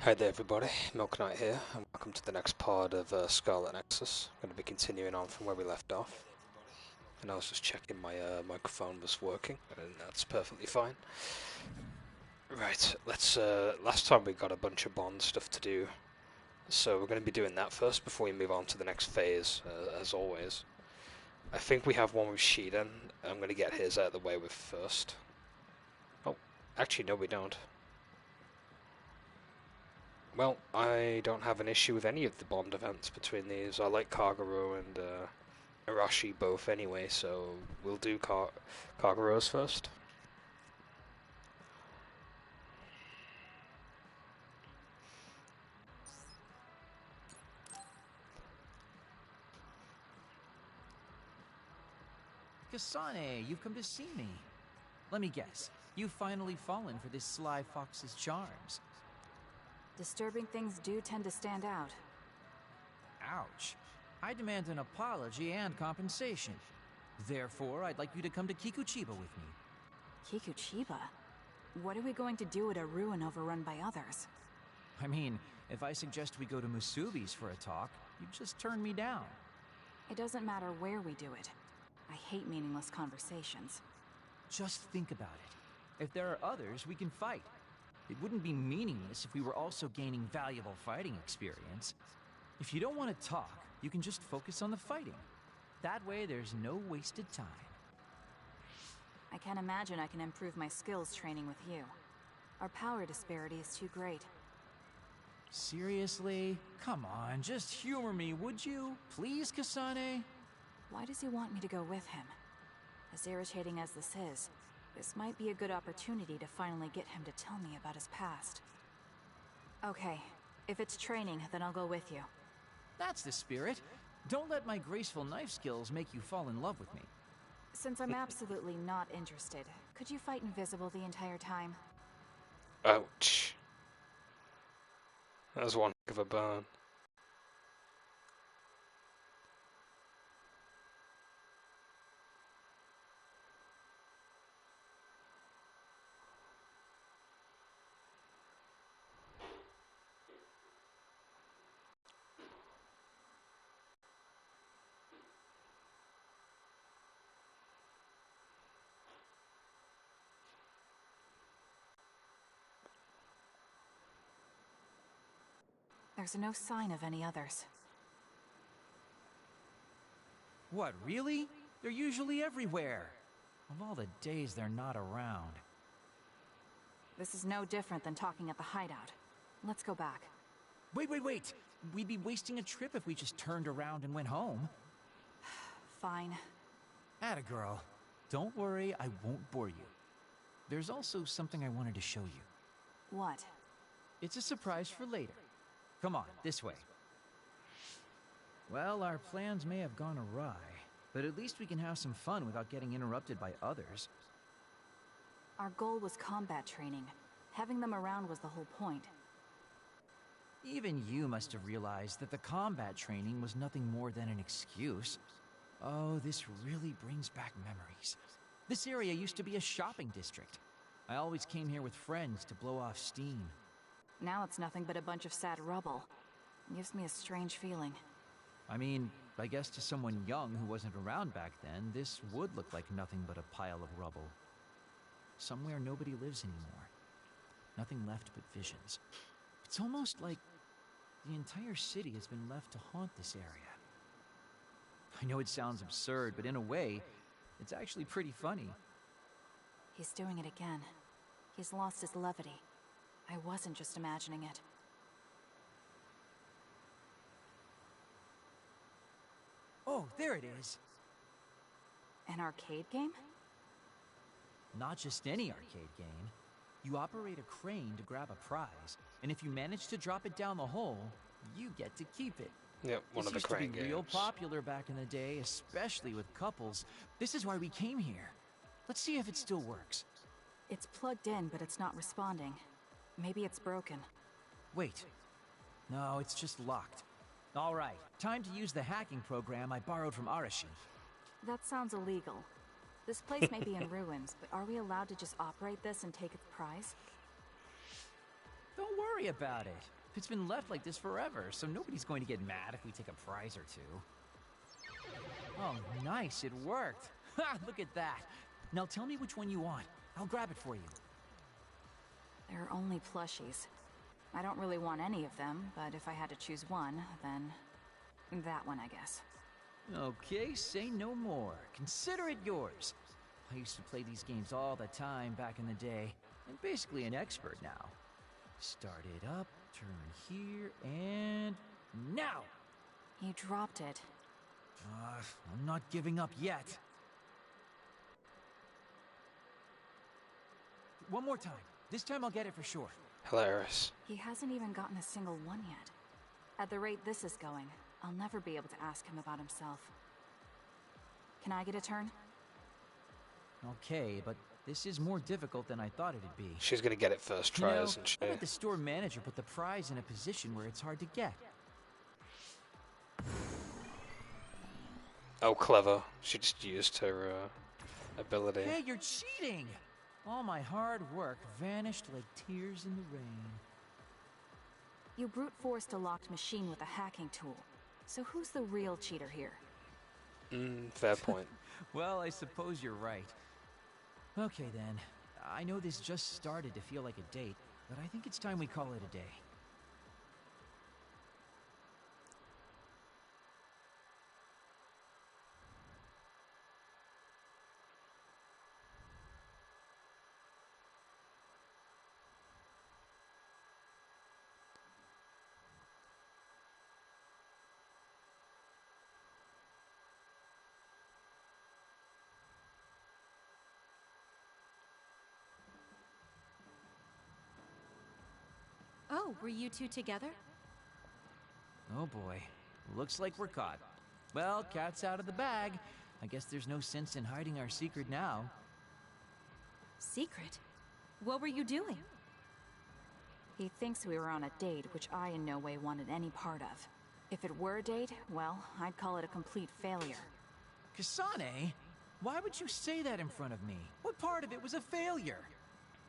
Hi there everybody, Milknyte here, and welcome to the next part of Scarlet Nexus. I'm going to be continuing on from where we left off. And I was just checking my microphone was working, and that's perfectly fine. Right, let's, last time we got a bunch of bond stuff to do, so we're going to be doing that first before we move on to the next phase, as always. I think we have one with Shiden. I'm going to get his out of the way with first. Oh, actually no we don't. Well, I don't have an issue with any of the Bond events between these. I like Kagero and Arashi both anyway, so we'll do Kagero's first. Kasane, you've come to see me. Let me guess, you've finally fallen for this sly fox's charms. Disturbing things do tend to stand out. Ouch. I demand an apology and compensation. Therefore, I'd like you to come to Kikuchiba with me. Kikuchiba? What are we going to do at a ruin overrun by others? I mean, if I suggest we go to Musubi's for a talk, you'd just turn me down. It doesn't matter where we do it. I hate meaningless conversations. Just think about it. If there are others, we can fight. It wouldn't be meaningless if we were also gaining valuable fighting experience. If you don't want to talk, you can just focus on the fighting. That way, there's no wasted time. I can't imagine I can improve my skills training with you. Our power disparity is too great. Seriously? Come on, just humor me, would you? Please, Kasane? Why does he want me to go with him? As irritating as this is, this might be a good opportunity to finally get him to tell me about his past. Okay, if it's training, then I'll go with you. That's the spirit. Don't let my graceful knife skills make you fall in love with me. Since I'm absolutely not interested, could you fight invisible the entire time? Ouch. That was one heck of a burn. There's no sign of any others. What, really? They're usually everywhere. Of all the days they're not around. This is no different than talking at the hideout. Let's go back. Wait! We'd be wasting a trip if we just turned around and went home. Fine. Atta girl. Don't worry, I won't bore you. There's also something I wanted to show you. What? It's a surprise for later. Come on, this way. Well, our plans may have gone awry, but at least we can have some fun without getting interrupted by others. Our goal was combat training. Having them around was the whole point. Even you must have realized that the combat training was nothing more than an excuse. Oh, this really brings back memories. This area used to be a shopping district. I always came here with friends to blow off steam. Now it's nothing but a bunch of sad rubble. It gives me a strange feeling. I mean, I guess to someone young who wasn't around back then, this would look like nothing but a pile of rubble. Somewhere nobody lives anymore. Nothing left but visions. It's almost like the entire city has been left to haunt this area. I know it sounds absurd, but in a way, it's actually pretty funny. He's doing it again. He's lost his levity. I wasn't just imagining it. Oh, there it is. An arcade game? Not just any arcade game. You operate a crane to grab a prize, and if you manage to drop it down the hole, you get to keep it. Yep, one of the crane This used to be real games. popular back in the day, especially with couples. This is why we came here. Let's see if it still works. It's plugged in, but it's not responding. Maybe it's broken. Wait. No, it's just locked. All right, time to use the hacking program I borrowed from Arashi. That sounds illegal. This place may be in ruins, but are we allowed to just operate this and take its prize? Don't worry about it. It's been left like this forever, so nobody's going to get mad if we take a prize or two. Oh, nice, it worked. Ha, look at that. Now tell me which one you want. I'll grab it for you. There are only plushies. I don't really want any of them, but if I had to choose one, then that one, I guess. Okay, say no more. Consider it yours. I used to play these games all the time back in the day. I'm basically an expert now. Start it up, turn here, and now! You dropped it. I'm not giving up yet. One more time. This time I'll get it for sure. Hilarious. He hasn't even gotten a single one yet. At the rate this is going, I'll never be able to ask him about himself. Can I get a turn? Okay, but this is more difficult than I thought it'd be. She's gonna get it first try, isn't she? I bet the store manager put the prize in a position where it's hard to get. Oh, clever. She just used her ability. Hey, you're cheating! All my hard work vanished like tears in the rain. You brute forced a locked machine with a hacking tool. So who's the real cheater here? Fair point. Well, I suppose you're right. Okay then. I know this just started to feel like a date, but I think it's time we call it a day. Oh, were you two together? Oh boy. Looks like we're caught. Well, cat's out of the bag. I guess there's no sense in hiding our secret now. Secret? What were you doing? He thinks we were on a date, which I in no way wanted any part of. If it were a date, well, I'd call it a complete failure. Kasane? Why would you say that in front of me? What part of it was a failure?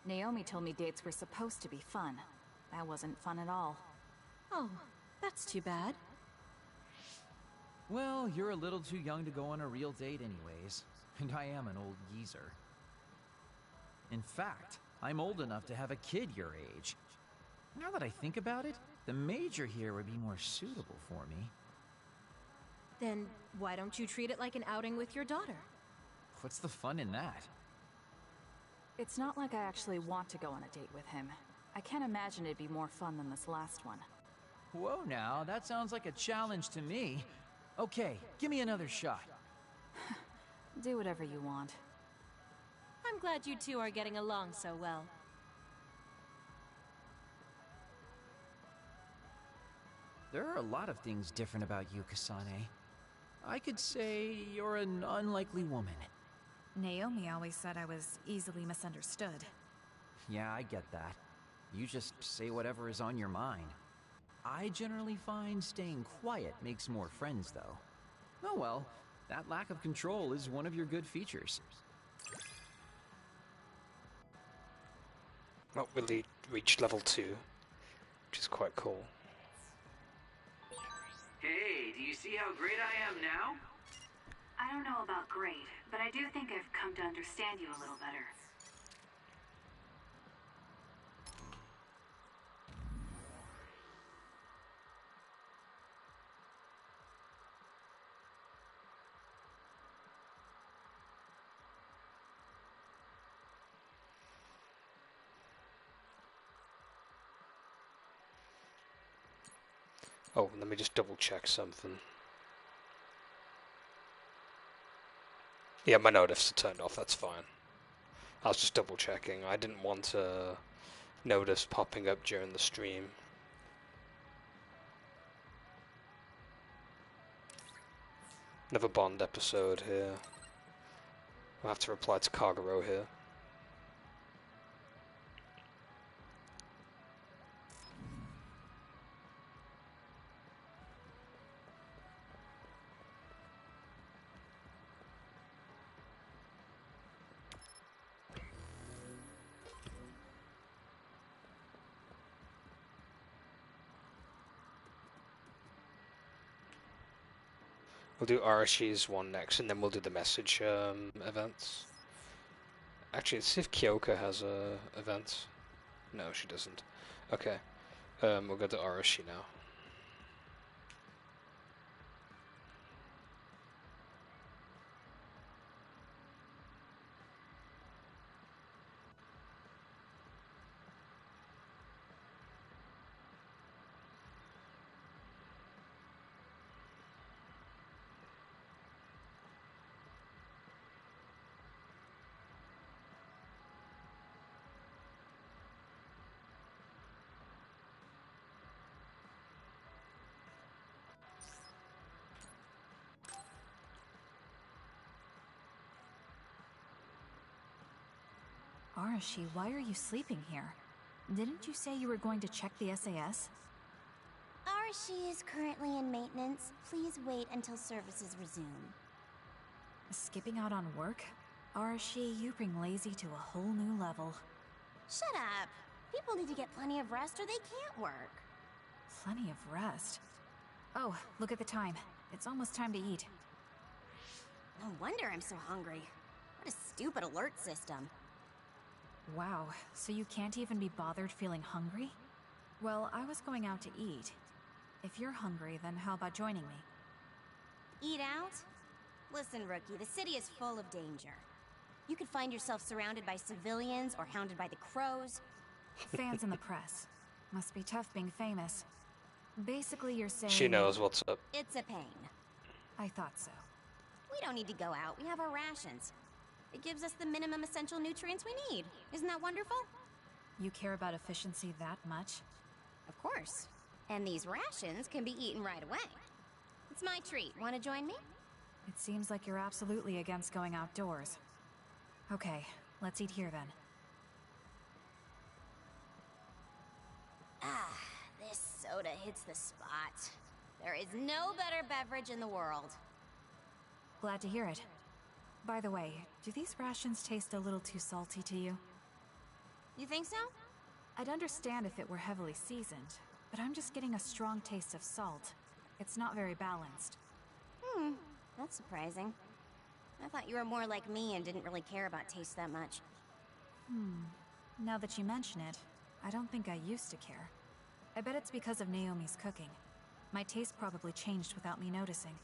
Naomi told me dates were supposed to be fun. That wasn't fun at all. Oh, that's too bad. Well, you're a little too young to go on a real date anyways. And I am an old geezer. In fact, I'm old enough to have a kid your age. Now that I think about it, the major here would be more suitable for me. Then why don't you treat it like an outing with your daughter? What's the fun in that? It's not like I actually want to go on a date with him. I can't imagine it'd be more fun than this last one. Whoa now, that sounds like a challenge to me. Okay, give me another shot. Do whatever you want. I'm glad you two are getting along so well. There are a lot of things different about you, Kasane. I could say you're an unlikely woman. Naomi always said I was easily misunderstood. Yeah, I get that. You just say whatever is on your mind. I generally find staying quiet makes more friends, though. Oh well, that lack of control is one of your good features. Well, we reached level 2, which is quite cool. Hey, do you see how great I am now? I don't know about great, but I do think I've come to understand you a little better. Oh, let me just double check something. Yeah, my notifs are turned off, that's fine. I was just double checking. I didn't want notice popping up during the stream. Another Bond episode here. I'll have to reply to Kagero here. We'll do Arashi's one next, and then we'll do the message events. Actually, let's see if Kyoka has a event. No, she doesn't. Okay. We'll go to Arashi now. Arashi, why are you sleeping here? Didn't you say you were going to check the SAS? Arashi is currently in maintenance. Please wait until services resume. Skipping out on work? Arashi, you bring lazy to a whole new level. Shut up! People need to get plenty of rest or they can't work. Plenty of rest. Oh, look at the time. It's almost time to eat. No wonder I'm so hungry. What a stupid alert system. Wow, so you can't even be bothered feeling hungry? Well, I was going out to eat. If you're hungry, then how about joining me? Eat out? Listen, Rookie, the city is full of danger. You could find yourself surrounded by civilians or hounded by the crows. Fans in the press. Must be tough being famous. Basically, you're saying... She knows what's up. It's a pain. I thought so. We don't need to go out. We have our rations. It gives us the minimum essential nutrients we need. Isn't that wonderful? You care about efficiency that much? Of course. And these rations can be eaten right away. It's my treat. Want to join me? It seems like you're absolutely against going outdoors. Okay, let's eat here then. Ah, this soda hits the spot. There is no better beverage in the world. Glad to hear it. By the way, do these rations taste a little too salty to you? You think so? I'd understand if it were heavily seasoned, but I'm just getting a strong taste of salt. It's not very balanced. That's surprising. I thought you were more like me and didn't really care about taste that much. Now that you mention it, I don't think I used to care. I bet it's because of Naomi's cooking. My taste probably changed without me noticing.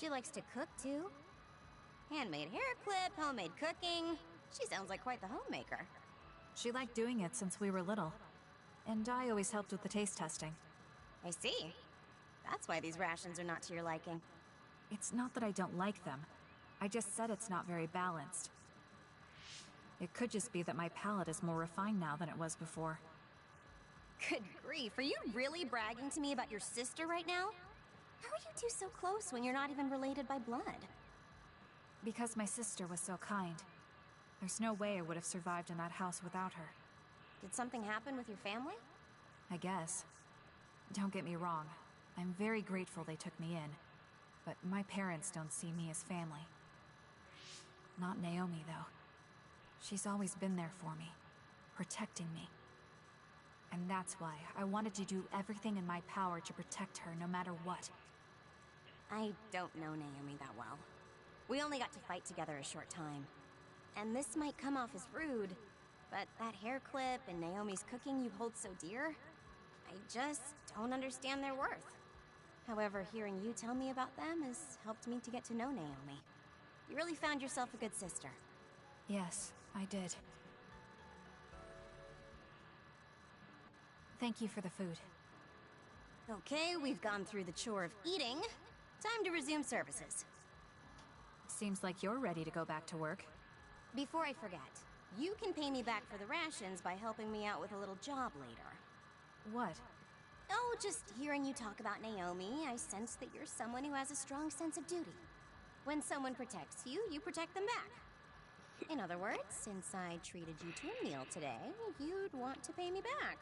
She likes to cook too. Handmade hair clip, homemade cooking. She sounds like quite the homemaker. She liked doing it since we were little. And I always helped with the taste testing. I see. That's why these rations are not to your liking. It's not that I don't like them. I just said it's not very balanced. It could just be that my palate is more refined now than it was before. Good grief, are you really bragging to me about your sister right now? How are you two so close when you're not even related by blood? Because my sister was so kind. There's no way I would have survived in that house without her. Did something happen with your family? I guess. Don't get me wrong. I'm very grateful they took me in. But my parents don't see me as family. Not Naomi, though. She's always been there for me, protecting me. And that's why I wanted to do everything in my power to protect her no matter what. I don't know Naomi that well. We only got to fight together a short time. And this might come off as rude, but that hair clip and Naomi's cooking you hold so dear, I just don't understand their worth. However, hearing you tell me about them has helped me to get to know Naomi. You really found yourself a good sister. Yes, I did. Thank you for the food. Okay, we've gone through the chore of eating. Time to resume services. Seems like you're ready to go back to work. Before I forget, you can pay me back for the rations by helping me out with a little job later. What? Oh, just hearing you talk about Naomi, I sense that you're someone who has a strong sense of duty. When someone protects you, you protect them back. In other words, since I treated you to a meal today, you'd want to pay me back.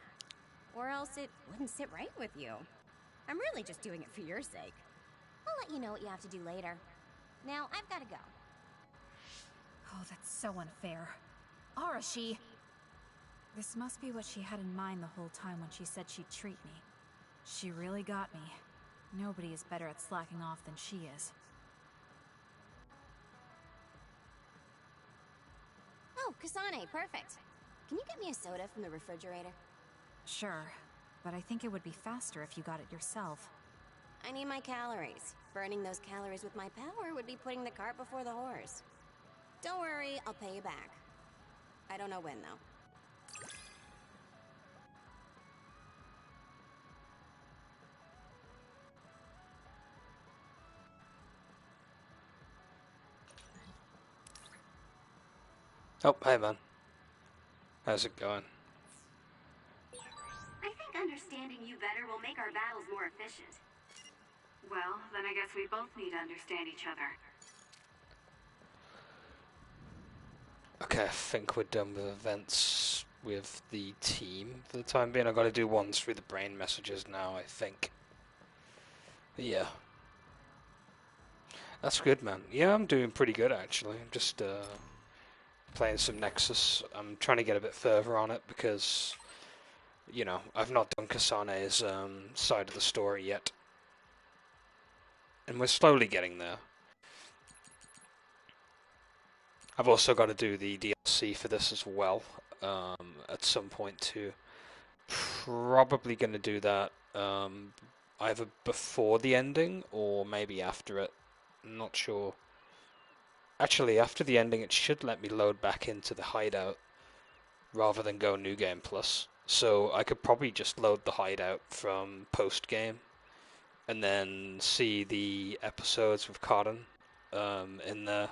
Or else it wouldn't sit right with you. I'm really just doing it for your sake. I'll let you know what you have to do later. Now, I've got to go. Oh, that's so unfair. Arashi! This must be what she had in mind the whole time when she said she'd treat me. She really got me. Nobody is better at slacking off than she is. Oh, Kasane, perfect. Can you get me a soda from the refrigerator? Sure, but I think it would be faster if you got it yourself. I need my calories. Burning those calories with my power would be putting the cart before the horse. Don't worry, I'll pay you back. I don't know when, though. Oh, hey man. How's it going? I think understanding you better will make our battles more efficient. Well, then I guess we both need to understand each other. Okay, I think we're done with events with the team for the time being. I've got to do ones through the brain messages now, I think. But yeah. That's good, man. Yeah, I'm doing pretty good, actually. I'm just playing some Nexus. I'm trying to get a bit further on it because, you know, I've not done Kasane's side of the story yet. And we're slowly getting there. I've also got to do the DLC for this as well, at some point too. Probably going to do that either before the ending or maybe after it. I'm not sure. Actually, after the ending it should let me load back into the hideout rather than go New Game Plus. So I could probably just load the hideout from post-game and then see the episodes with Cotton in there.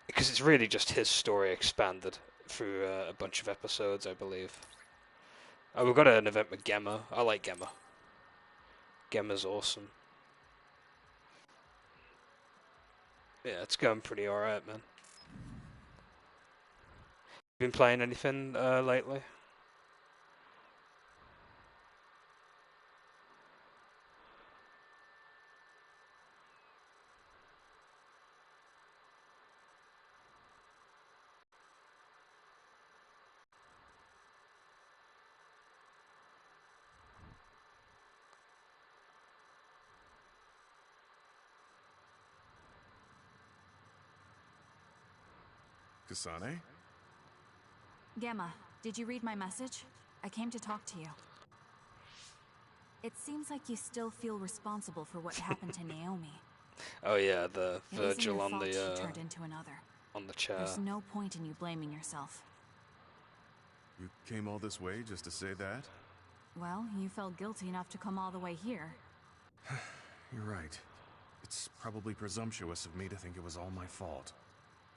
Because it's really just his story expanded through a bunch of episodes, I believe. Oh, we've got an event with Gemma. I like Gemma. Gemma's awesome. Yeah, it's going pretty alright, man. Been playing anything lately? Kasane? Gemma, did you read my message? I came to talk to you. It seems like you still feel responsible for what happened to Naomi. Oh yeah, the It isn't Virgil your on fault the she turned into another. on the chair. There's no point in you blaming yourself. You came all this way just to say that? Well, you felt guilty enough to come all the way here. You're right. It's probably presumptuous of me to think it was all my fault.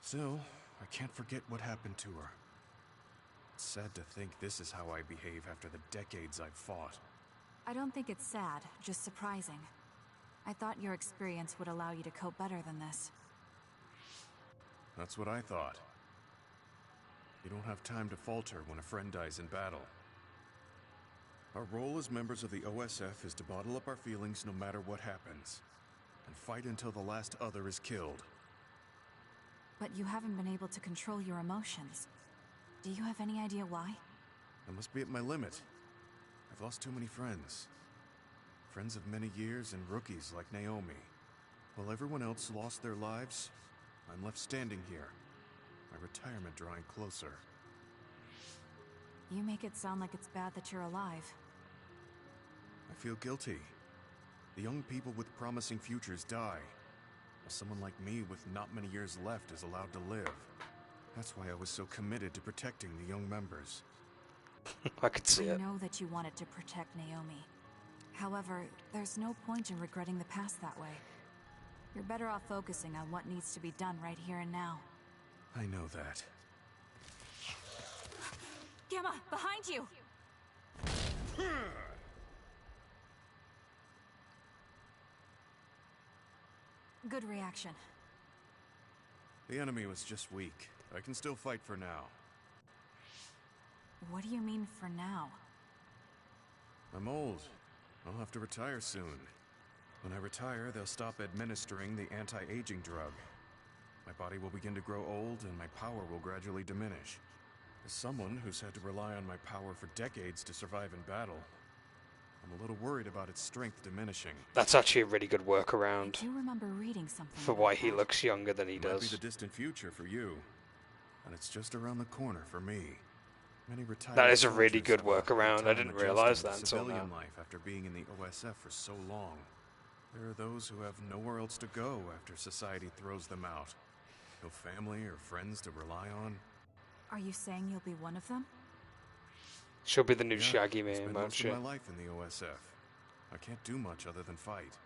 Still, I can't forget what happened to her. It's sad to think this is how I behave after the decades I've fought. I don't think it's sad, just surprising. I thought your experience would allow you to cope better than this. That's what I thought. You don't have time to falter when a friend dies in battle. Our role as members of the OSF is to bottle up our feelings no matter what happens, and fight until the last other is killed. But you haven't been able to control your emotions. Do you have any idea why? I must be at my limit. I've lost too many friends. Friends of many years and rookies like Naomi. While everyone else lost their lives, I'm left standing here, my retirement drawing closer. You make it sound like it's bad that you're alive. I feel guilty. The young people with promising futures die, while someone like me with not many years left is allowed to live. That's why I was so committed to protecting the young members. I could see it. I know that you wanted to protect Naomi. However, there's no point in regretting the past that way. You're better off focusing on what needs to be done right here and now. I know that. Gemma, behind you! Good reaction. The enemy was just weak. I can still fight for now. What do you mean for now? I'm old. I'll have to retire soon. When I retire, they'll stop administering the anti-aging drug. My body will begin to grow old and my power will gradually diminish. As someone who's had to rely on my power for decades to survive in battle, I'm a little worried about its strength diminishing. That's actually a really good workaround I do remember reading something for about why he that. looks younger than he It might be does. the distant future for you. and it's just around the corner for me. Many retired That is a really soldiers good have a hard workaround. I time didn't adjusting realize to that until civilian now. life after being in the OSF for so long. There are those who have nowhere else to go after society throws them out. No family or friends to rely on. Are you saying you'll be one of them? She'll be the new Yeah, Shaggy I meme, spent won't most she? of my life in the OSF. I can't do much other than fight.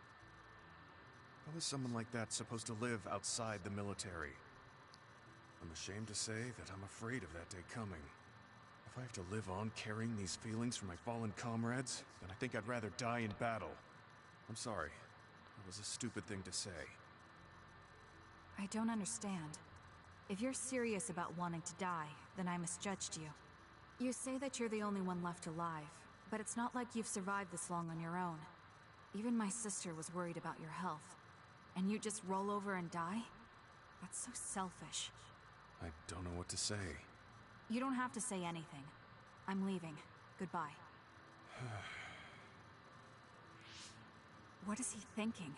How is someone like that supposed to live outside the military? I'm ashamed to say that I'm afraid of that day coming. If I have to live on carrying these feelings for my fallen comrades, then I think I'd rather die in battle. I'm sorry. It was a stupid thing to say. I don't understand. If you're serious about wanting to die, then I misjudged you. You say that you're the only one left alive, but it's not like you've survived this long on your own. Even my sister was worried about your health. And you just roll over and die? That's so selfish. I don't know what to say. You don't have to say anything. I'm leaving. Goodbye. What is he thinking?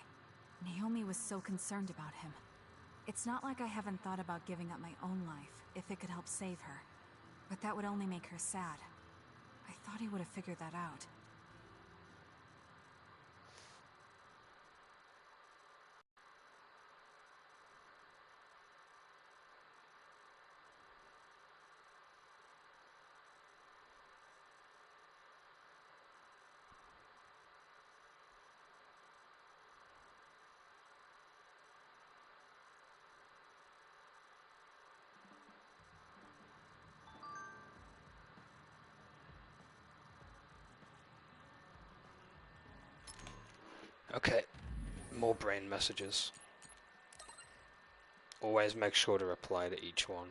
Naomi was so concerned about him. It's not like I haven't thought about giving up my own life, if it could help save her. But that would only make her sad. I thought he would have figured that out. Okay, more brain messages. Always make sure to reply to each one.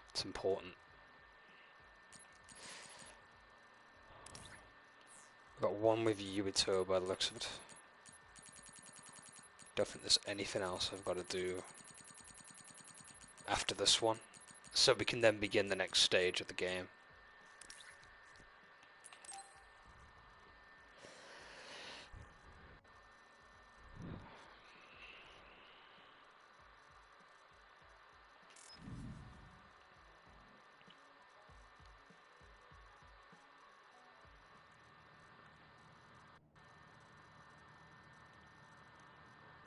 It's important. Got one with Yuito by the looks of it. Don't think there's anything else I've got to do after this one, so we can then begin the next stage of the game.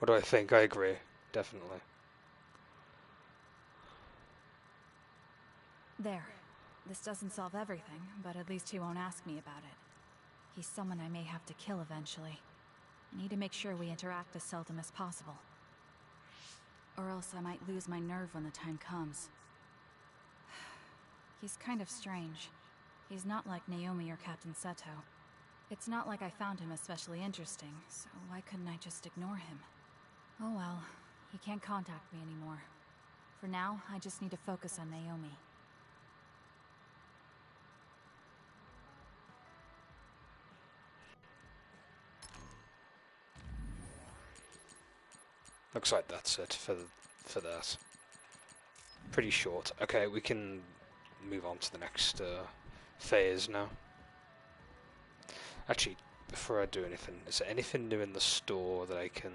What do I think? I agree, definitely. There. This doesn't solve everything, but at least he won't ask me about it. He's someone I may have to kill eventually. I need to make sure we interact as seldom as possible. Or else I might lose my nerve when the time comes. He's kind of strange. He's not like Naomi or Captain Seto. It's not like I found him especially interesting, so why couldn't I just ignore him? Oh well, he can't contact me anymore. For now, I just need to focus on Naomi. Looks like that's it for that. Pretty short. Okay, we can move on to the next phase now. Actually, before I do anything, is there anything new in the store that I can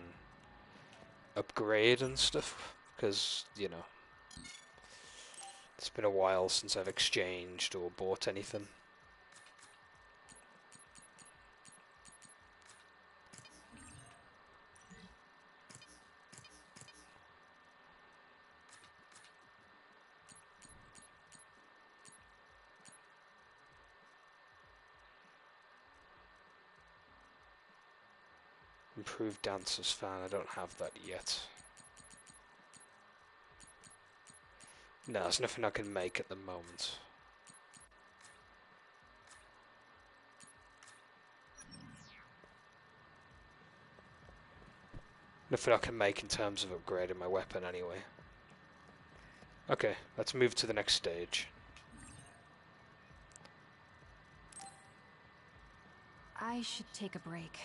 upgrade and stuff? Because, you know, it's been a while since I've exchanged or bought anything. Improved Dancer's Fan, I don't have that yet. No, there's nothing I can make at the moment. Nothing I can make in terms of upgrading my weapon anyway. Okay, let's move to the next stage. I should take a break.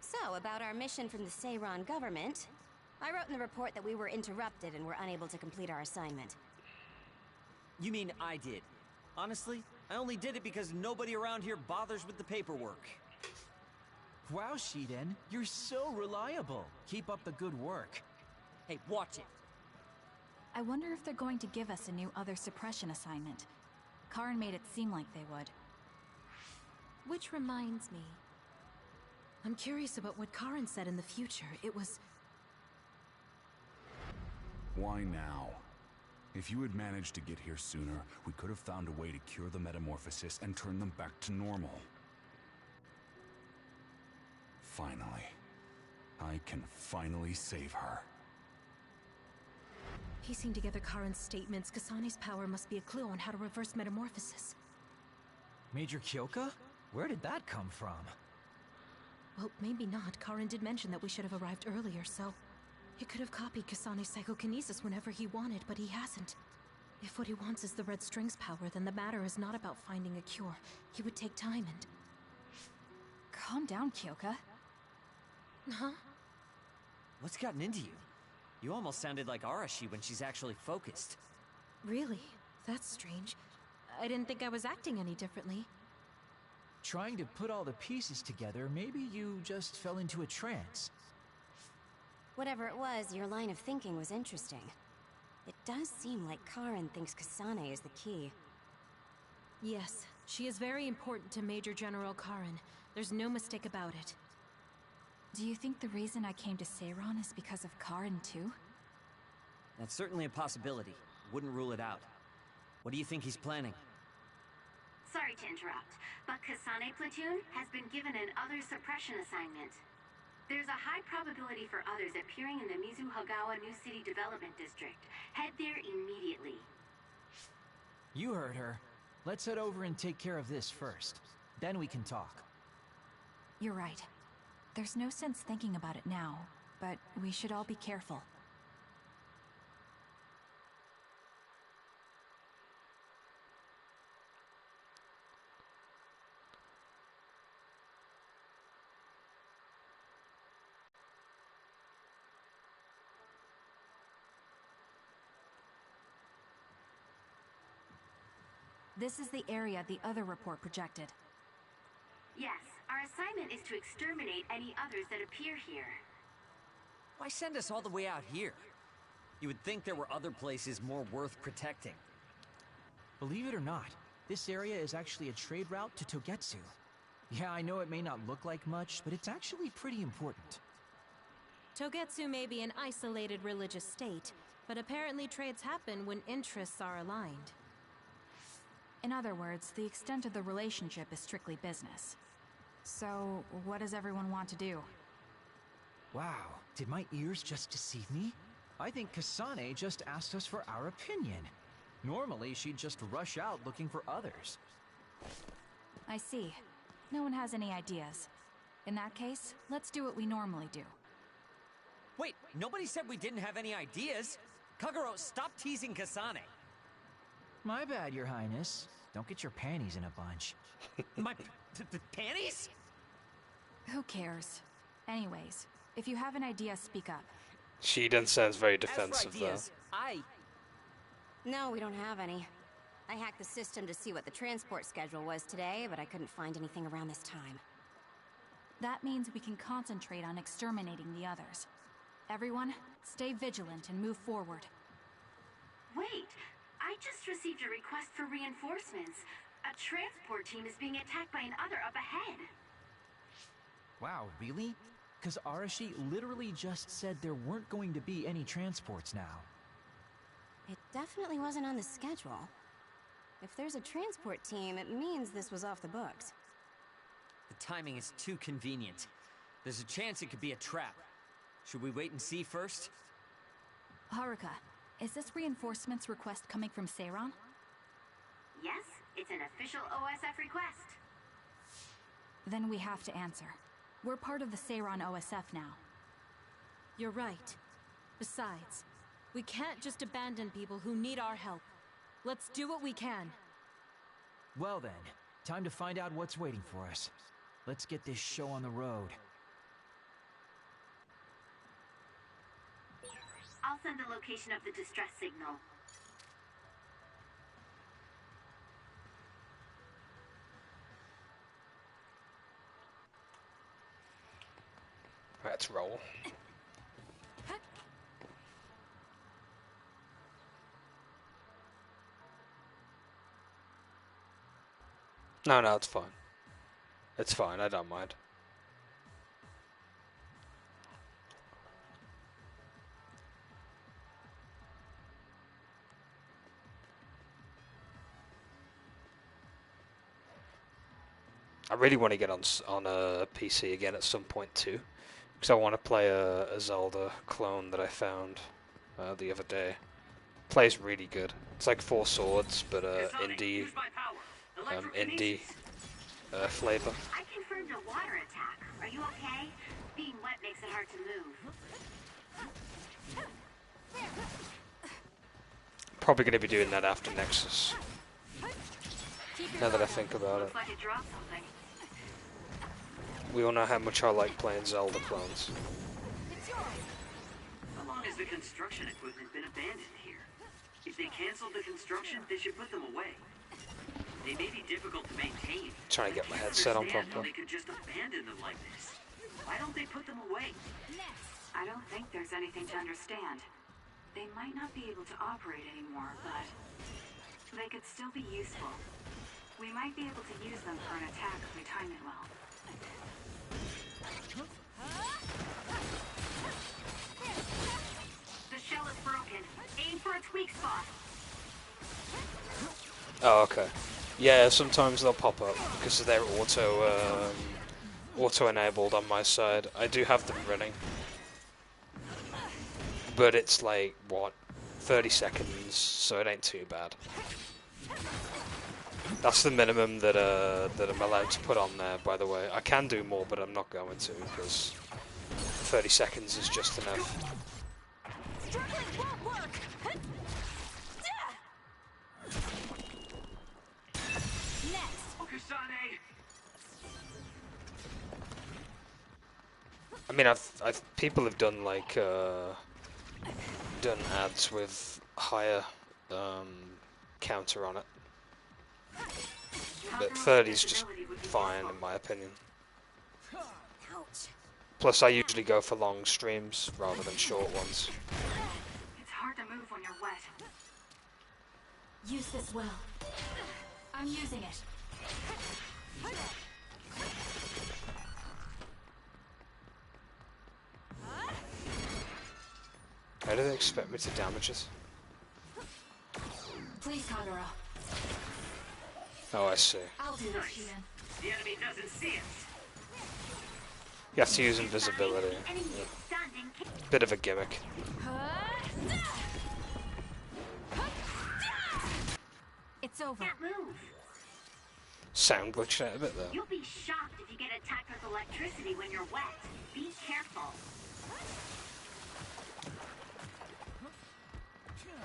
So, about our mission from the Seiran government, I wrote in the report that we were interrupted and were unable to complete our assignment. You mean I did? Honestly, I only did it because nobody around here bothers with the paperwork. Wow, Shiden, you're so reliable. Keep up the good work. Hey, watch it. I wonder if they're going to give us a new other suppression assignment. Karin made it seem like they would. Which reminds me. I'm curious about what Karin said in the future. It was... Why now? If you had managed to get here sooner, we could have found a way to cure the metamorphosis and turn them back to normal. Finally. I can finally save her. Piecing together Karin's statements, Kasane's power must be a clue on how to reverse metamorphosis. Major Kyoka? Where did that come from? Well, maybe not. Karin did mention that we should have arrived earlier, so... He could have copied Kasane's psychokinesis whenever he wanted, but he hasn't. If what he wants is the Red String's power, then the matter is not about finding a cure. He would take time and... Calm down, Kyoka. Huh? What's gotten into you? You almost sounded like Arashi when she's actually focused. Really? That's strange. I didn't think I was acting any differently. Trying to put all the pieces together, maybe you just fell into a trance. Whatever it was, your line of thinking was interesting. It does seem like Karin thinks Kasane is the key. Yes, she is very important to Major General Karin. There's no mistake about it. Do you think the reason I came to Seiran is because of Karin too? That's certainly a possibility. Wouldn't rule it out. What do you think he's planning? Sorry to interrupt, but Kasane Platoon has been given an other suppression assignment. There's a high probability for others appearing in the Mizuhagawa New City Development District. Head there immediately. You heard her. Let's head over and take care of this first. Then we can talk. You're right. There's no sense thinking about it now, but we should all be careful. This is the area the other report projected. Yes, our assignment is to exterminate any others that appear here. Why send us all the way out here? You would think there were other places more worth protecting. Believe it or not, this area is actually a trade route to Togetsu. Yeah, I know it may not look like much, but it's actually pretty important. Togetsu may be an isolated religious state, but apparently trades happen when interests are aligned. In other words, the extent of the relationship is strictly business. So, what does everyone want to do? Wow, did my ears just deceive me? I think Kasane just asked us for our opinion. Normally, she'd just rush out looking for others. I see. No one has any ideas. In that case, let's do what we normally do. Wait, nobody said we didn't have any ideas. Kagero, stop teasing Kasane. My bad, Your Highness. Don't get your panties in a bunch. My panties? Who cares? Anyways, if you have an idea, speak up. Shiden sounds very As for defensive there. ideas, No, we don't have any. I hacked the system to see what the transport schedule was today, but I couldn't find anything around this time. That means we can concentrate on exterminating the others. Everyone, stay vigilant and move forward. Wait, I just received a request for reinforcements. A transport team is being attacked by an other up ahead. Wow, really? Because Arashi literally just said there weren't going to be any transports now. It definitely wasn't on the schedule. If there's a transport team, it means this was off the books. the timing is too convenient. There's a chance it could be a trap. Should we wait and see first? Haruka, is this reinforcements request coming from Seiran? Yes, it's an official OSF request. Then we have to answer. We're part of the Seiran OSF now. You're right. Besides, we can't just abandon people who need our help. Let's do what we can. Well then, time to find out what's waiting for us. Let's get this show on the road. I'll send the location of the distress signal. let's roll. No, it's fine. It's fine, I don't mind. I really want to get on a PC again at some point too, because I want to play a Zelda clone that I found the other day. Plays really good. It's like 4 swords, but indie flavor. I confirmed a water attack. Are you okay? Being wet makes it hard to move. Probably going to be doing that after Nexus. Now that I think about it. Looks like it dropped something. We all know how much I like playing Zelda clones. How long has the construction equipment been abandoned here? If they canceled the construction, they should put them away. They may be difficult to maintain. Trying to get my headset on properly. They could just abandon them like this. Why don't they put them away? I don't think there's anything to understand. They might not be able to operate anymore, but they could still be useful. We might be able to use them for an attack if we time it well. The shell is broken. Aim for its weak spot. Oh, okay. Yeah, sometimes they'll pop up because they're auto-enabled on my side. I do have them running, but it's like what, 30 seconds, so it ain't too bad. That's the minimum that I'm allowed to put on there, by the way. I can do more, but I'm not going to, because 30 seconds is just enough. I mean, people have done like done ads with higher counter on it. But 30 is just fine, in my opinion. Plus, I usually go for long streams rather than short ones. It's hard to move when you're wet. Use this well. I'm using it. How do they expect me to damage it? Please, Kagura. Oh, I see. I'll do this, Shion. The enemy doesn't see us. You have to use invisibility. Yeah. Bit of a gimmick. It's over. Can't move. Sound glitched out a bit there. You'll be shocked if you get attacked with electricity when you're wet. Be careful.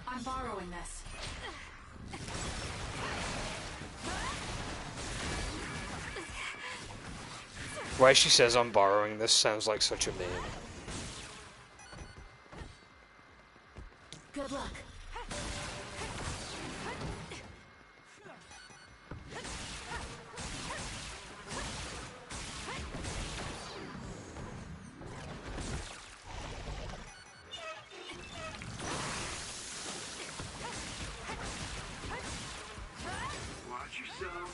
I'm borrowing this. Why she says I'm borrowing this sounds like such a meme. Good luck. Watch yourself.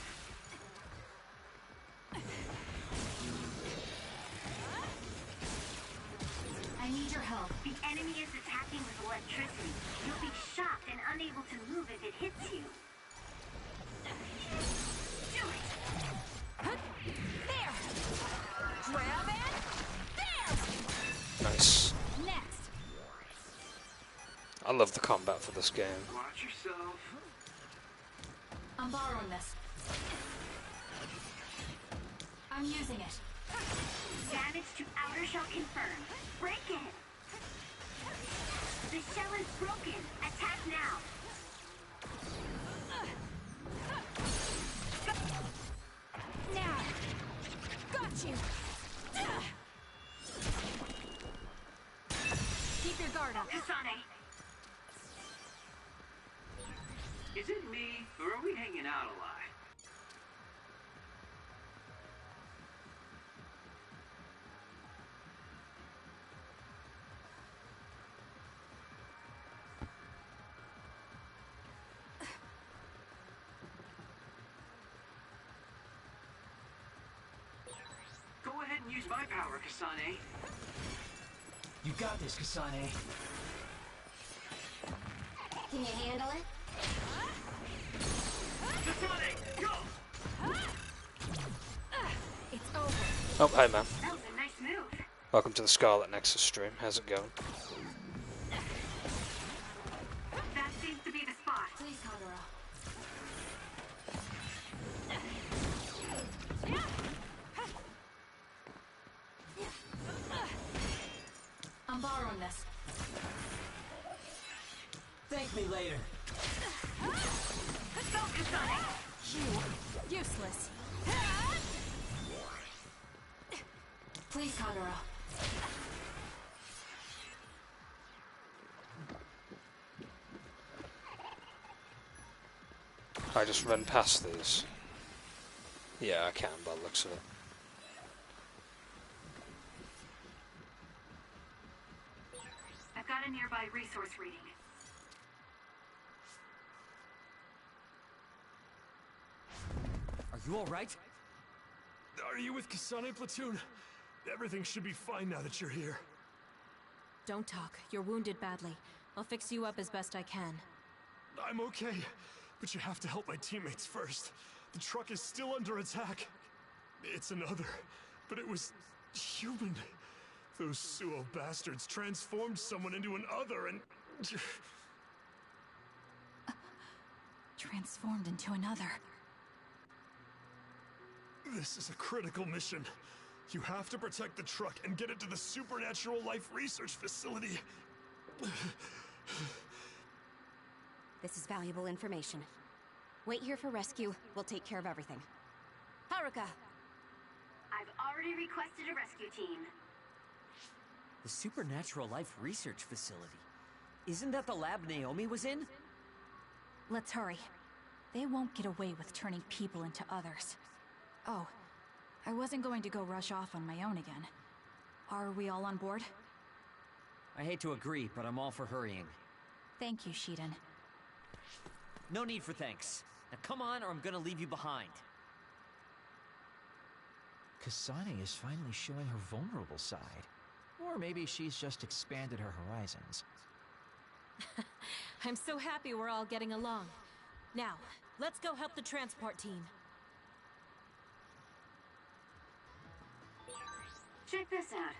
I need your help. The enemy is attacking with electricity. You'll be shocked and unable to move if it hits you. Do it! There! Grab it! There! Nice. Next! I love the combat for this game. Watch yourself. I'm borrowing this. I'm using it. Damage to outer shell confirmed. Break it! The shell is broken. Attack now. Now! Got you! Keep your guard up. Kasane, Is it me, or are we hanging out a lot? use my power, Kasane. You got this, Kasane. Can you handle it? Kasane, go! It's over. Oh, hi man. That was a nice move. Welcome to the Scarlet Nexus stream. How's it going? That seems to be the spot. Please, Kagura. I'm borrowing this. Thank me later. Go, Kasane! You, useless. Please, Kagura. I just run past these. Yeah, I can by the looks of it. I've got a nearby resource reading. Are you alright? Are you with Kasane Platoon? Everything should be fine now that you're here. Don't talk. You're wounded badly. I'll fix you up as best I can. I'm okay, but you have to help my teammates first. The truck is still under attack. It's another, but it was human. Those Suo bastards transformed someone into an other and... Transformed into another. This is a critical mission. You have to protect the truck and get it to the Supernatural Life Research Facility. This is valuable information. Wait here for rescue. We'll take care of everything. Haruka! I've already requested a rescue team. The Supernatural Life Research Facility. Isn't that the lab Naomi was in? Let's hurry. They won't get away with turning people into others. Oh, I wasn't going to go rush off on my own again. Are we all on board? I hate to agree, but I'm all for hurrying. Thank you, Shiden. No need for thanks. Now come on, or I'm gonna leave you behind. Kasane is finally showing her vulnerable side. Or maybe she's just expanded her horizons. I'm so happy we're all getting along. Now, let's go help the transport team. Check this out.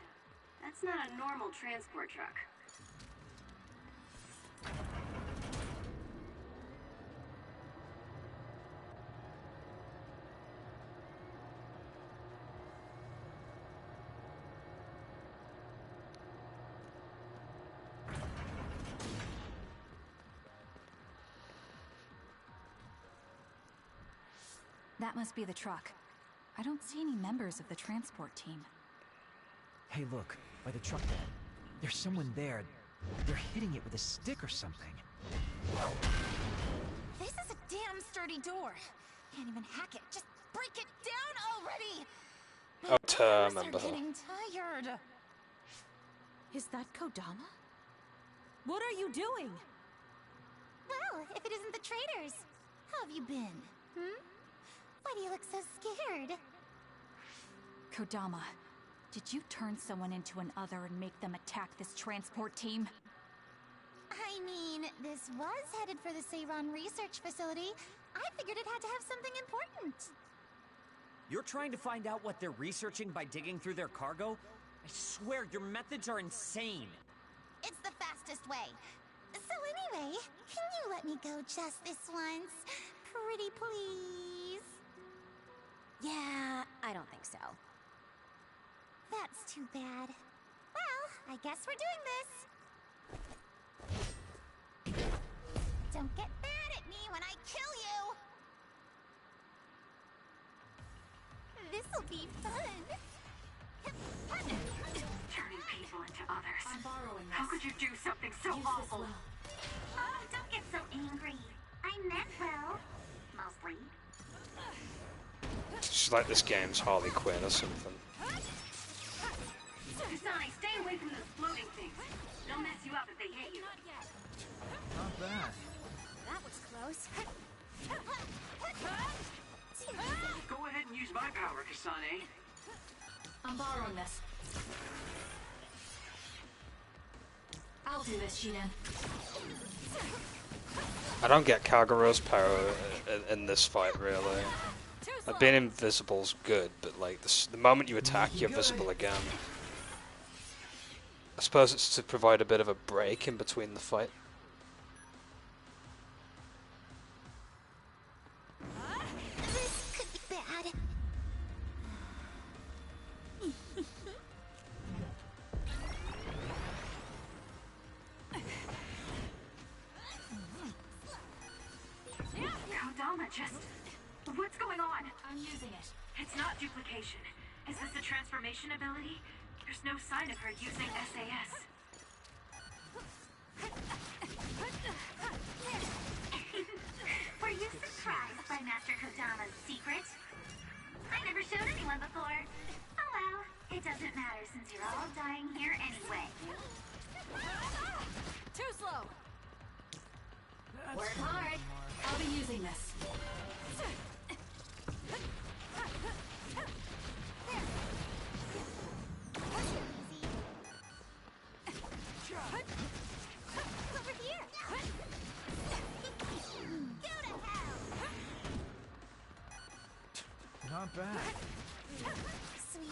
That's not a normal transport truck. That must be the truck. I don't see any members of the transport team. Hey, look, by the truck bed. There's someone there. They're hitting it with a stick or something. This is a damn sturdy door. Can't even hack it. Just break it down already! Oh, I I'm remember her. getting tired. Is that Kodama? What are you doing? Well, if it isn't the traitors, how have you been? Why do you look so scared? Kodama, did you turn someone into an other and make them attack this transport team? I mean, this was headed for the Seiron Research Facility. I figured it had to have something important. You're trying to find out what they're researching by digging through their cargo? I swear, your methods are insane. It's the fastest way. So anyway, can you let me go just this once? Pretty please? Yeah, I don't think so. That's too bad. Well, I guess we're doing this. Don't get mad at me when I kill you! This'll be fun. Turning people into others. I'm borrowing this. How could you do something so Use this awful? well. Oh, don't get so angry. I meant well. Mostly. She's like this game's Harley Quinn or something. Kasane, stay away from those floating things. They'll mess you up if they hit you. Not bad. That was close. Go ahead and use my power, Kasane. I'm I'm borrowing this. I'll do this, Shiden. I don't get Kagura's power in this fight, really. Like, being invisible's good, but like the moment you attack, you're visible again. I suppose it's to provide a bit of a break in between the fight. This could be bad. Kodama just... What's going on? I'm using it. It's not duplication. Is this a transformation ability? There's no sign of her using SAS. Were you surprised by Master Kodama's secret? I never showed anyone before. Oh well, it doesn't matter since you're all dying here anyway. Too slow. Work hard. I'll be using this. Over here. Go to hell. Not bad. Sweet.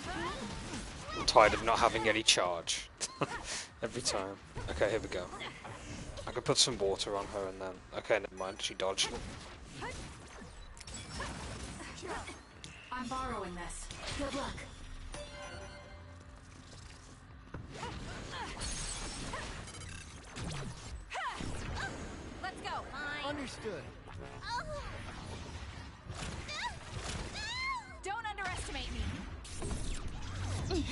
I'm tired of not having any charge. Every time. Okay, here we go. I could put some water on her and then... Okay, never mind, she dodged it. I'm borrowing this. Good luck. Let's go. Fine. Understood. Oh. Don't underestimate me.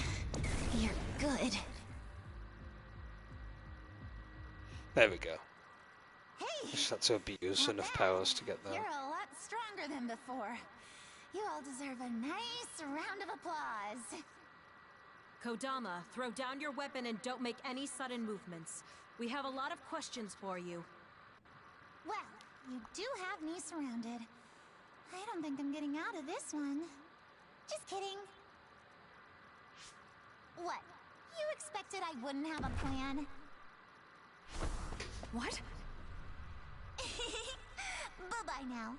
You're good. There we go. Hey. Just had to abuse Not enough bad. powers to get there. You're a lot stronger than before. You all deserve a nice round of applause. Kodama, throw down your weapon and don't make any sudden movements. We have a lot of questions for you. Well, you do have me surrounded. I don't think I'm getting out of this one. Just kidding. What? You expected I wouldn't have a plan? What? Bye-bye now.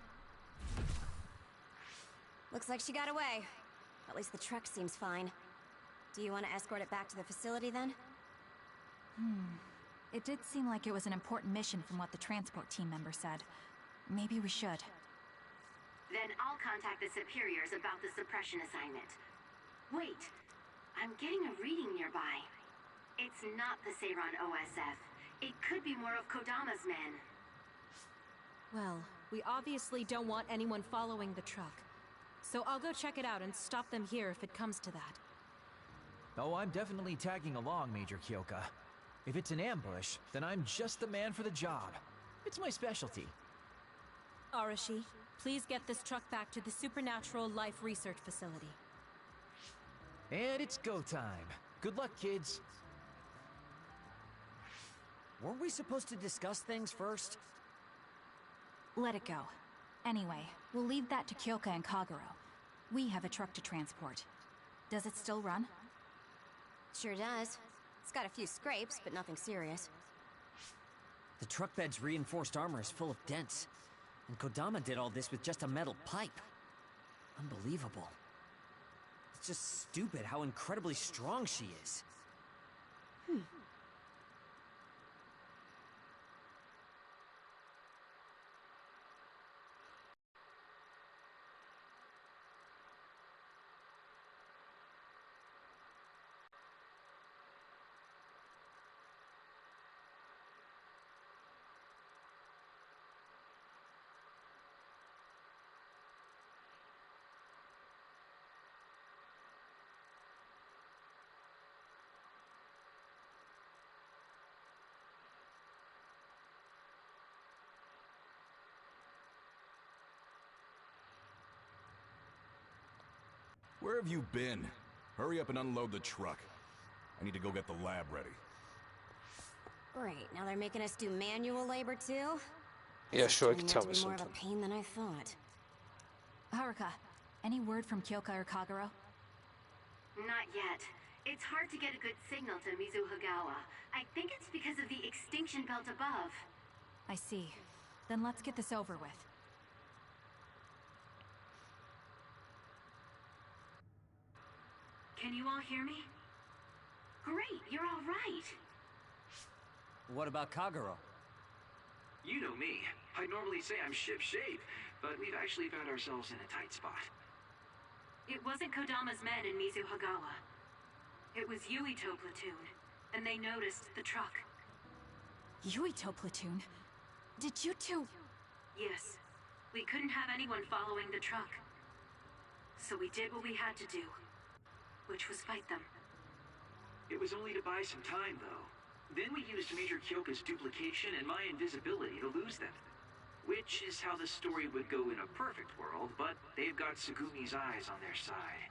Looks like she got away. At least the truck seems fine. Do you want to escort it back to the facility then? It did seem like it was an important mission from what the transport team member said. Maybe we should. Then I'll contact the superiors about the suppression assignment. Wait, I'm getting a reading nearby. It's not the Seiran OSF. It could be more of Kodama's men. Well, we obviously don't want anyone following the truck. So I'll go check it out and stop them here if it comes to that. Oh, I'm definitely tagging along, Major Kyoka. If it's an ambush, then I'm just the man for the job. It's my specialty. Arashi, please get this truck back to the Supernatural Life Research Facility. And it's go time. Good luck, kids. Weren't we supposed to discuss things first? Let it go. Anyway, we'll leave that to Kyoka and Kaguro. We have a truck to transport. Does it still run? Sure does. It's got a few scrapes, but nothing serious. The truck bed's reinforced armor is full of dents. And Kodama did all this with just a metal pipe. Unbelievable. It's just stupid how incredibly strong she is. Where have you been? Hurry up and unload the truck. I need to go get the lab ready. Great, now they're making us do manual labor too? Yeah, sure, you Turning can out tell to me be more of something. a pain than I thought. Haruka, any word from Kyoka or Kaguro? Not yet. It's hard to get a good signal to Mizuhagawa. I think it's because of the extinction belt above. I see. Then let's get this over with. Can you all hear me? Great, you're all right. What about Kagero? You know me. I normally say I'm ship-shape, but we've actually found ourselves in a tight spot. It wasn't Kodama's men in Mizuhagawa. It was Yuito platoon, and they noticed the truck. Yuito platoon? Did you two... Yes. We couldn't have anyone following the truck. So we did what we had to do, which was fight them. It was only to buy some time, though. Then we used Major Kyoka's duplication and my invisibility to lose them. Which is how the story would go in a perfect world, but they've got Tsugumi's eyes on their side.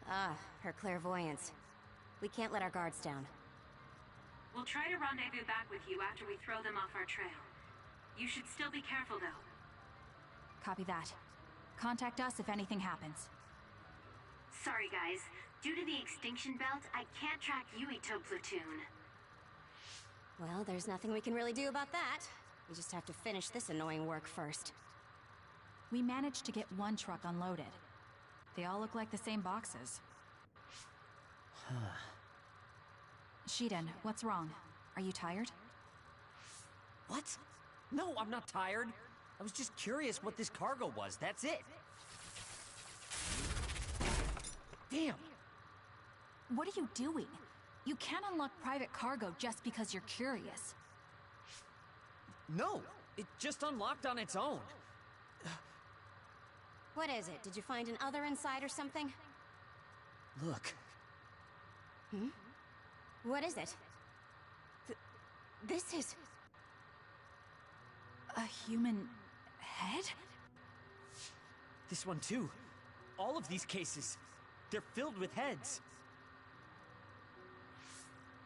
Ah, her clairvoyance. We can't let our guards down. We'll try to rendezvous back with you after we throw them off our trail. You should still be careful, though. Copy that. Contact us if anything happens. Sorry, guys. Due to the extinction belt, I can't track Yuito platoon. Well, there's nothing we can really do about that. We just have to finish this annoying work first. We managed to get one truck unloaded. They all look like the same boxes. Shiden, what's wrong? Are you tired? What? No, I'm not tired. I was just curious what this cargo was, that's it. Damn! What are you doing? You can't unlock private cargo just because you're curious. No, it just unlocked on its own. What is it? Did you find an other inside or something? Look. Hmm? What is it? This is... a human head? This one too. All of these cases. They're filled with heads.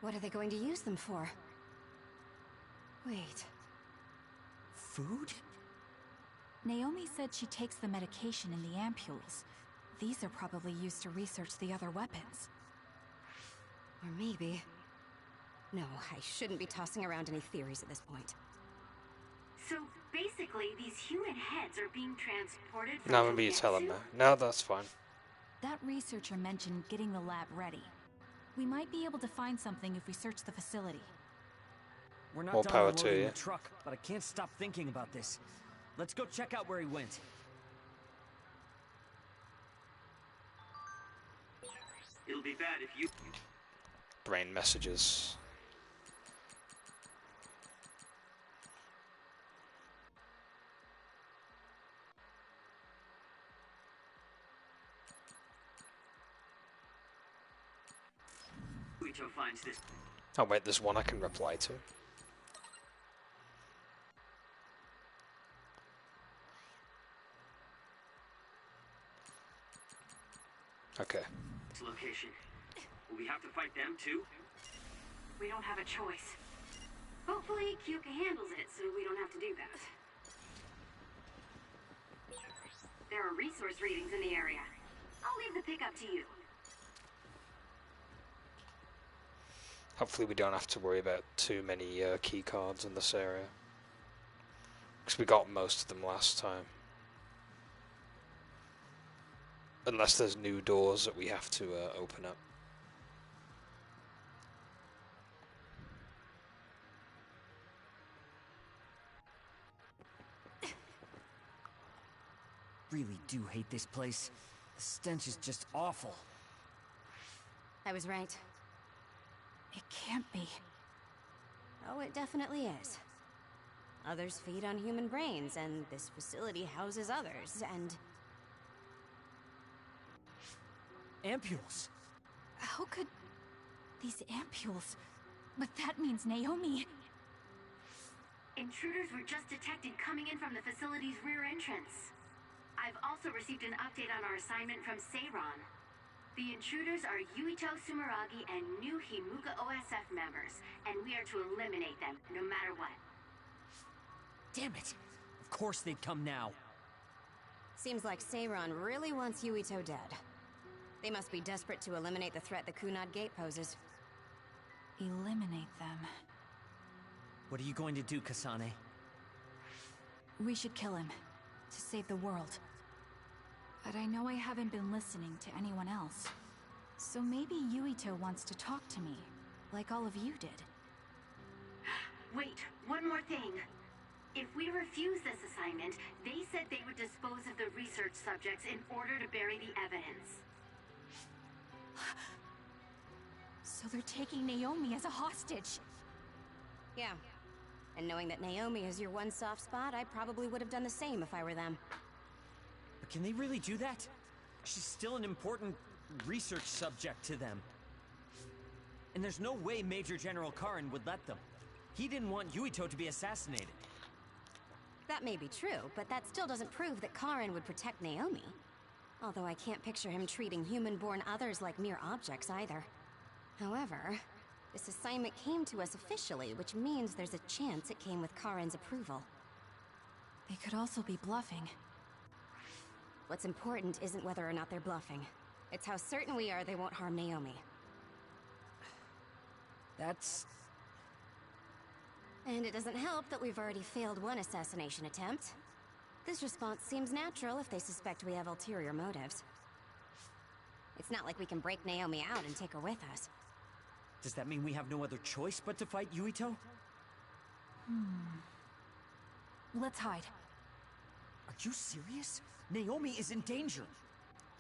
What are they going to use them for? Wait. Food? Naomi said she takes the medication in the ampules. These are probably used to research the other weapons. Or maybe... No, I shouldn't be tossing around any theories at this point. So, basically, these human heads are being transported from No, maybe you tell them that. No, that's fine. That researcher mentioned getting the lab ready. We might be able to find something if we search the facility. We're not More done power to unloading you. the truck, but I can't stop thinking about this. Let's go check out where he went. It'll be bad if you... Brain messages. Yuito finds this... Oh wait, there's one I can reply to. Okay. location. Will we have to fight them too? We don't have a choice. Hopefully, Kyoka handles it so we don't have to do that. There are resource readings in the area. I'll leave the pickup to you. Hopefully we don't have to worry about too many key cards in this area. Because we got most of them last time. Unless there's new doors that we have to open up. Really do hate this place. The stench is just awful. I was right. It can't be. Oh, it definitely is. Others feed on human brains, and this facility houses others, and... Ampules. How could... these ampules... But that means Naomi... Intruders were just detected coming in from the facility's rear entrance. I've also received an update on our assignment from Seiron. The intruders are Yuito Sumeragi and new Himuka OSF members, and we are to eliminate them, no matter what. Damn it! Of course they'd come now. Seems like Seiron really wants Yuito dead. They must be desperate to eliminate the threat the Kunad Gate poses. Eliminate them. What are you going to do, Kasane? We should kill him, to save the world. But I know I haven't been listening to anyone else. So maybe Yuito wants to talk to me, like all of you did. Wait, one more thing. If we refuse this assignment, they said they would dispose of the research subjects in order to bury the evidence. So they're taking Naomi as a hostage. Yeah. And knowing that Naomi is your one soft spot, I probably would have done the same if I were them. But can they really do that? She's still an important research subject to them. And there's no way Major General Karin would let them. He didn't want Yuito to be assassinated. That may be true, but that still doesn't prove that Karin would protect Naomi. Although I can't picture him treating human-born others like mere objects either. However, this assignment came to us officially, which means there's a chance it came with Karin's approval. They could also be bluffing. What's important isn't whether or not they're bluffing. It's how certain we are they won't harm Naomi. That's... And it doesn't help that we've already failed one assassination attempt. This response seems natural if they suspect we have ulterior motives. It's not like we can break Naomi out and take her with us. Does that mean we have no other choice but to fight Yuito? Let's hide. Are you serious? Naomi is in danger.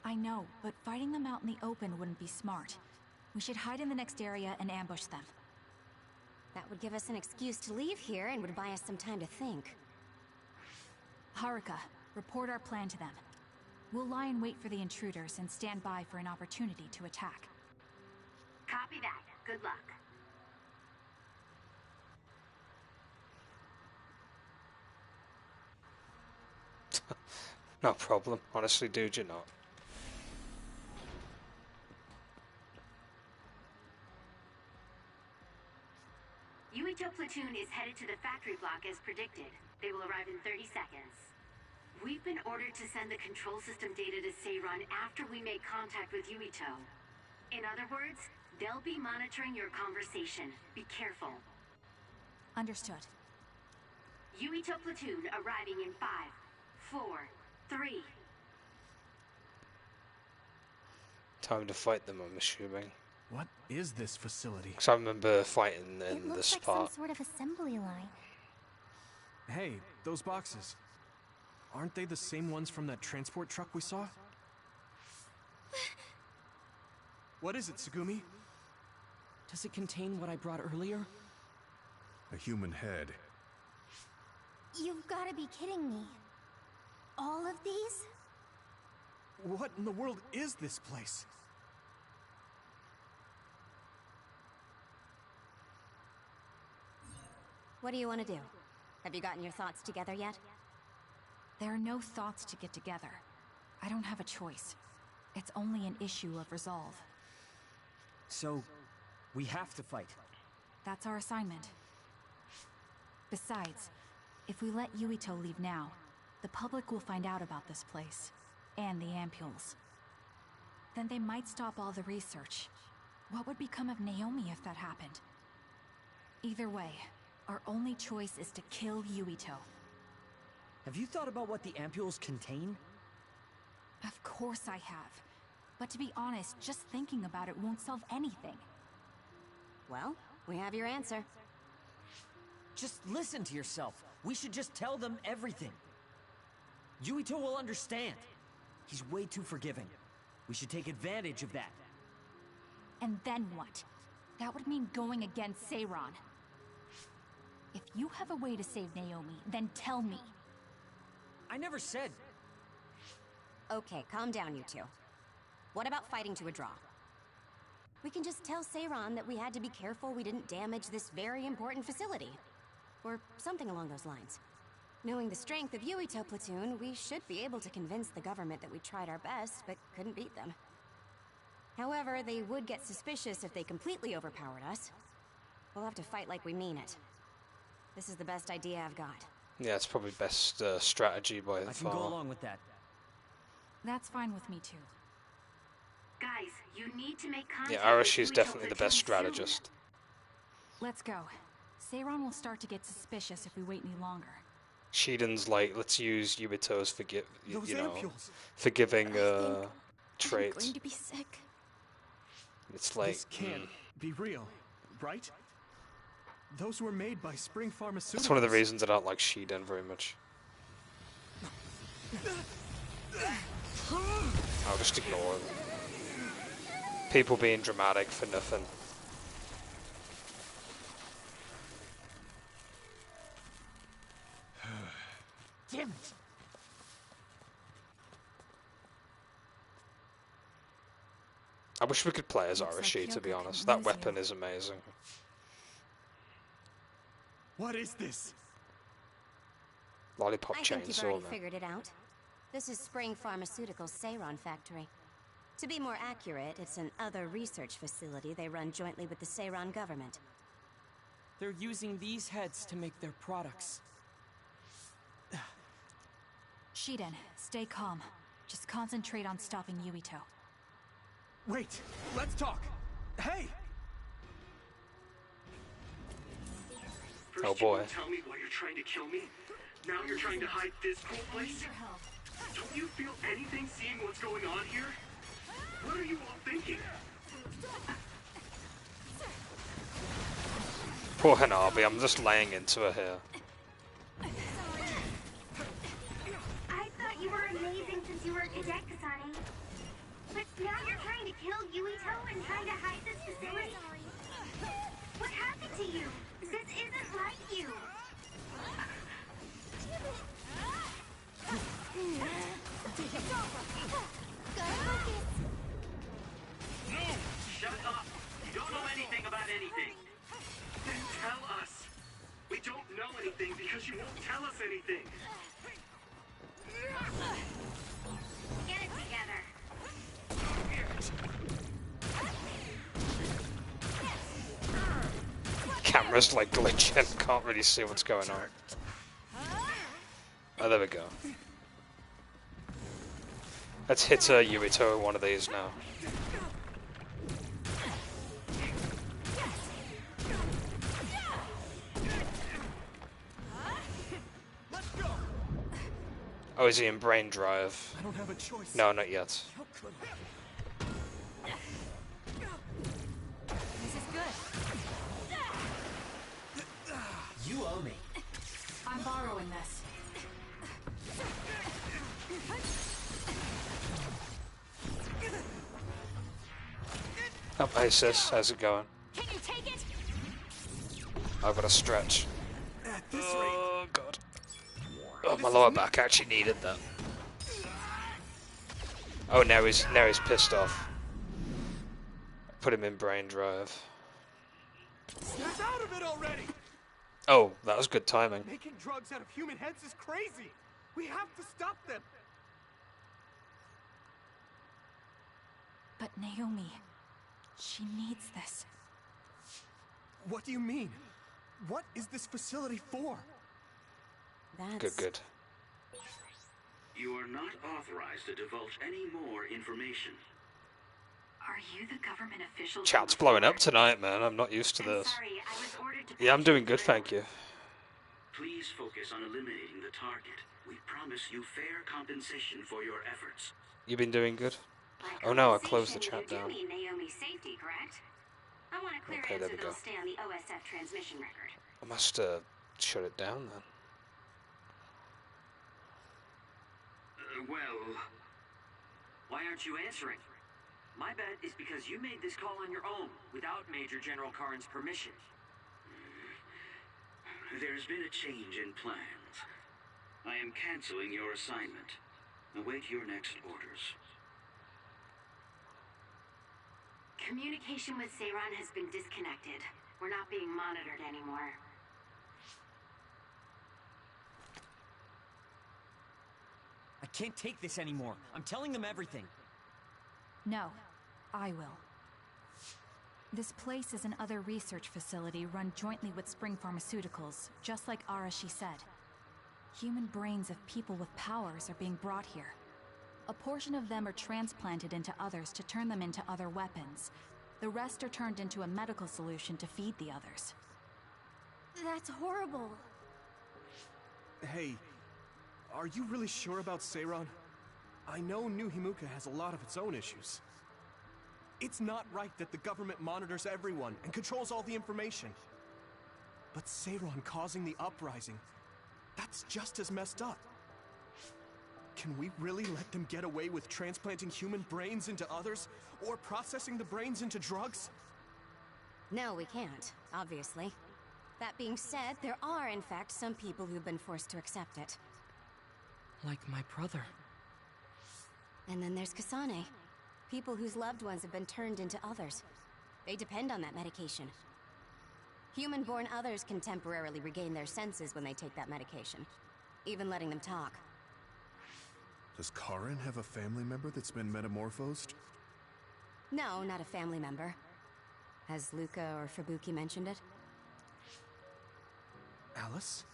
I know, but fighting them out in the open wouldn't be smart. We should hide in the next area and ambush them. That would give us an excuse to leave here and would buy us some time to think. Haruka, report our plan to them. We'll lie in wait for the intruders and stand by for an opportunity to attack. Copy that. Good luck. No problem. Honestly, dude, you're not. Yuito platoon is headed to the factory block as predicted. They will arrive in 30 seconds. We've been ordered to send the control system data to Seiran after we make contact with Yuito. In other words, they'll be monitoring your conversation. Be careful. Understood. Yuito platoon arriving in 5, 4, 3. Time to fight them, I'm assuming. What is this facility? Because I remember fighting It in looks this like part. some sort of assembly line. Hey, those boxes. Aren't they the same ones from that transport truck we saw? What is it, Tsugumi? Does it contain what I brought earlier? A human head. You've got to be kidding me. All of these? What in the world is this place? What do you want to do? Have you gotten your thoughts together yet? There are no thoughts to get together. I don't have a choice. It's only an issue of resolve. So, we have to fight. That's our assignment. Besides, if we let Yuito leave now, the public will find out about this place, and the ampules. Then they might stop all the research. What would become of Naomi if that happened? Either way, our only choice is to kill Yuito. Have you thought about what the ampules contain? Of course I have. But to be honest, just thinking about it won't solve anything. Well, we have your answer. Just listen to yourself. We should just tell them everything. Yuito will understand. He's way too forgiving. We should take advantage of that. And then what? That would mean going against Seiran. If you have a way to save Naomi, then tell me. I never said... Okay, calm down, you two. What about fighting to a draw? We can just tell Seiran that we had to be careful we didn't damage this very important facility. Or something along those lines. Knowing the strength of Yuito platoon, we should be able to convince the government that we tried our best, but couldn't beat them. However, they would get suspicious if they completely overpowered us. We'll have to fight like we mean it. This is the best idea I've got. Yeah, it's probably best strategy by I far. can go along with that. That's fine with me too. Guys, you need to make contact. Yeah, with Arashi's Yuito definitely the best Platoon soon. strategist. Let's go. Seiron will start to get suspicious if we wait any longer. Shiden's like, let's use Yubito's Those ampules. forgiving I think I'm traits. going to be sick. It's like, This can't be real, right? Those were made by Spring Pharmaceuticals. that's one of the reasons I don't like Shiden very much. I'll just ignore them. People being dramatic for nothing. Damn it! I wish we could play as Looks like Arashi, to be Kyoko honest. can That use weapon you. is amazing. What is this? Lollipop I think you've chainsaw, already man. figured it out. This is Spring Pharmaceuticals' Seiron factory. To be more accurate, it's an other research facility they run jointly with the Seiron government. They're using these heads to make their products. Shiden, stay calm. Just concentrate on stopping Yuito. Wait, let's talk. Hey! First Oh, you boy. won't tell me why you're trying to kill me. Now you're trying to hide this cool place. Don't you feel anything seeing what's going on here? What are you all thinking? Poor Hanabi, I'm just laying into her here. I thought you were amazing since you were a cadet, Kasane. But now you're trying to kill Yuito and trying to hide this facility? What happened to you? This isn't like you. Shut up! You don't know anything about anything. Then tell us. We don't know anything because you won't tell us anything. Get it together. Camera's like glitching, can't really see what's going on. Oh, there we go. Let's hit Yuito with one of these now. Oh, is he in brain drive? I don't have a choice. No, not yet. This is good. You owe me. I'm borrowing this. Oh, hey sis, how's it going? Can you take it? I've got a stretch. At this rate, Oh god. Oh, my lower back actually needed that. Oh, now he's pissed off. Put him in brain drive. snap out of it already! Oh, that was good timing. Making drugs out of human heads is crazy! We have to stop them! But Naomi, she needs this. What do you mean? What is this facility for? That's... Good. You are not authorized to divulge any more information. Are you the government official? Chat's blowing up tonight, man. I'm not used to I'm this. sorry, I was ordered to Yeah, I'm patch doing you good, through. thank you. Please focus on eliminating the target. We promise you fair compensation for your efforts. You been doing good? By Oh no, I closed the compensation, chat down. You do mean Naomi's safety, correct? I want a clear Okay, there answer we go. that'll stay on the OSF transmission record. I must shut it down then. Well, why aren't you answering? My bet is because you made this call on your own, without Major General Karin's permission. There's been a change in plans. I am canceling your assignment. Await your next orders. Communication with Seiron has been disconnected. We're not being monitored anymore. I can't take this anymore. I'm telling them everything. No, I will. This place is another research facility run jointly with Spring Pharmaceuticals, just like Arashi said. Human brains of people with powers are being brought here. A portion of them are transplanted into others to turn them into other weapons. The rest are turned into a medical solution to feed the others. That's horrible. Hey, are you really sure about Seiran? I know New Himuka has a lot of its own issues. It's not right that the government monitors everyone and controls all the information. But Seiran causing the uprising, that's just as messed up. Can we really let them get away with transplanting human brains into others, or processing the brains into drugs? No, we can't, obviously. That being said, there are, in fact, some people who've been forced to accept it. Like my brother. And then there's Kasane. People whose loved ones have been turned into others. They depend on that medication. Human-born others can temporarily regain their senses when they take that medication, even letting them talk. Does Karin have a family member that's been metamorphosed? No, not a family member. Has Luca or Fubuki mentioned it? Alice?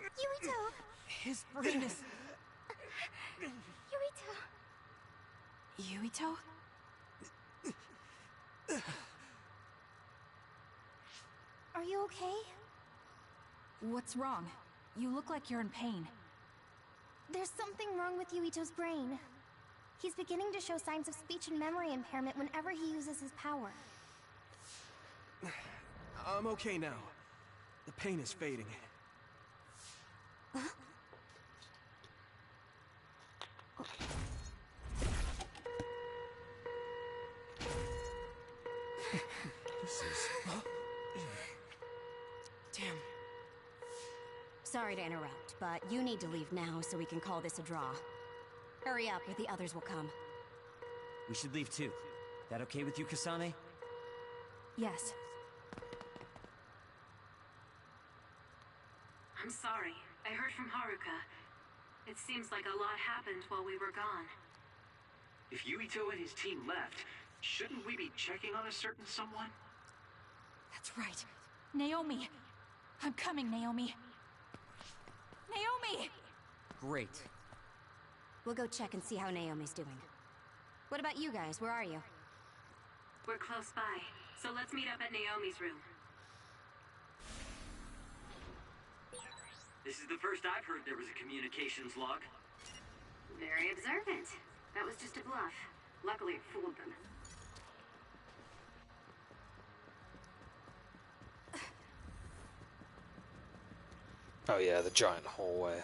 Yuito! His brain is... Yuito? Yuito? Are you okay? What's wrong? You look like you're in pain. There's something wrong with Yuito's brain. He's beginning to show signs of speech and memory impairment whenever he uses his power. I'm okay now. The pain is fading. This is... Damn. Sorry to interrupt, but you need to leave now so we can call this a draw. Hurry up, or the others will come. We should leave too. That okay with you, Kasane? Yes. I'm sorry. I heard from Haruka. It seems like a lot happened while we were gone. If Yuito and his team left, shouldn't we be checking on a certain someone? That's right. Naomi! I'm coming, Naomi! Naomi! Great. We'll go check and see how Naomi's doing. What about you guys? Where are you? We're close by, so let's meet up at Naomi's room. This is the first I've heard there was a communications log. Very observant. That was just a bluff. Luckily, it fooled them. Oh yeah, the giant hallway.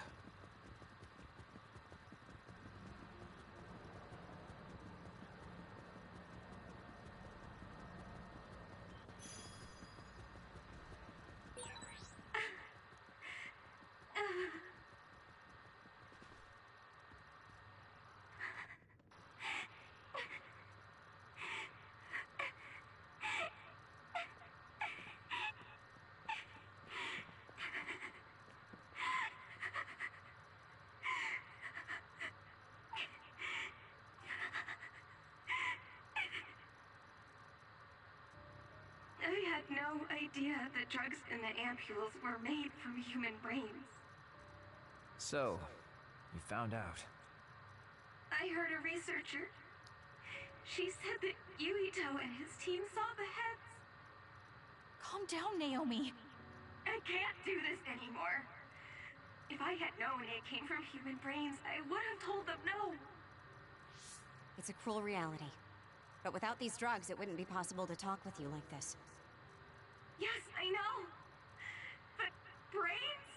I had no idea that drugs in the ampules were made from human brains. So, you found out. I heard a researcher. She said that Yuito and his team saw the heads. Calm down, Naomi. I can't do this anymore. If I had known it came from human brains, I would have told them no. It's a cruel reality. But without these drugs, it wouldn't be possible to talk with you like this. Yes, I know. But brains?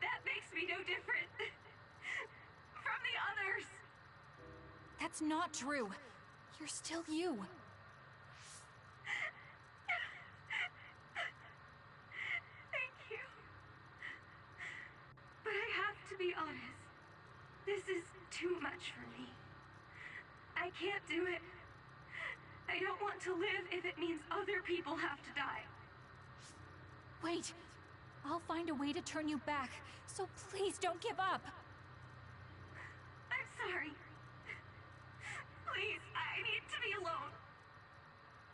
That makes me no different from the others. That's not true. You're still you. Thank you. But I have to be honest. This is too much for me. I can't do it. I don't want to live if it means other people have to die. Wait. I'll find a way to turn you back, so please don't give up. I'm sorry. Please, I need to be alone.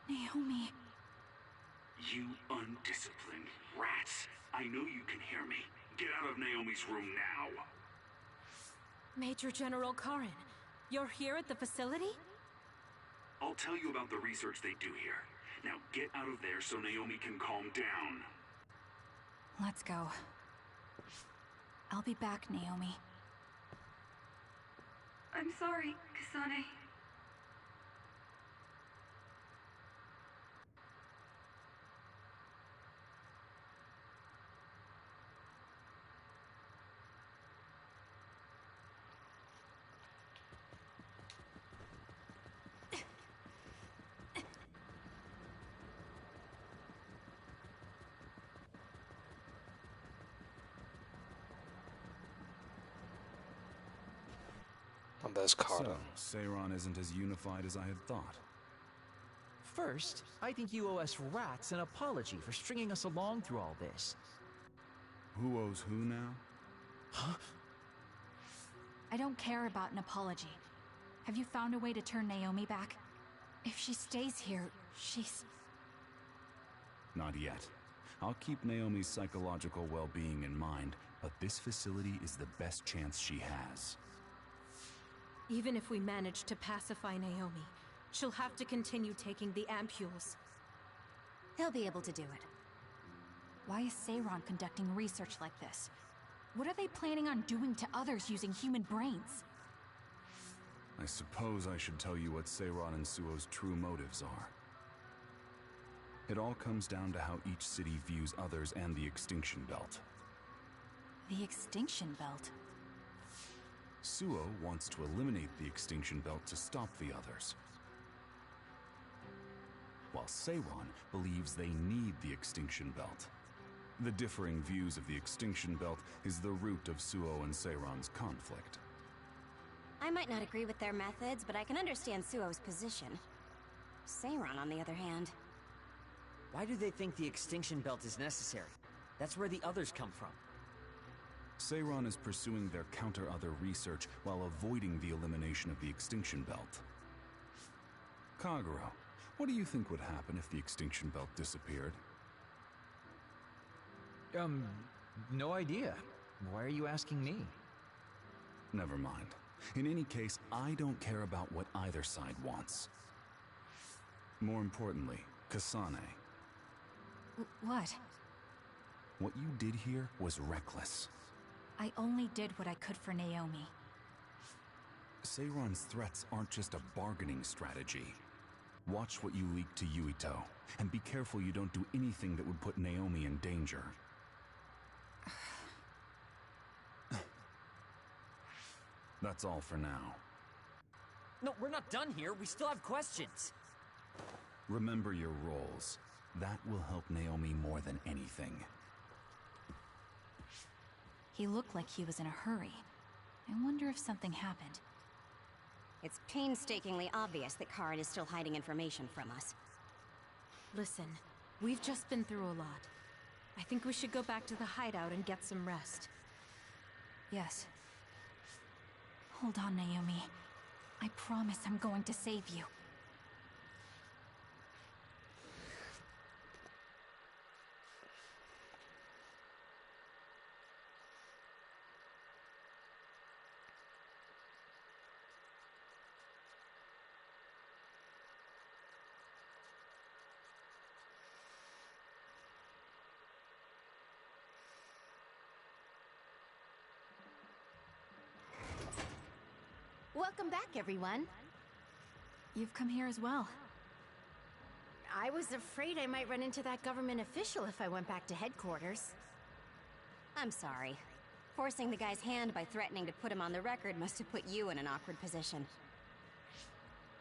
Naomi. You undisciplined rats. I know you can hear me. Get out of Naomi's room now. Major General Karin, you're here at the facility? I'll tell you about the research they do here. Now get out of there so Naomi can calm down. Let's go. I'll be back, Naomi. I'm sorry, Kasane. And there's Carter. So, Seiron isn't as unified as I had thought. First, I think you owe us rats an apology for stringing us along through all this. Who owes who now? Huh? I don't care about an apology. Have you found a way to turn Naomi back? If she stays here, she's... Not yet. I'll keep Naomi's psychological well-being in mind, but this facility is the best chance she has. Even if we manage to pacify Naomi, she'll have to continue taking the ampules. He'll be able to do it. Why is Seiron conducting research like this? What are they planning on doing to others using human brains? I suppose I should tell you what Seiron and Suo's true motives are. It all comes down to how each city views others and the Extinction Belt. The Extinction Belt? Suo wants to eliminate the Extinction Belt to stop the others, while Seiron believes they need the Extinction Belt. The differing views of the Extinction Belt is the root of Suo and Seiron's conflict. I might not agree with their methods, but I can understand Suo's position. Seiron, on the other hand... Why do they think the Extinction Belt is necessary? That's where the others come from. Seiron is pursuing their counter-other research while avoiding the elimination of the Extinction Belt. Kagero, what do you think would happen if the Extinction Belt disappeared? No idea. Why are you asking me? Never mind. In any case, I don't care about what either side wants. More importantly, Kasane. What? What you did here was reckless. I only did what I could for Naomi. Seiron's threats aren't just a bargaining strategy. Watch what you leak to Yuito, and be careful you don't do anything that would put Naomi in danger. That's all for now. No, we're not done here. We still have questions. Remember your roles. That will help Naomi more than anything. He looked like he was in a hurry. I wonder if something happened. It's painstakingly obvious that Karin is still hiding information from us. Listen, we've just been through a lot. I think we should go back to the hideout and get some rest. Yes. Hold on, Naomi. I promise I'm going to save you. Welcome back, everyone. You've come here as well. I was afraid I might run into that government official if I went back to headquarters. I'm sorry. Forcing the guy's hand by threatening to put him on the record must have put you in an awkward position.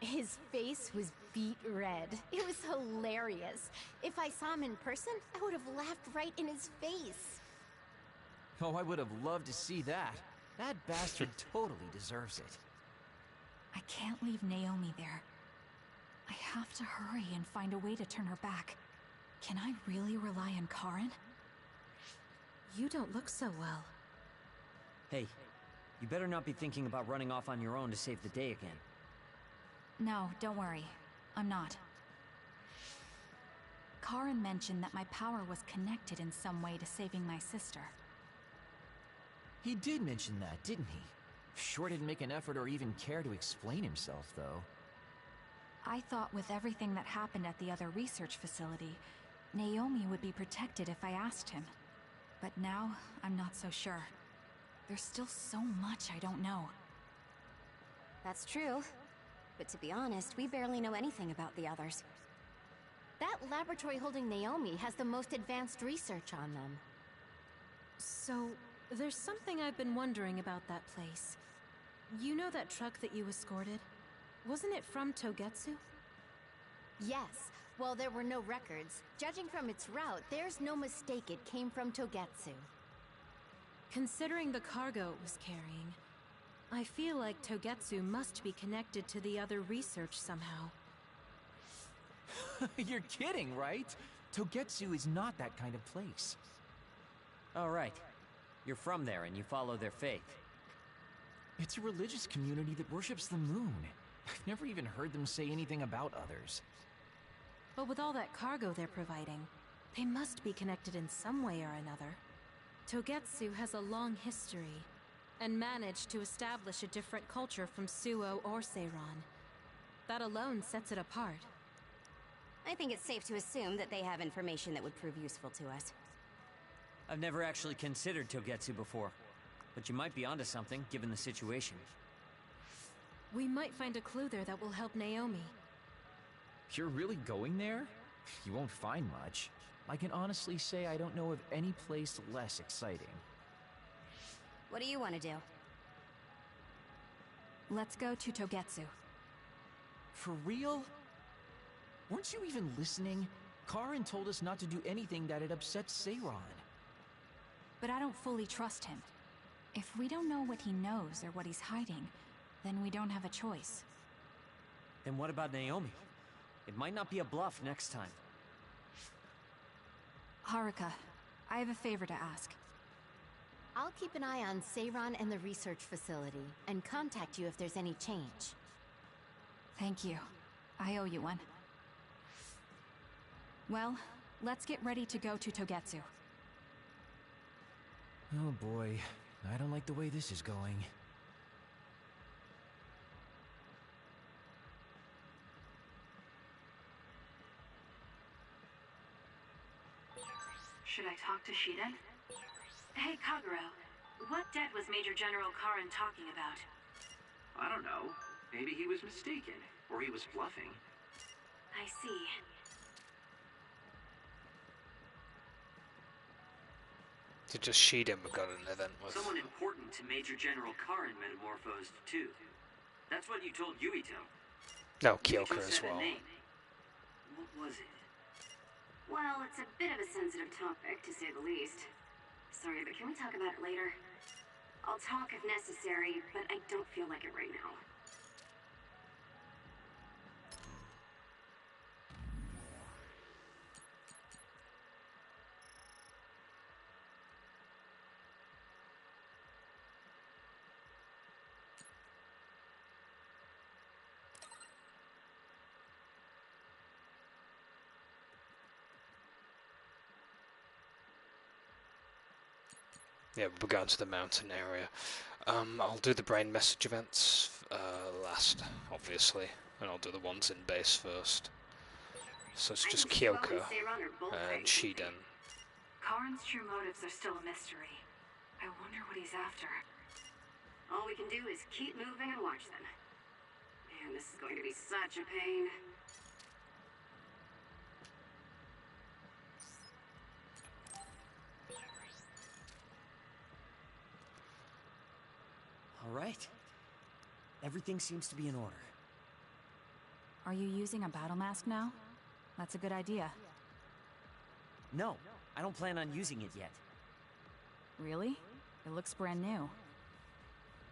His face was beet red. It was hilarious. If I saw him in person, I would have laughed right in his face. Oh, I would have loved to see that. That bastard totally deserves it. I can't leave Naomi there. I have to hurry and find a way to turn her back. Can I really rely on Karin? You don't look so well. Hey, you better not be thinking about running off on your own to save the day again. No, don't worry. I'm not. Karin mentioned that my power was connected in some way to saving my sister. He did mention that, didn't he? Sure didn't make an effort or even care to explain himself, though. I thought with everything that happened at the other research facility, Naomi would be protected if I asked him. But now, I'm not so sure. There's still so much I don't know. That's true. But to be honest, we barely know anything about the others. That laboratory holding Naomi has the most advanced research on them. So, there's something I've been wondering about that place. You know that truck that you escorted? Wasn't it from Togetsu? Yes. While there were no records, judging from its route, there's no mistake it came from Togetsu. Considering the cargo it was carrying, I feel like Togetsu must be connected to the other research somehow. You're kidding, right? Togetsu is not that kind of place. All right. You're from there and you follow their faith. It's a religious community that worships the moon. I've never even heard them say anything about others. But with all that cargo they're providing, they must be connected in some way or another. Togetsu has a long history, and managed to establish a different culture from Suo or Seiran. That alone sets it apart. I think it's safe to assume that they have information that would prove useful to us. I've never actually considered Togetsu before, but you might be onto something, given the situation. We might find a clue there that will help Naomi. You're really going there? You won't find much. I can honestly say I don't know of any place less exciting. What do you want to do? Let's go to Togetsu. For real? Weren't you even listening? Karin told us not to do anything that'd upset Seiran. But I don't fully trust him. If we don't know what he knows or what he's hiding, then we don't have a choice. Then what about Naomi? It might not be a bluff next time. Haruka, I have a favor to ask. I'll keep an eye on Seiran and the research facility, and contact you if there's any change. Thank you. I owe you one. Well, let's get ready to go to Togetsu. Oh boy, I don't like the way this is going. Should I talk to Shiden? Hey, Kaguro. What dead was Major General Karin talking about? I don't know. Maybe he was mistaken, or he was bluffing. I see. Did just Shiden we got an event with? Someone important to Major General Karin metamorphosed too. That's what you told Yuito. No, Kyoka as said a well. name. What was it? Well, it's a bit of a sensitive topic, to say the least. Sorry, but can we talk about it later? I'll talk if necessary, but I don't feel like it right now. Yeah, we're going to the mountain area. I'll do the brain message events last, obviously, and I'll do the ones in base first. So it's just Kyoka and Shiden. Karin's true motives are still a mystery. I wonder what he's after. All we can do is keep moving and watch them. Man, this is going to be such a pain. All right. Everything seems to be in order. Are you using a battle mask now? That's a good idea. No, I don't plan on using it yet. Really? It looks brand new.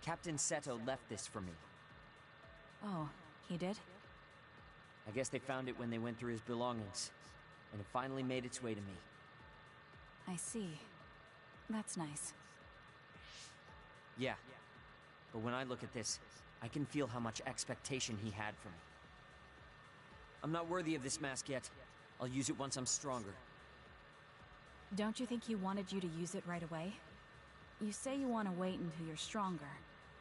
Captain Seto left this for me. Oh, he did? I guess they found it when they went through his belongings, and it finally made its way to me. I see. That's nice. Yeah. But when I look at this, I can feel how much expectation he had for me. I'm not worthy of this mask yet, I'll use it once I'm stronger. Don't you think he wanted you to use it right away? You say you want to wait until you're stronger,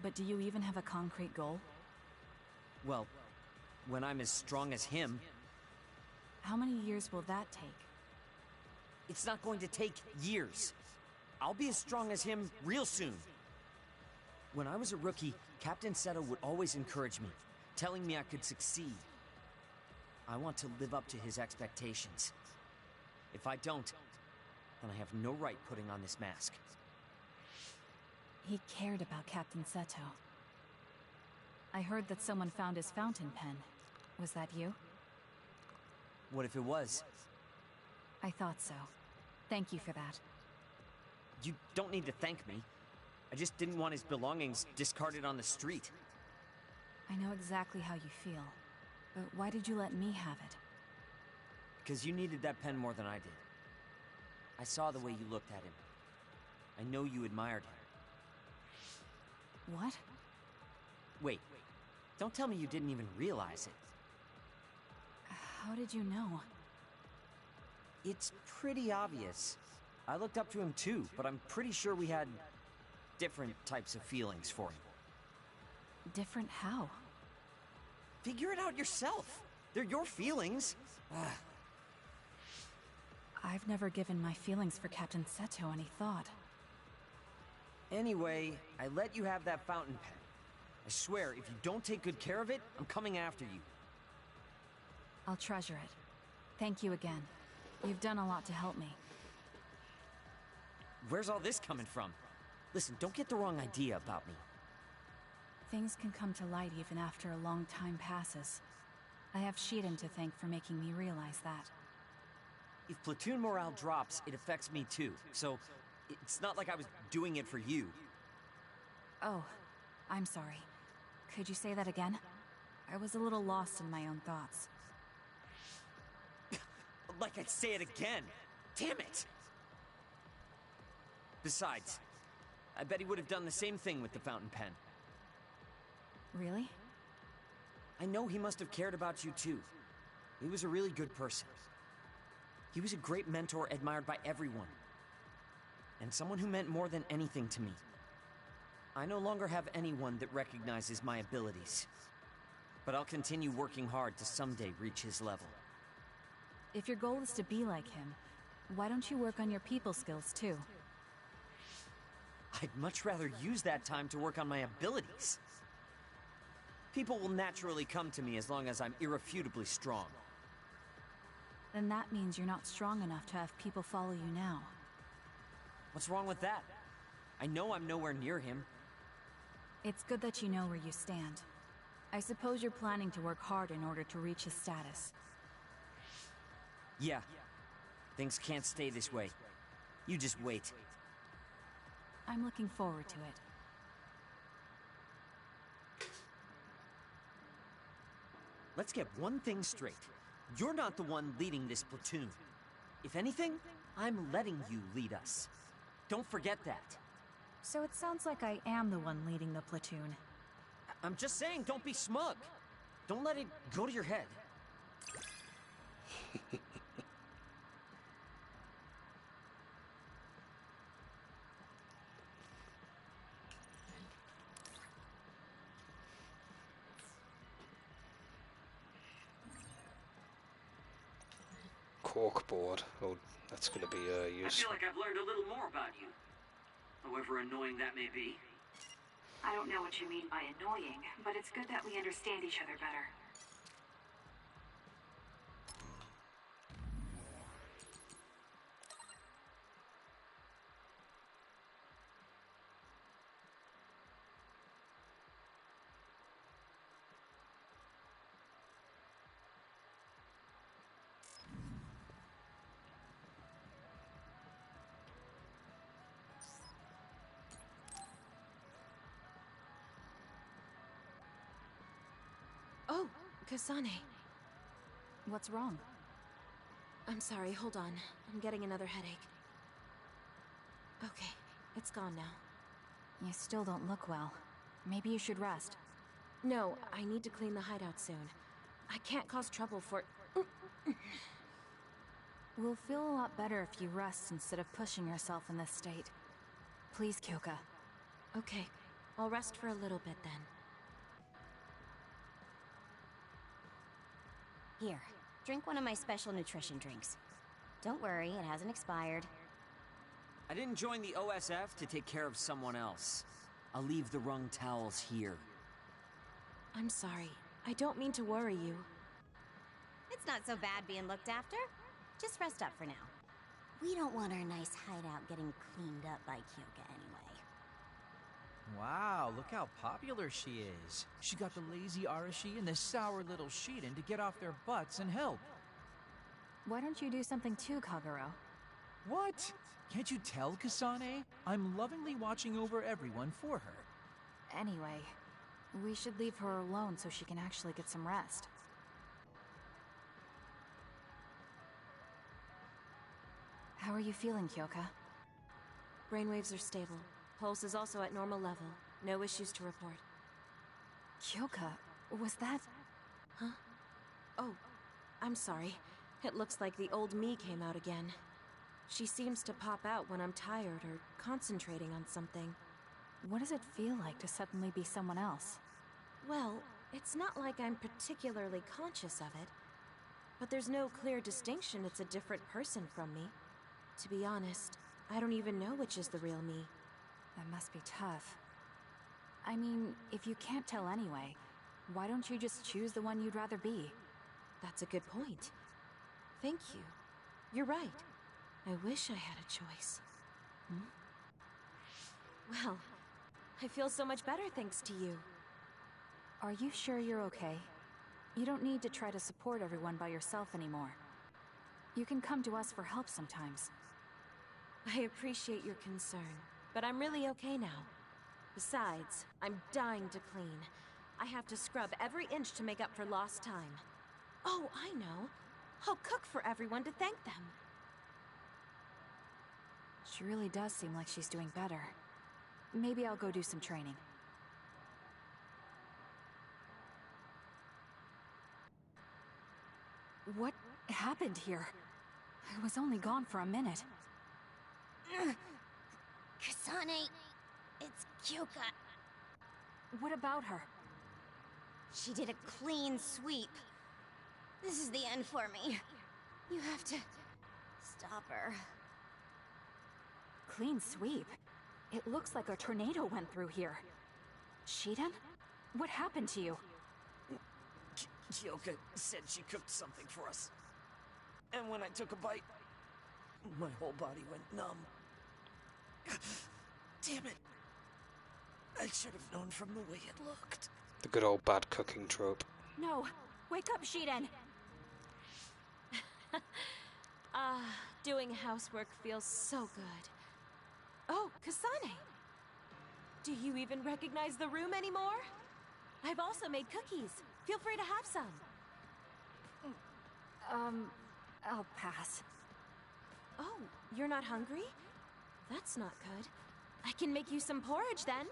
but do you even have a concrete goal? Well, when I'm as strong as him... How many years will that take? It's not going to take years. I'll be as strong as him real soon. When I was a rookie, Captain Seto would always encourage me, telling me I could succeed. I want to live up to his expectations. If I don't, then I have no right putting on this mask. He cared about Captain Seto. I heard that someone found his fountain pen. Was that you? What if it was? I thought so. Thank you for that. You don't need to thank me. I just didn't want his belongings discarded on the street. I know exactly how you feel. But why did you let me have it? Because you needed that pen more than I did. I saw the way you looked at him. I know you admired him. What? Wait. Don't tell me you didn't even realize it. How did you know? It's pretty obvious. I looked up to him too, but I'm pretty sure we had different types of feelings for him. Different how? Figure it out yourself. They're your feelings. I've never given my feelings for Captain Seto any thought. Anyway, I let you have that fountain pen. I swear, if you don't take good care of it, I'm coming after you. I'll treasure it. Thank you again. You've done a lot to help me. Where's all this coming from? Listen, don't get the wrong idea about me. Things can come to light even after a long time passes. I have Shiden to thank for making me realize that. If platoon morale drops, it affects me too. So, it's not like I was doing it for you. Oh, I'm sorry. Could you say that again? I was a little lost in my own thoughts. Like I'd say it again! Damn it! Besides, I bet he would have done the same thing with the fountain pen. Really? I know he must have cared about you too. He was a really good person. He was a great mentor admired by everyone. And someone who meant more than anything to me. I no longer have anyone that recognizes my abilities. But I'll continue working hard to someday reach his level. If your goal is to be like him, why don't you work on your people skills too? I'd much rather use that time to work on my abilities. People will naturally come to me as long as I'm irrefutably strong. Then that means you're not strong enough to have people follow you now. What's wrong with that? I know I'm nowhere near him. It's good that you know where you stand. I suppose you're planning to work hard in order to reach his status. Yeah. Things can't stay this way. You just wait. I'm looking forward to it. Let's get one thing straight. You're not the one leading this platoon. If anything, I'm letting you lead us. Don't forget that. So it sounds like I am the one leading the platoon. I'm just saying, don't be smug. Don't let it go to your head. Corkboard. Oh, that's going to be I useful. feel like I've learned a little more about you. However annoying that may be. I don't know what you mean by annoying, but it's good that we understand each other better. Oh, Kasane. What's wrong? I'm sorry, hold on. I'm getting another headache. Okay, it's gone now. You still don't look well. Maybe you should rest. No, I need to clean the hideout soon. I can't cause trouble for... We'll feel a lot better if you rest instead of pushing yourself in this state. Please, Kyoka. Okay, I'll rest for a little bit then. Here, drink one of my special nutrition drinks. Don't worry, it hasn't expired. I didn't join the OSF to take care of someone else. I'll leave the wrung towels here. I'm sorry. I don't mean to worry you. It's not so bad being looked after. Just rest up for now. We don't want our nice hideout getting cleaned up by Kyoka anyway. Wow, look how popular she is. She got the lazy Arashi and the sour little Shiden to get off their butts and help. Why don't you do something too, Kagero? What? Can't you tell, Kasane? I'm lovingly watching over everyone for her. Anyway, we should leave her alone so she can actually get some rest. How are you feeling, Kyoka? Brainwaves are stable. Pulse is also at normal level. No issues to report. Kyoka, was that... Huh? Oh, I'm sorry. It looks like the old me came out again. She seems to pop out when I'm tired or concentrating on something. What does it feel like to suddenly be someone else? Well, it's not like I'm particularly conscious of it. But there's no clear distinction it's a different person from me. To be honest, I don't even know which is the real me. That must be tough. I mean, if you can't tell anyway, why don't you just choose the one you'd rather be? That's a good point. Thank you. You're right. I wish I had a choice. Well, I feel so much better thanks to you. Are you sure you're okay? You don't need to try to support everyone by yourself anymore. You can come to us for help sometimes. I appreciate your concern, but I'm really okay now. Besides, I'm dying to clean. I have to scrub every inch to make up for lost time. Oh, I know. I'll cook for everyone to thank them. She really does seem like she's doing better. Maybe I'll go do some training. What happened here? I was only gone for a minute. Kasane, it's Kyoka. What about her? She did a clean sweep. This is the end for me. You have to stop her. Clean sweep? It looks like a tornado went through here. Shiden? What happened to you? Kyoka said she cooked something for us. And when I took a bite, my whole body went numb. Damn it. I should have known from the way it looked. The good old bad cooking trope. No! Wake up, Shiden! Doing housework feels so good. Oh, Kasane! Do you even recognize the room anymore? I've also made cookies. Feel free to have some. I'll pass. Oh, you're not hungry? That's not good. I can make you some porridge then.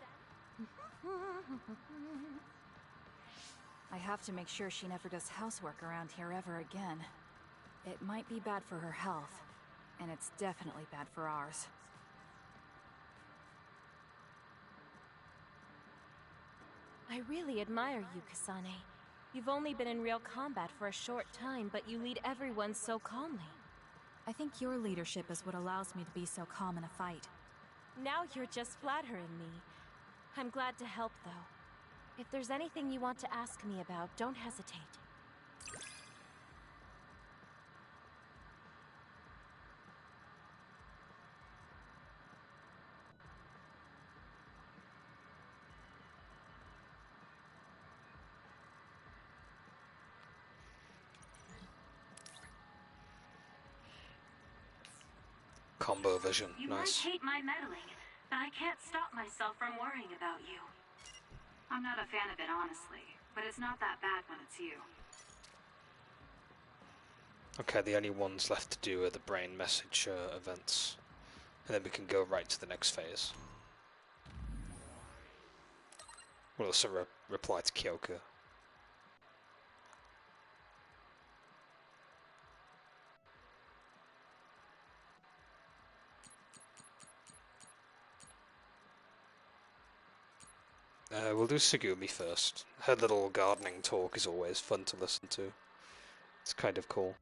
I have to make sure she never does housework around here ever again. It might be bad for her health, and it's definitely bad for ours. I really admire you, Kasane. You've only been in real combat for a short time, but you lead everyone so calmly. I think your leadership is what allows me to be so calm in a fight. Now you're just flattering me. I'm glad to help, though. If there's anything you want to ask me about, don't hesitate. Combo vision, You nice. might hate my meddling, but I can't stop myself from worrying about you. I'm not a fan of it, honestly, but it's not that bad when it's you. Okay, the only ones left to do are the brain message events. And then we can go right to the next phase. We'll also reply to Kyoka. We'll do Sugumi first. Her little gardening talk is always fun to listen to. It's kind of cool.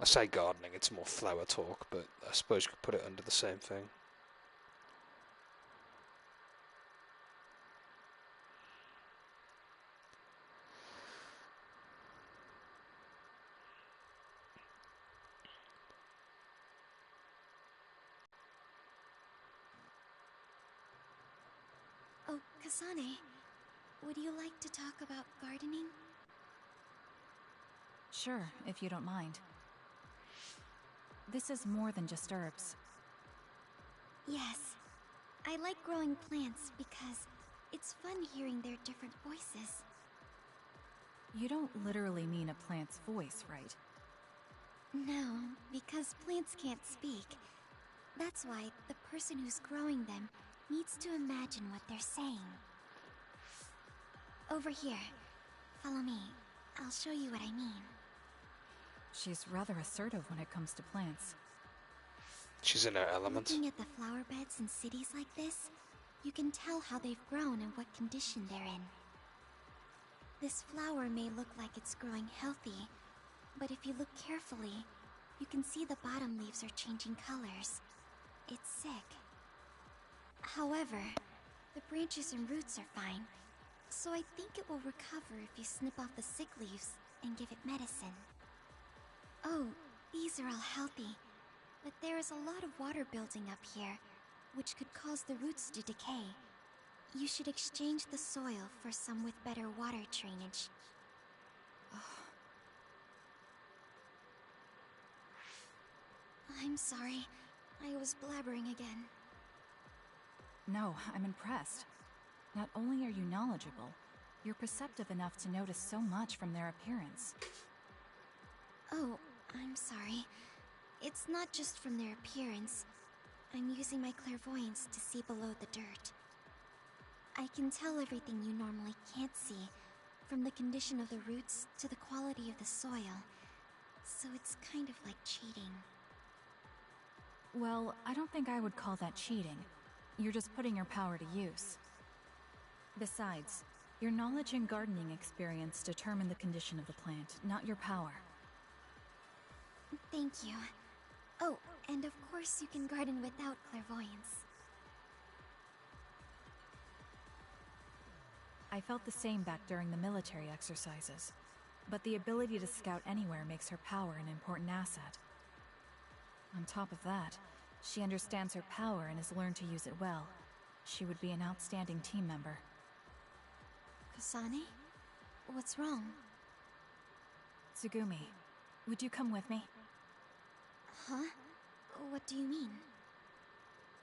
I say gardening, it's more flower talk, but I suppose you could put it under the same thing. Oh, Kasane, would you like to talk about gardening? Sure, if you don't mind. This is more than just herbs. Yes. I like growing plants because it's fun hearing their different voices. You don't literally mean a plant's voice, right? No, because plants can't speak. That's why the person who's growing them needs to imagine what they're saying. Over here. Follow me. I'll show you what I mean. She's rather assertive when it comes to plants. She's in her element. Looking at the flower beds in cities like this, you can tell how they've grown and what condition they're in. This flower may look like it's growing healthy, but if you look carefully, you can see the bottom leaves are changing colors. It's sick. However, the branches and roots are fine, so I think it will recover if you snip off the sick leaves and give it medicine. Oh, these are all healthy, but there is a lot of water building up here, which could cause the roots to decay. You should exchange the soil for some with better water drainage. I'm sorry. I was blabbering again. No, I'm impressed. Not only are you knowledgeable, you're perceptive enough to notice so much from their appearance. Oh, I'm sorry. It's not just from their appearance. I'm using my clairvoyance to see below the dirt. I can tell everything you normally can't see, from the condition of the roots to the quality of the soil. So it's kind of like cheating. Well, I don't think I would call that cheating. You're just putting your power to use. Besides, your knowledge and gardening experience determine the condition of the plant, not your power. Thank you. Oh, and of course you can garden without clairvoyance. I felt the same back during the military exercises, but the ability to scout anywhere makes her power an important asset. On top of that, she understands her power and has learned to use it well. She would be an outstanding team member. Kasane? What's wrong? Tsugumi, would you come with me? Huh? What do you mean?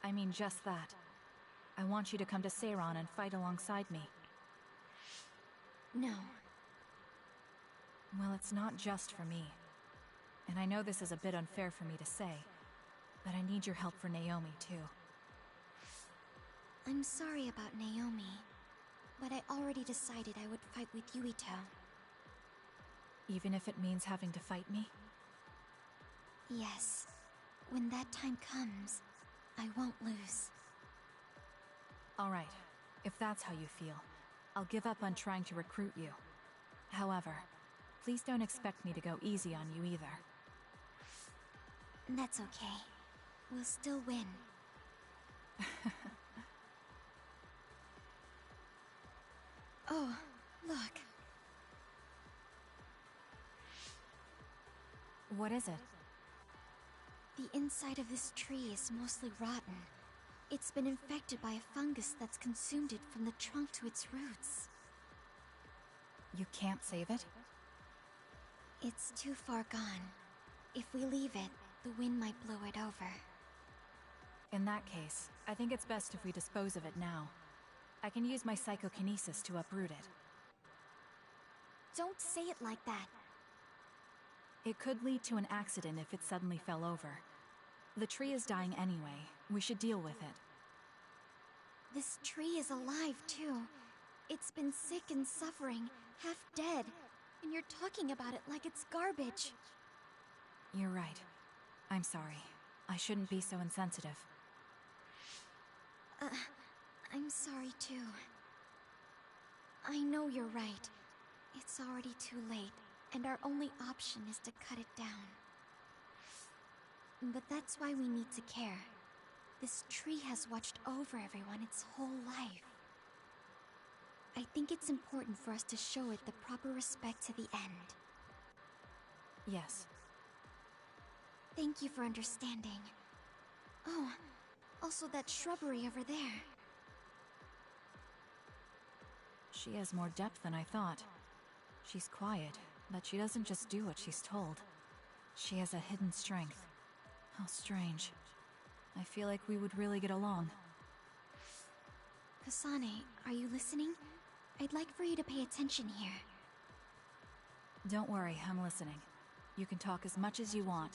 I mean just that. I want you to come to Seiron and fight alongside me. No. Well, it's not just for me. And I know this is a bit unfair for me to say, but I need your help for Naomi, too. I'm sorry about Naomi, but I already decided I would fight with Yuito. Even if it means having to fight me? Yes. When that time comes, I won't lose. All right. If that's how you feel, I'll give up on trying to recruit you. However, please don't expect me to go easy on you either. That's okay. We'll still win. Oh, look. What is it? The inside of this tree is mostly rotten. It's been infected by a fungus that's consumed it from the trunk to its roots. You can't save it? It's too far gone. If we leave it, the wind might blow it over. In that case, I think it's best if we dispose of it now. I can use my psychokinesis to uproot it. Don't say it like that. It could lead to an accident if it suddenly fell over. The tree is dying anyway. We should deal with it. This tree is alive, too. It's been sick and suffering, half dead. And you're talking about it like it's garbage. You're right. I'm sorry. I shouldn't be so insensitive. I'm sorry too. I know you're right. It's already too late, and our only option is to cut it down. But that's why we need to care. This tree has watched over everyone its whole life. I think it's important for us to show it the proper respect to the end. Yes. Thank you for understanding. Oh, also that shrubbery over there. She has more depth than I thought. She's quiet, but she doesn't just do what she's told. She has a hidden strength. How strange. I feel like we would really get along. Kasane, are you listening? I'd like for you to pay attention here. Don't worry, I'm listening. You can talk as much as you want.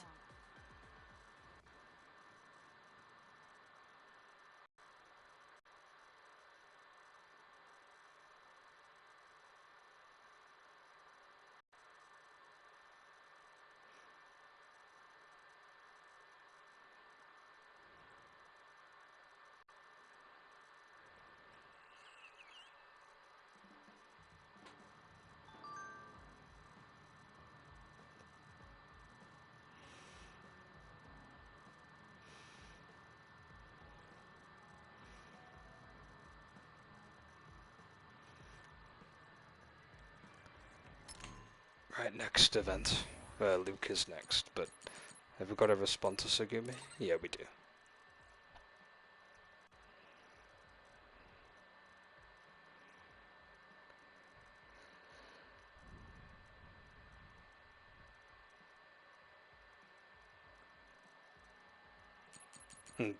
Right, next event. Luke is next, but have we got to respond to Sugumi? Yeah, we do.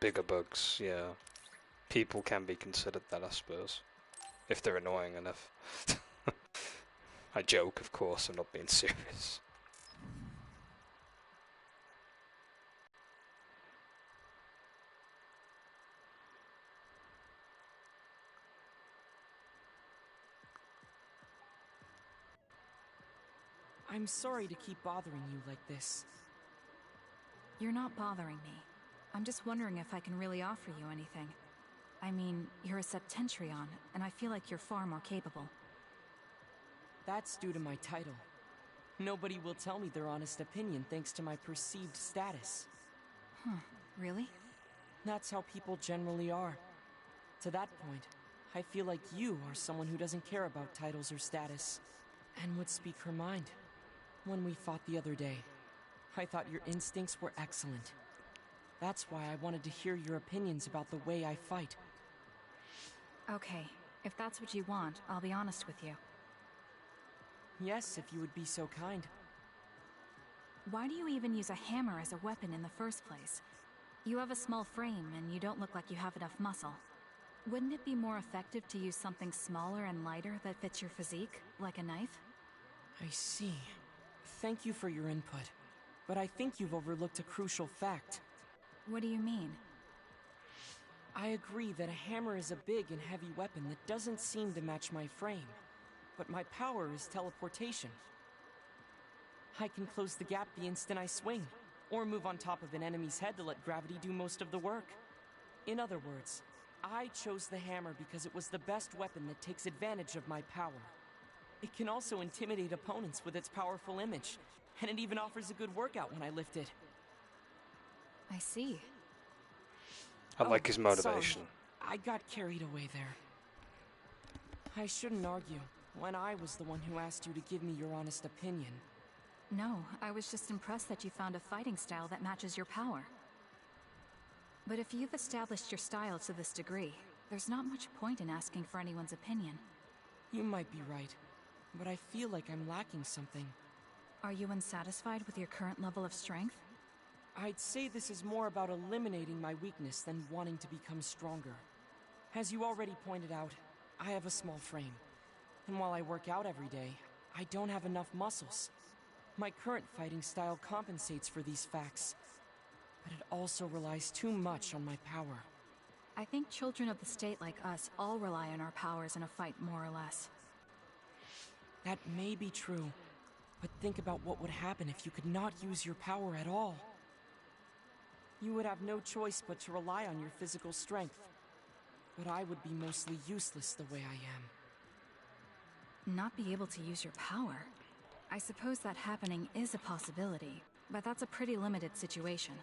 Bigger bugs, yeah. People can be considered that, I suppose. If they're annoying enough. I joke, of course, I'm not being serious. I'm sorry to keep bothering you like this. You're not bothering me. I'm just wondering if I can really offer you anything. I mean, you're a Septentrion, and I feel like you're far more capable. That's due to my title. Nobody will tell me their honest opinion thanks to my perceived status. Huh, really? That's how people generally are. To that point, I feel like you are someone who doesn't care about titles or status, and would speak her mind. When we fought the other day, I thought your instincts were excellent. That's why I wanted to hear your opinions about the way I fight. Okay, if that's what you want, I'll be honest with you. Yes, if you would be so kind. Why do you even use a hammer as a weapon in the first place? You have a small frame, and you don't look like you have enough muscle. Wouldn't it be more effective to use something smaller and lighter that fits your physique, like a knife? I see. Thank you for your input, but I think you've overlooked a crucial fact. What do you mean? I agree that a hammer is a big and heavy weapon that doesn't seem to match my frame, but my power is teleportation. I can close the gap the instant I swing, or move on top of an enemy's head to let gravity do most of the work. In other words, I chose the hammer because it was the best weapon that takes advantage of my power. It can also intimidate opponents with its powerful image, and it even offers a good workout when I lift it. I see. I like his motivation. Sorry, I got carried away there. I shouldn't argue, when I was the one who asked you to give me your honest opinion. No, I was just impressed that you found a fighting style that matches your power. But if you've established your style to this degree, there's not much point in asking for anyone's opinion. You might be right, but I feel like I'm lacking something. Are you unsatisfied with your current level of strength? I'd say this is more about eliminating my weakness than wanting to become stronger. As you already pointed out, I have a small frame, and while I work out every day, I don't have enough muscles. My current fighting style compensates for these facts, but it also relies too much on my power. I think children of the state like us all rely on our powers in a fight, more or less. That may be true, but think about what would happen if you could not use your power at all. You would have no choice but to rely on your physical strength. But I would be mostly useless the way I am. Not be able to use your power? I suppose that happening is a possibility, but that's a pretty limited situation.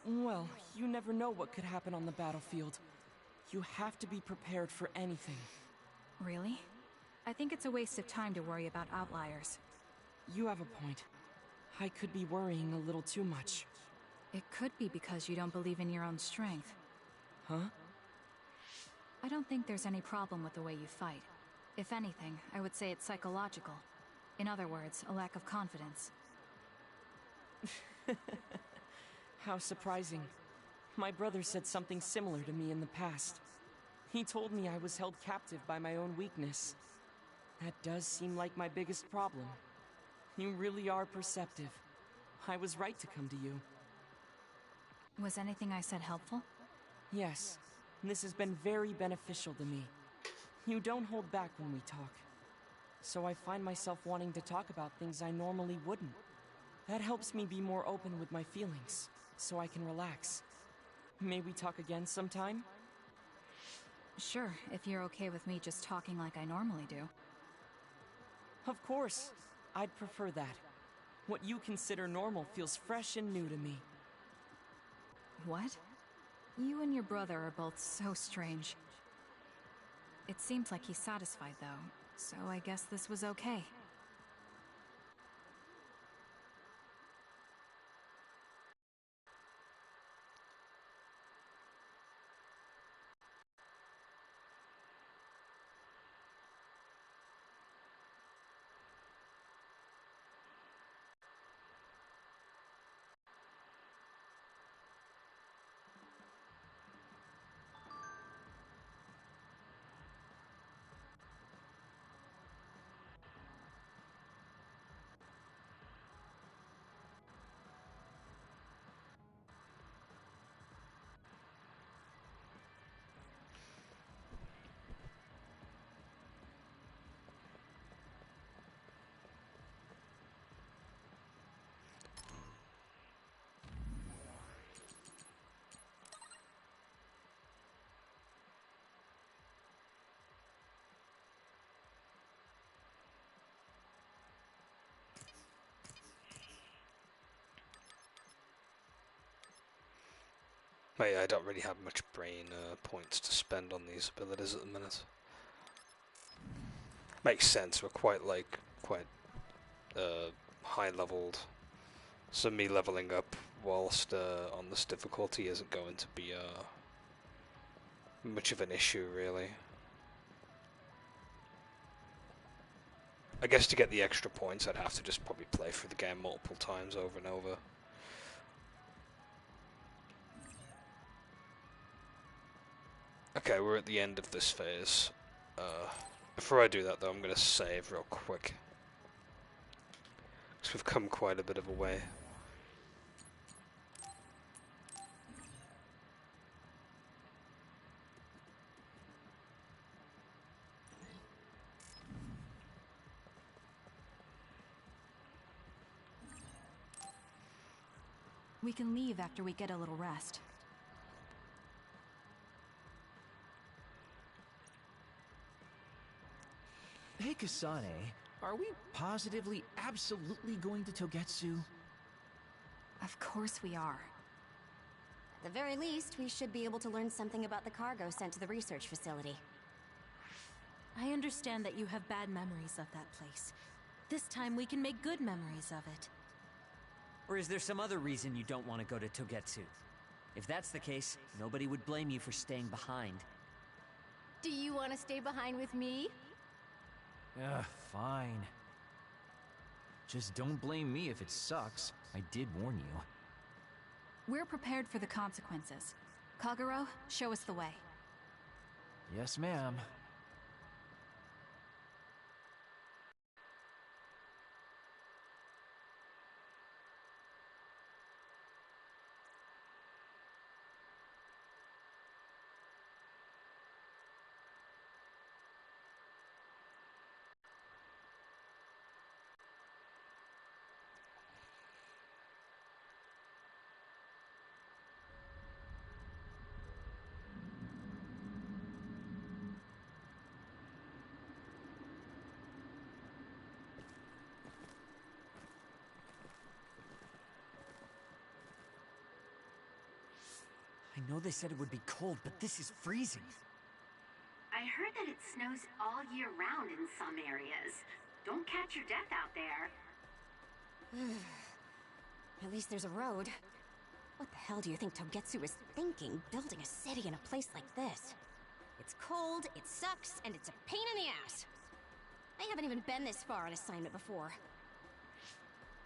Well, you never know what could happen on the battlefield. You have to be prepared for anything. Really? I think it's a waste of time to worry about outliers. You have a point. I could be worrying a little too much. It could be because you don't believe in your own strength. Huh? I don't think there's any problem with the way you fight. If anything, I would say it's psychological. In other words, a lack of confidence. How surprising. My brother said something similar to me in the past. He told me I was held captive by my own weakness. That does seem like my biggest problem. You really are perceptive. I was right to come to you. Was anything I said helpful? Yes. This has been very beneficial to me. You don't hold back when we talk. So I find myself wanting to talk about things I normally wouldn't. That helps me be more open with my feelings, so I can relax. May we talk again sometime? Sure, if you're okay with me just talking like I normally do. Of course. I'd prefer that. What you consider normal feels fresh and new to me. What? You and your brother are both so strange. It seems like he's satisfied, though, so I guess this was okay. I don't really have much brain points to spend on these abilities at the minute. Makes sense, we're quite high leveled, so me leveling up whilst on this difficulty isn't going to be much of an issue, really. I guess to get the extra points I'd have to just probably play through the game multiple times over and over. Okay, we're at the end of this phase. Before I do that though, I'm going to save real quick. Because we've come quite a bit of a way. We can leave after we get a little rest. Hey, Kasane, are we positively, absolutely going to Togetsu? Of course we are. At the very least, we should be able to learn something about the cargo sent to the research facility. I understand that you have bad memories of that place. This time we can make good memories of it. Or is there some other reason you don't want to go to Togetsu? If that's the case, nobody would blame you for staying behind. Do you want to stay behind with me? Fine. Just don't blame me if it sucks. I did warn you. We're prepared for the consequences. Kagero, show us the way. Yes, ma'am. know they said it would be cold, but this is freezing. I heard that it snows all year round in some areas. Don't catch your death out there. At least there's a road. What the hell do you think Togetsu is thinking, building a city in a place like this? It's cold, it sucks, and it's a pain in the ass. I haven't even been this far on assignment before.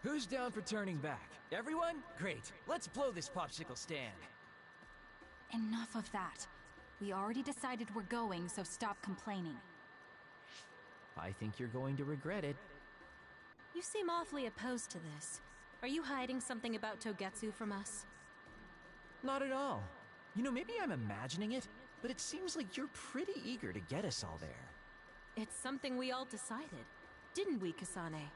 Who's down for turning back? Everyone? Great. Let's blow this popsicle stand. Enough of that. We already decided we're going, so stop complaining. I think you're going to regret it. You seem awfully opposed to this. Are you hiding something about Togetsu from us? Not at all. You know, maybe I'm imagining it, but it seems like you're pretty eager to get us all there. It's something we all decided. Didn't we, Kasane?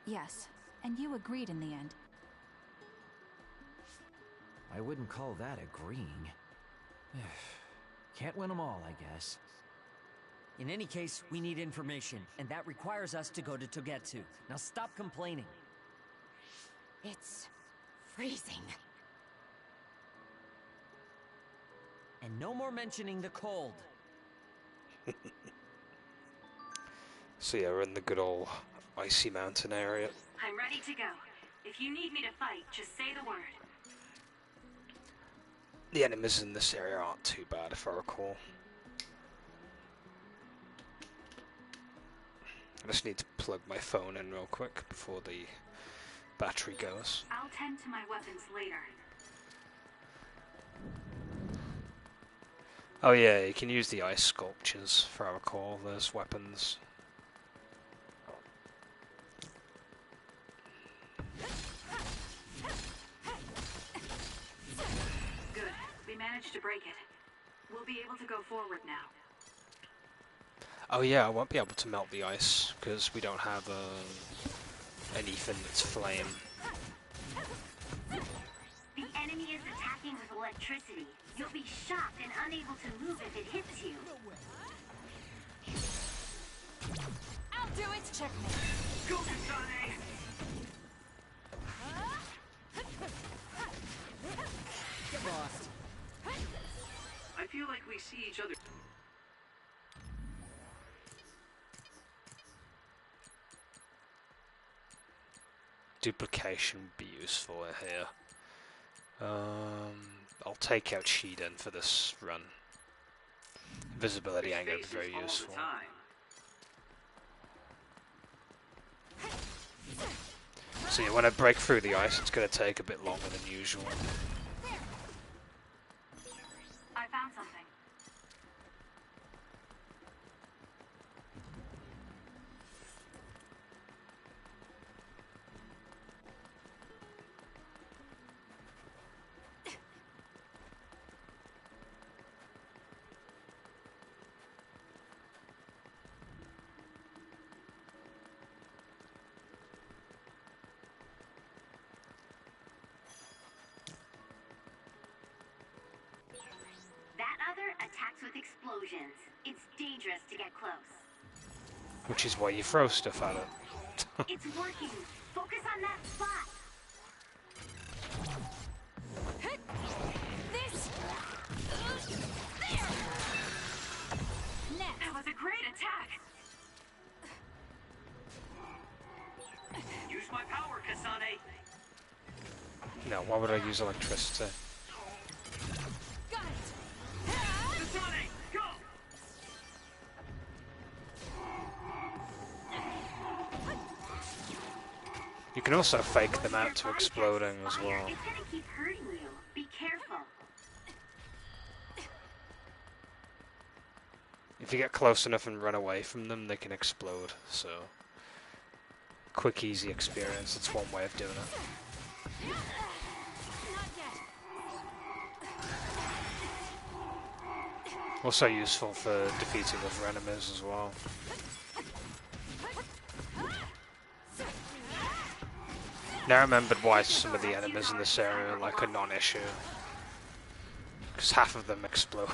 Yes, and you agreed in the end. I wouldn't call that agreeing. Can't win them all, I guess. In any case, we need information, and that requires us to go to Togetsu. Now stop complaining. It's freezing. And no more mentioning the cold. So yeah, we're in the good old icy mountain area. I'm ready to go. If you need me to fight, just say the word. The enemies in this area aren't too bad, if I recall. I just need to plug my phone in real quick before the battery goes. I'll tend to my weapons later. Oh yeah, you can use the ice sculptures, if I recall. There's weapons. Good. We managed to break it. We'll be able to go forward now. Oh yeah, I won't be able to melt the ice, because we don't have anything that's flame. The enemy is attacking with electricity. You'll be shocked and unable to move if it hits you. I'll do it! Checkmate! Go, Kasane! Get lost. I feel like we see each other. Duplication would be useful here. I'll take out Shiden for this run. Visibility ain't gonna be very useful. So yeah, when I break through the ice, it's gonna take a bit longer than usual. I found something. Attacks with explosions. It's dangerous to get close. Which is why you throw stuff at it. It's working. Focus on that spot. This. There. That was a great attack. Use my power, Kasane. No, why would I use electricity? You can also fake them out to exploding as well. It's gonna keep hurting you. Be careful. If you get close enough and run away from them, they can explode. So, quick, easy experience. It's one way of doing it. Also useful for defeating other enemies as well. Now I remembered why some of the enemies in this area are like a non-issue. Because half of them explode.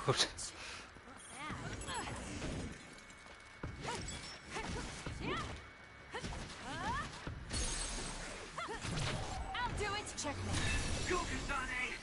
I'll do it. Checkmate. Go, Kasane.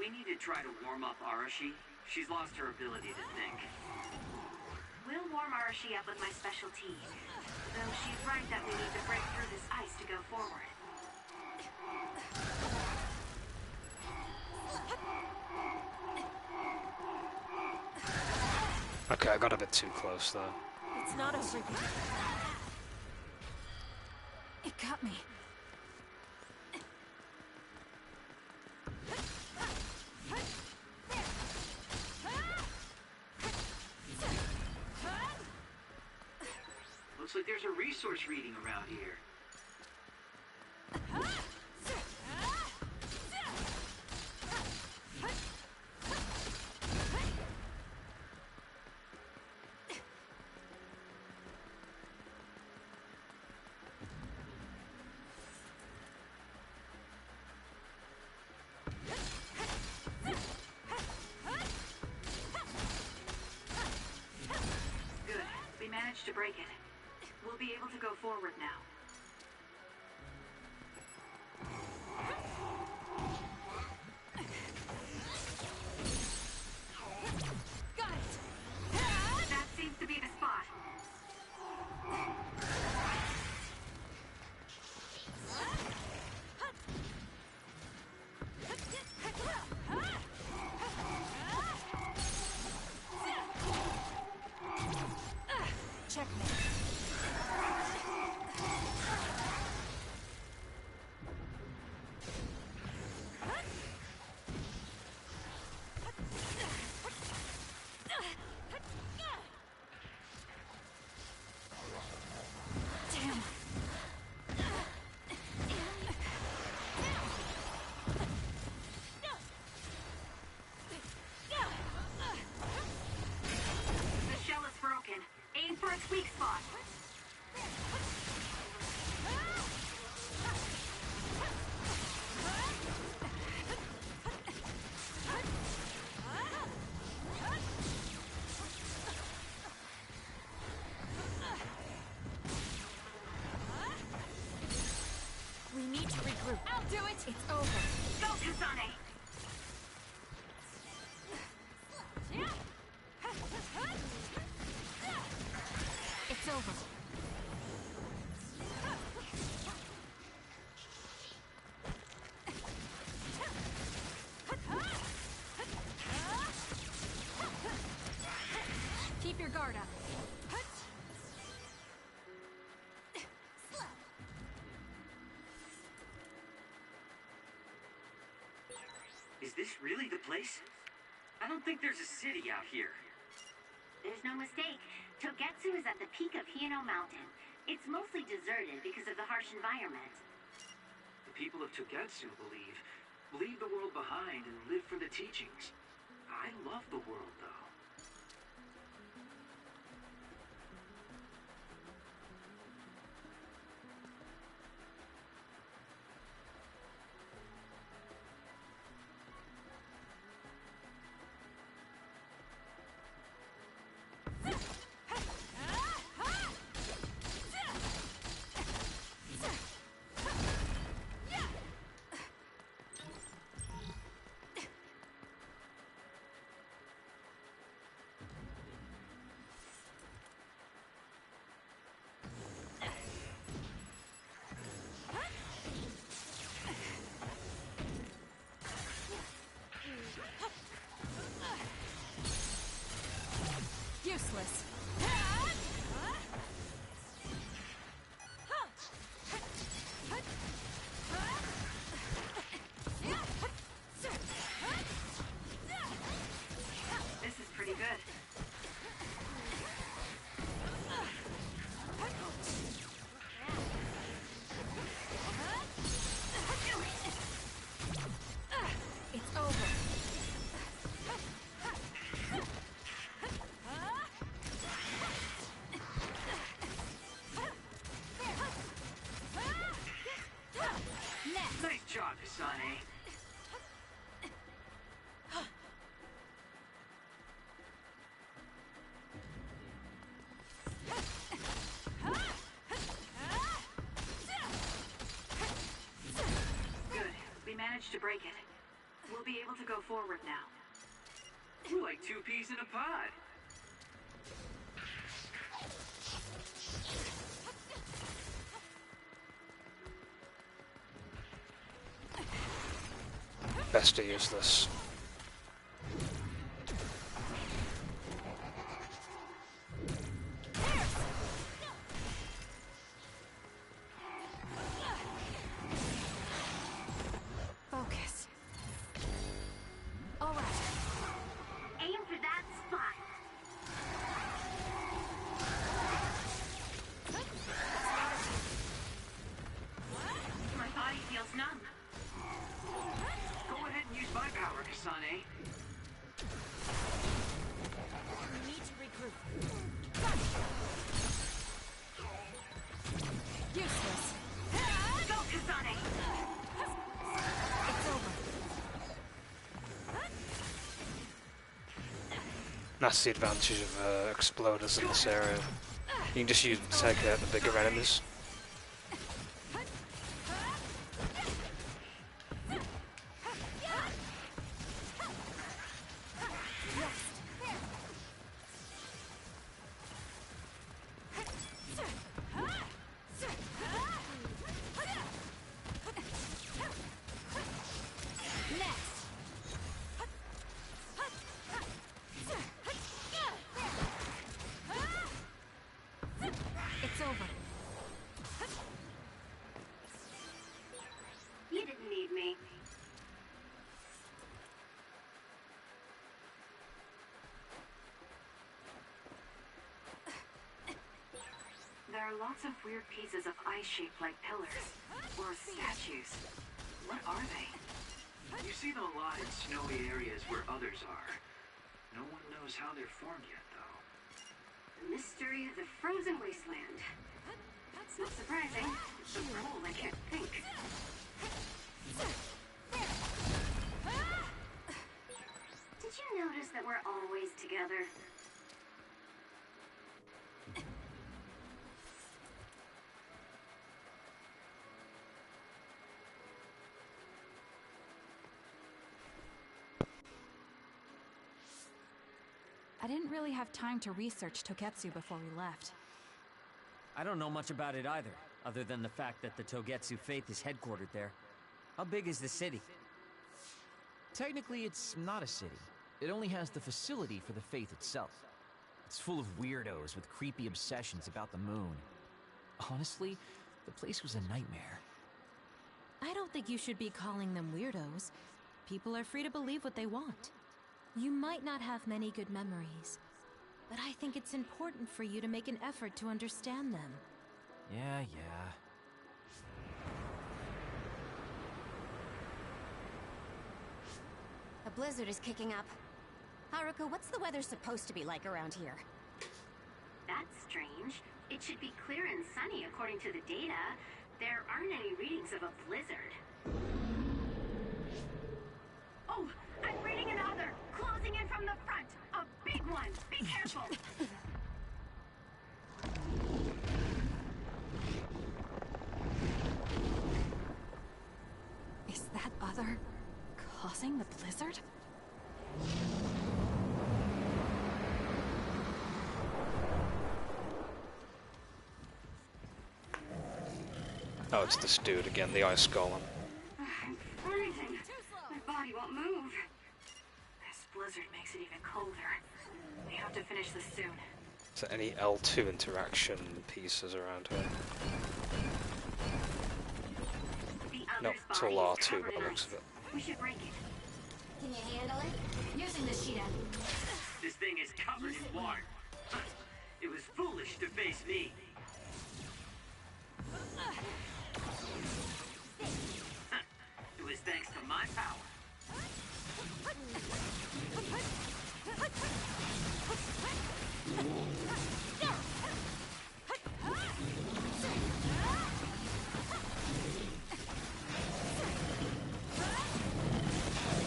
We need to try to warm up Arashi. She's lost her ability to think. We'll warm Arashi up with my special tea. Though she's right that we need to break through this ice to go forward. Okay, I got a bit too close though. It's not over yet. It got me. Looks like there's a resource reading around here. Good. We managed to break it. We'll be able to go forward now. Got it! That seems to be the spot. Checkmate. Damn. The shell is broken. Aim for its weak spot. We need to regroup. I'll do it! It's over. Go, Kasane! It's over. Keep your guard up. Is this really the place? I don't think there's a city out here. There's no mistake. Togetsu is at the peak of Hino Mountain. It's mostly deserted because of the harsh environment. The people of Togetsu leave the world behind and live for the teachings. I love the world, though. Useless. This is pretty good. It's over. Nice job, Kasane. Good. We managed to break it. We'll be able able to go forward now. We're like two peas in a pod. Best to use this. Focus. All right. Aim for that spot. My body feels numb. Go ahead and use my power, Kasane. We need to regroup. Useless. Go, Kasane! It's over. That's the advantage of exploders in this area. You can just use them to take out the bigger enemies. It's over. You didn't need me. There are lots of weird pieces of ice shaped like pillars. Or statues. What are they? You see them a lot in snowy areas where others are. No one knows how they're formed yet, though. The mystery of the frozen wasteland. That's not surprising. It's so cold I can't think. Did you notice that we're always together? I didn't really have time to research Togetsu before we left. I don't know much about it either, other than the fact that the Togetsu faith is headquartered there. How big is the city? Technically, it's not a city. It only has the facility for the faith itself. It's full of weirdos with creepy obsessions about the moon. Honestly, the place was a nightmare. I don't think you should be calling them weirdos. People are free to believe what they want. You might not have many good memories, but I think it's important for you to make an effort to understand them. Yeah. A blizzard is kicking up. Haruka, what's the weather supposed to be like around here? That's strange. It should be clear and sunny according to the data. There aren't any readings of a blizzard. Oh, I'm reading another! Closing in from the front! A big one! Be careful! Is that other causing the blizzard? Oh, it's this dude again, the ice golem. I'm freezing. My body won't move. This blizzard makes it even colder. We have to finish this soon. Is there any L2 interaction pieces around here? No, it's all R2 by the looks of it. We should break it. Can you handle it? Using the Sheeta. This thing is covered in water. It was foolish to face me. It was thanks to my power.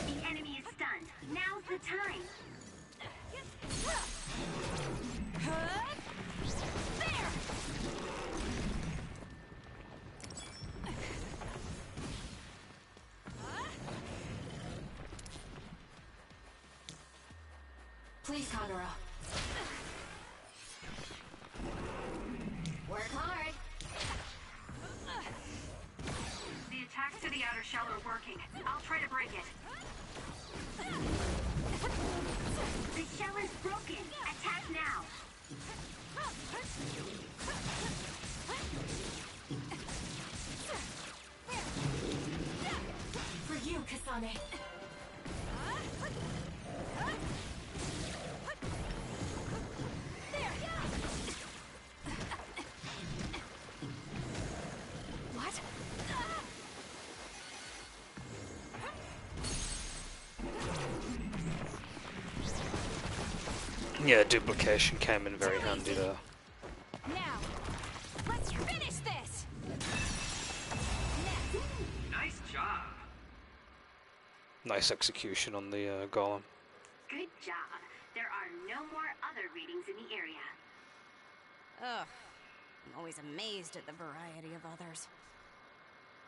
The enemy is stunned. Now's the time. Please, Kagura. Work hard. The attacks to the outer shell are working. I'll try to break it. The shell is broken. Attack now. For you, Kasane. What? Yeah, duplication came in very handy there. Now, let's finish this. Nice job. Nice execution on the golem. Good job. There are no more other readings in the area. Ugh. I'm always amazed at the variety of others.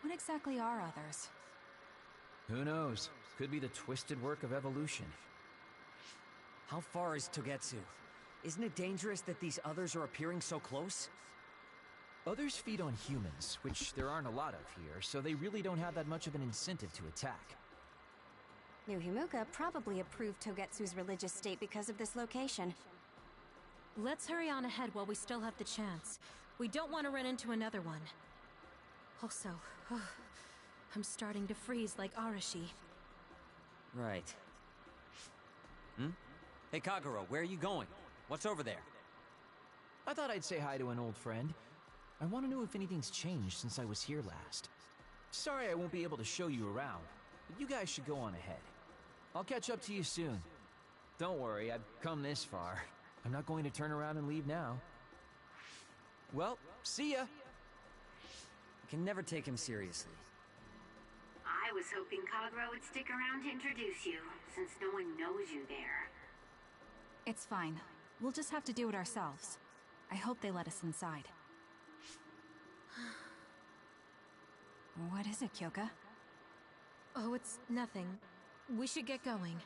What exactly are others? Who knows? Could be the twisted work of evolution. How far is Togetsu? Isn't it dangerous that these others are appearing so close? Others feed on humans, which there aren't a lot of here, so they really don't have that much of an incentive to attack. New Himuka probably approved Togetsu's religious state because of this location. Let's hurry on ahead while we still have the chance. We don't want to run into another one. Also, I'm starting to freeze like Arashi. Right. Hey Kagura, where are you going? What's over there? I thought I'd say hi to an old friend. I want to know if anything's changed since I was here last. Sorry I won't be able to show you around, but you guys should go on ahead. I'll catch up to you soon. Don't worry, I've come this far. I'm not going to turn around and leave now. Well, see ya! I can never take him seriously. I was hoping Kagura would stick around to introduce you, since no one knows you there. It's fine. We'll just have to do it ourselves. I hope they let us inside. What is it, Kyoka? Oh, it's nothing. We should get going.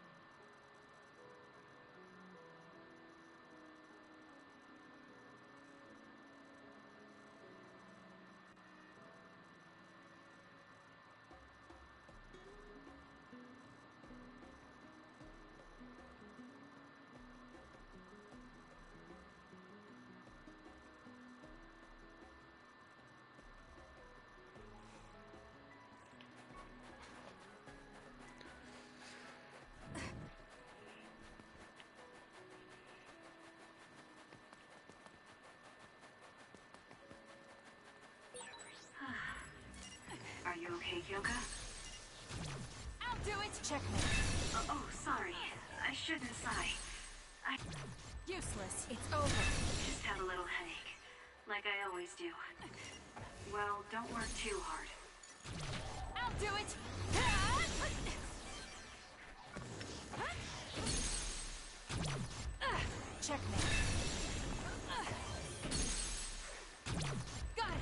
Are you okay, Kyoka? I'll do it! Checkmate. Oh, sorry. I shouldn't sigh. Useless. It's over. Just have a little headache. Like I always do. Well, don't work too hard. I'll do it! Checkmate. Got it!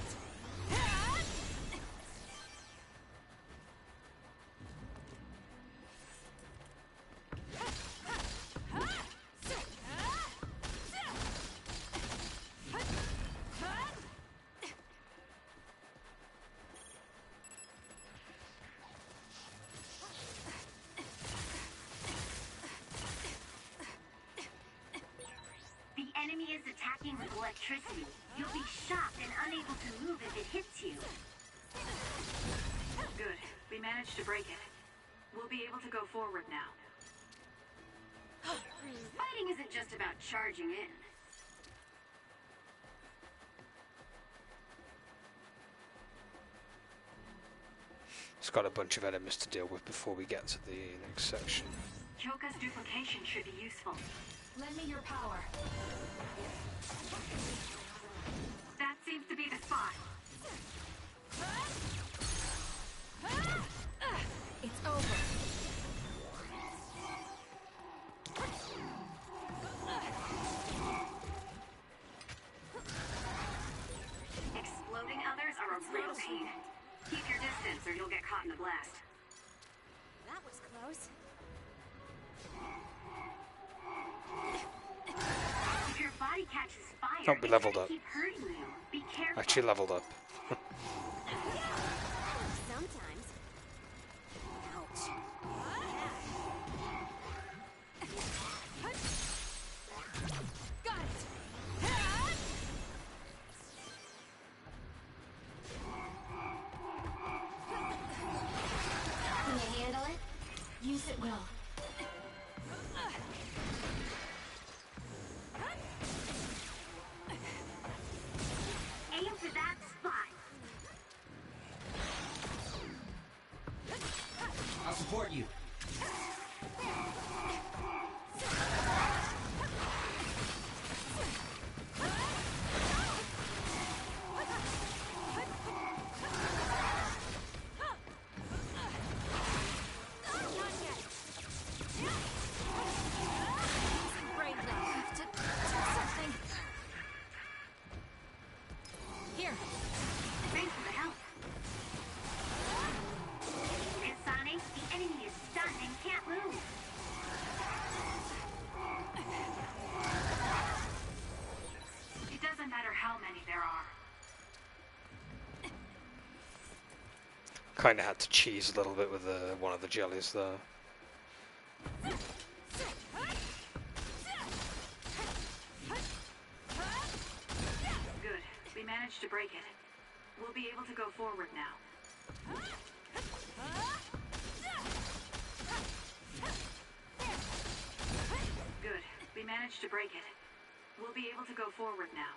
The enemy is attacking with electricity. You'll be shocked and unable to move if it hits you. Good. We managed to break it. We'll be able to go forward now. Fighting isn't just about charging in. It's got a bunch of enemies to deal with before we get to the next section. Kyoka's duplication should be useful. Lend me your power. That seems to be the spot. It's over. Exploding others are a real pain. Keep your distance or you'll get caught in the blast. That was close. catches fire, Oh, we leveled it's up. gonna keep hurting you. Be careful. Actually leveled up. Sometimes. Ouch. Got it! Can you handle it? Use it well. Aim for that spot. I'll support you. Here. Thanks for the help. Kasane, the enemy is stunned and can't move. It doesn't matter how many there are. Kinda had to cheese a little bit with one of the jellies there. Good. We managed to break it. We'll be able to go forward now. Good. We managed to break it. We'll be able to go forward now.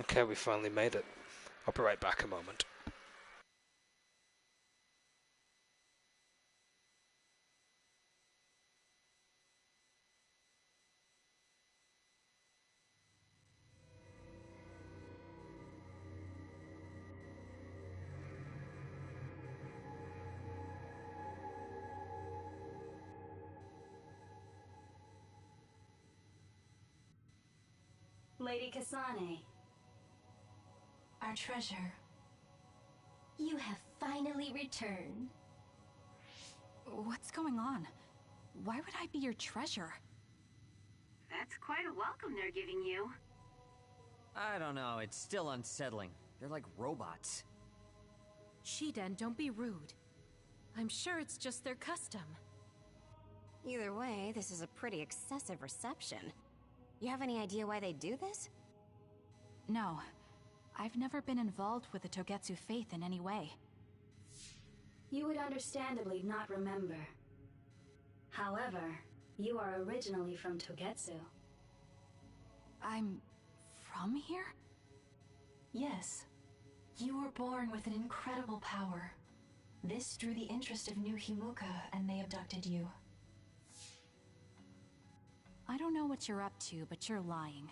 Okay, we finally made it. I'll be right back a moment. Lady Kasane. Our treasure. You have finally returned. What's going on? Why would I be your treasure? That's quite a welcome they're giving you. I don't know, it's still unsettling. They're like robots. Shiden, don't be rude. I'm sure it's just their custom. Either way, this is a pretty excessive reception. You have any idea why they do this? No. I've never been involved with the Togetsu faith in any way. You would understandably not remember. However, you are originally from Togetsu. I'm from here? Yes. You were born with an incredible power. This drew the interest of New Himuka, and they abducted you. I don't know what you're up to, but you're lying.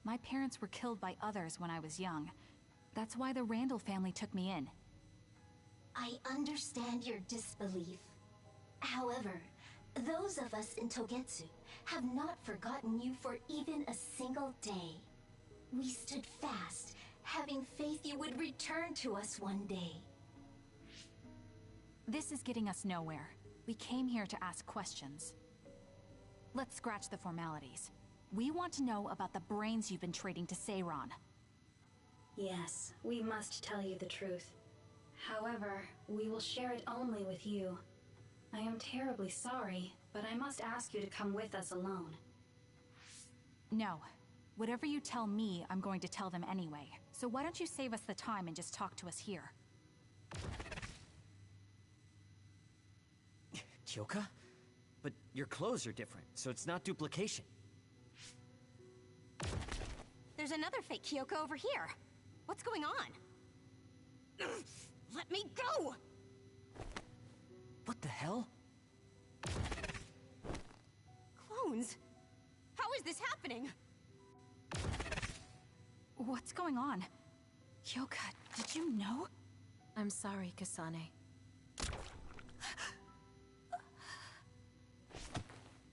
My parents were killed by others when I was young. That's why the Randall family took me in. I understand your disbelief. However, those of us in Togetsu have not forgotten you for even a single day. We stood fast, having faith you would return to us one day. This is getting us nowhere. We came here to ask questions. Let's scratch the formalities. We want to know about the brains you've been trading to Seiron. Yes, we must tell you the truth. However, we will share it only with you. I am terribly sorry, but I must ask you to come with us alone. No. Whatever you tell me, I'm going to tell them anyway. So why don't you save us the time and just talk to us here? Kyoka? But your clothes are different, so it's not duplication. There's another fake Kyoko over here. What's going on? Let me go! What the hell? Clones? How is this happening? What's going on? Kyoka, did you know? I'm sorry, Kasane.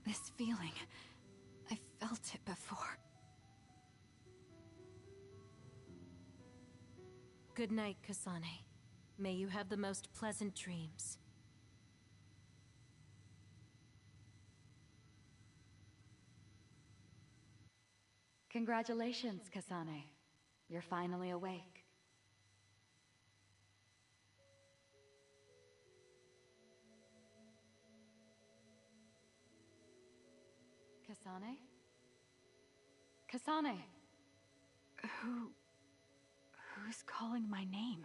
This feeling... I felt it before. Good night, Kasane. May you have the most pleasant dreams. Congratulations, Kasane. You're finally awake. Kasane? Kasane! Who's calling my name?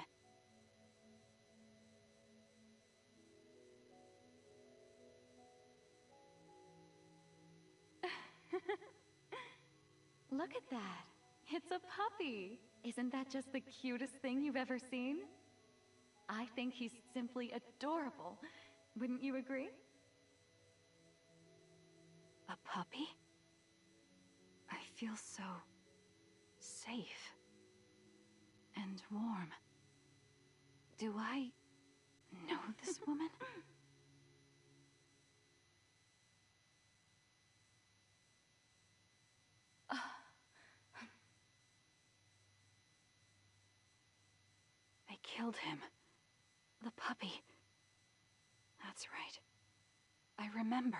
Look at that. It's a puppy. Isn't that just the cutest thing you've ever seen? I think he's simply adorable. Wouldn't you agree? A puppy? I feel so safe and warm. Do I know this woman? They killed him. The puppy. That's right. I remember.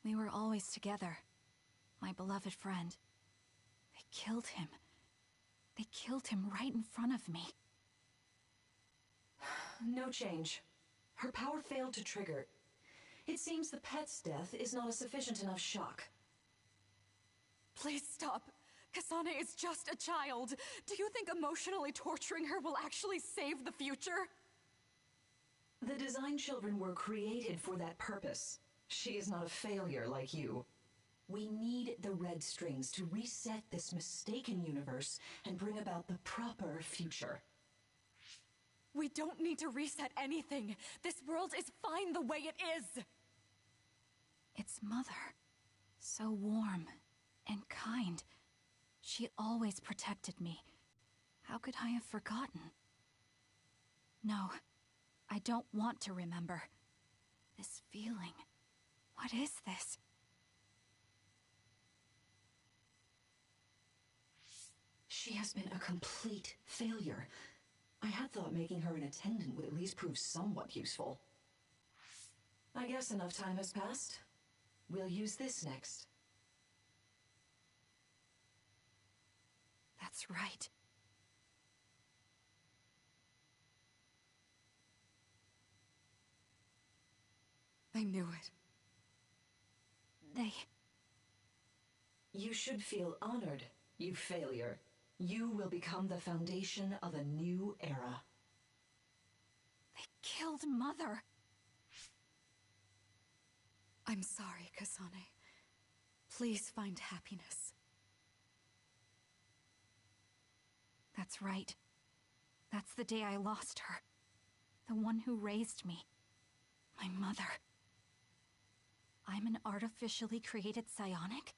We were always together. My beloved friend. They killed him. They killed him right in front of me. No change. Her power failed to trigger. It seems the pet's death is not a sufficient enough shock. Please stop. Kasane is just a child. Do you think emotionally torturing her will actually save the future? The design children were created for that purpose. She is not a failure like you. We need the red strings to reset this mistaken universe and bring about the proper future. We don't need to reset anything. This world is fine the way it is. It's Mother. So warm and kind. She always protected me. How could I have forgotten? No, I don't want to remember. This feeling. What is this? She has been a complete failure. I had thought making her an attendant would at least prove somewhat useful. I guess enough time has passed. We'll use this next. That's right. I knew it. You should feel honored, you failure. You will become the foundation of a new era. They killed Mother. I'm sorry, Kasane. Please find happiness. That's right. That's the day I lost her. The one who raised me. My mother. I'm an artificially created psionic?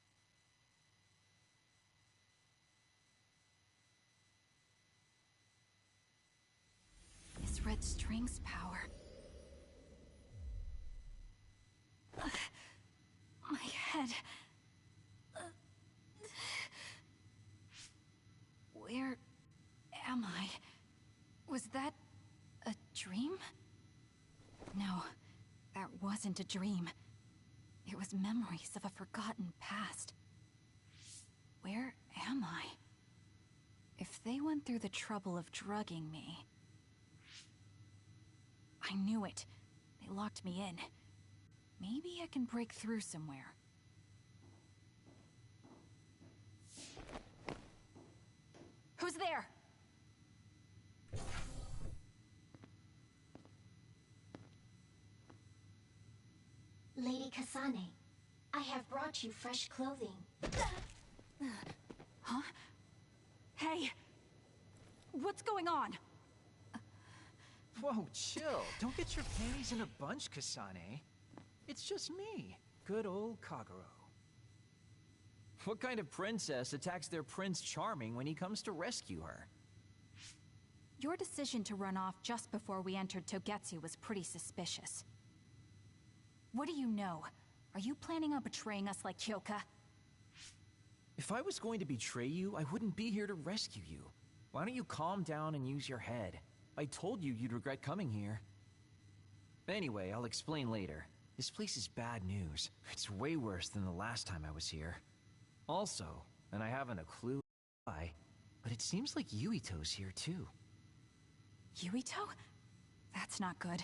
This red string's power. My head. Where am I? Was that a dream? No, that wasn't a dream. It was memories of a forgotten past. Where am I? If they went through the trouble of drugging me... I knew it. They locked me in. Maybe I can break through somewhere. Who's there? Lady Kasane, I have brought you fresh clothing. Huh? Hey! What's going on? Whoa, chill. Don't get your panties in a bunch, Kasane. It's just me, good old Kagero. What kind of princess attacks their Prince Charming when he comes to rescue her? Your decision to run off just before we entered Togetsu was pretty suspicious. What do you know? Are you planning on betraying us like Kyoka? If I was going to betray you, I wouldn't be here to rescue you. Why don't you calm down and use your head? I told you you'd regret coming here. Anyway, I'll explain later. This place is bad news. It's way worse than the last time I was here. Also, and I haven't a clue why, but it seems like Yuito's here too. Yuito? That's not good.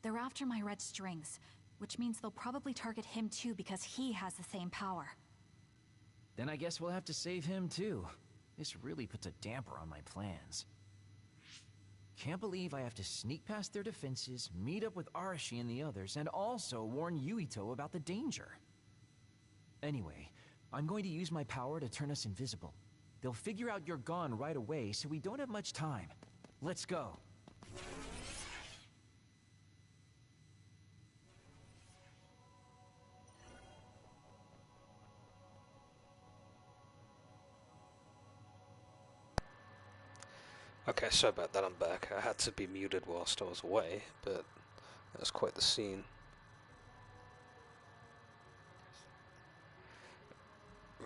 They're after my red strings, which means they'll probably target him too because he has the same power. Then I guess we'll have to save him too. This really puts a damper on my plans. Can't believe I have to sneak past their defenses, meet up with Arashi and the others, and also warn Yuito about the danger. Anyway, I'm going to use my power to turn us invisible. They'll figure out you're gone right away, so we don't have much time. Let's go. Okay, sorry about that, I'm back. I had to be muted whilst I was away, but that was quite the scene.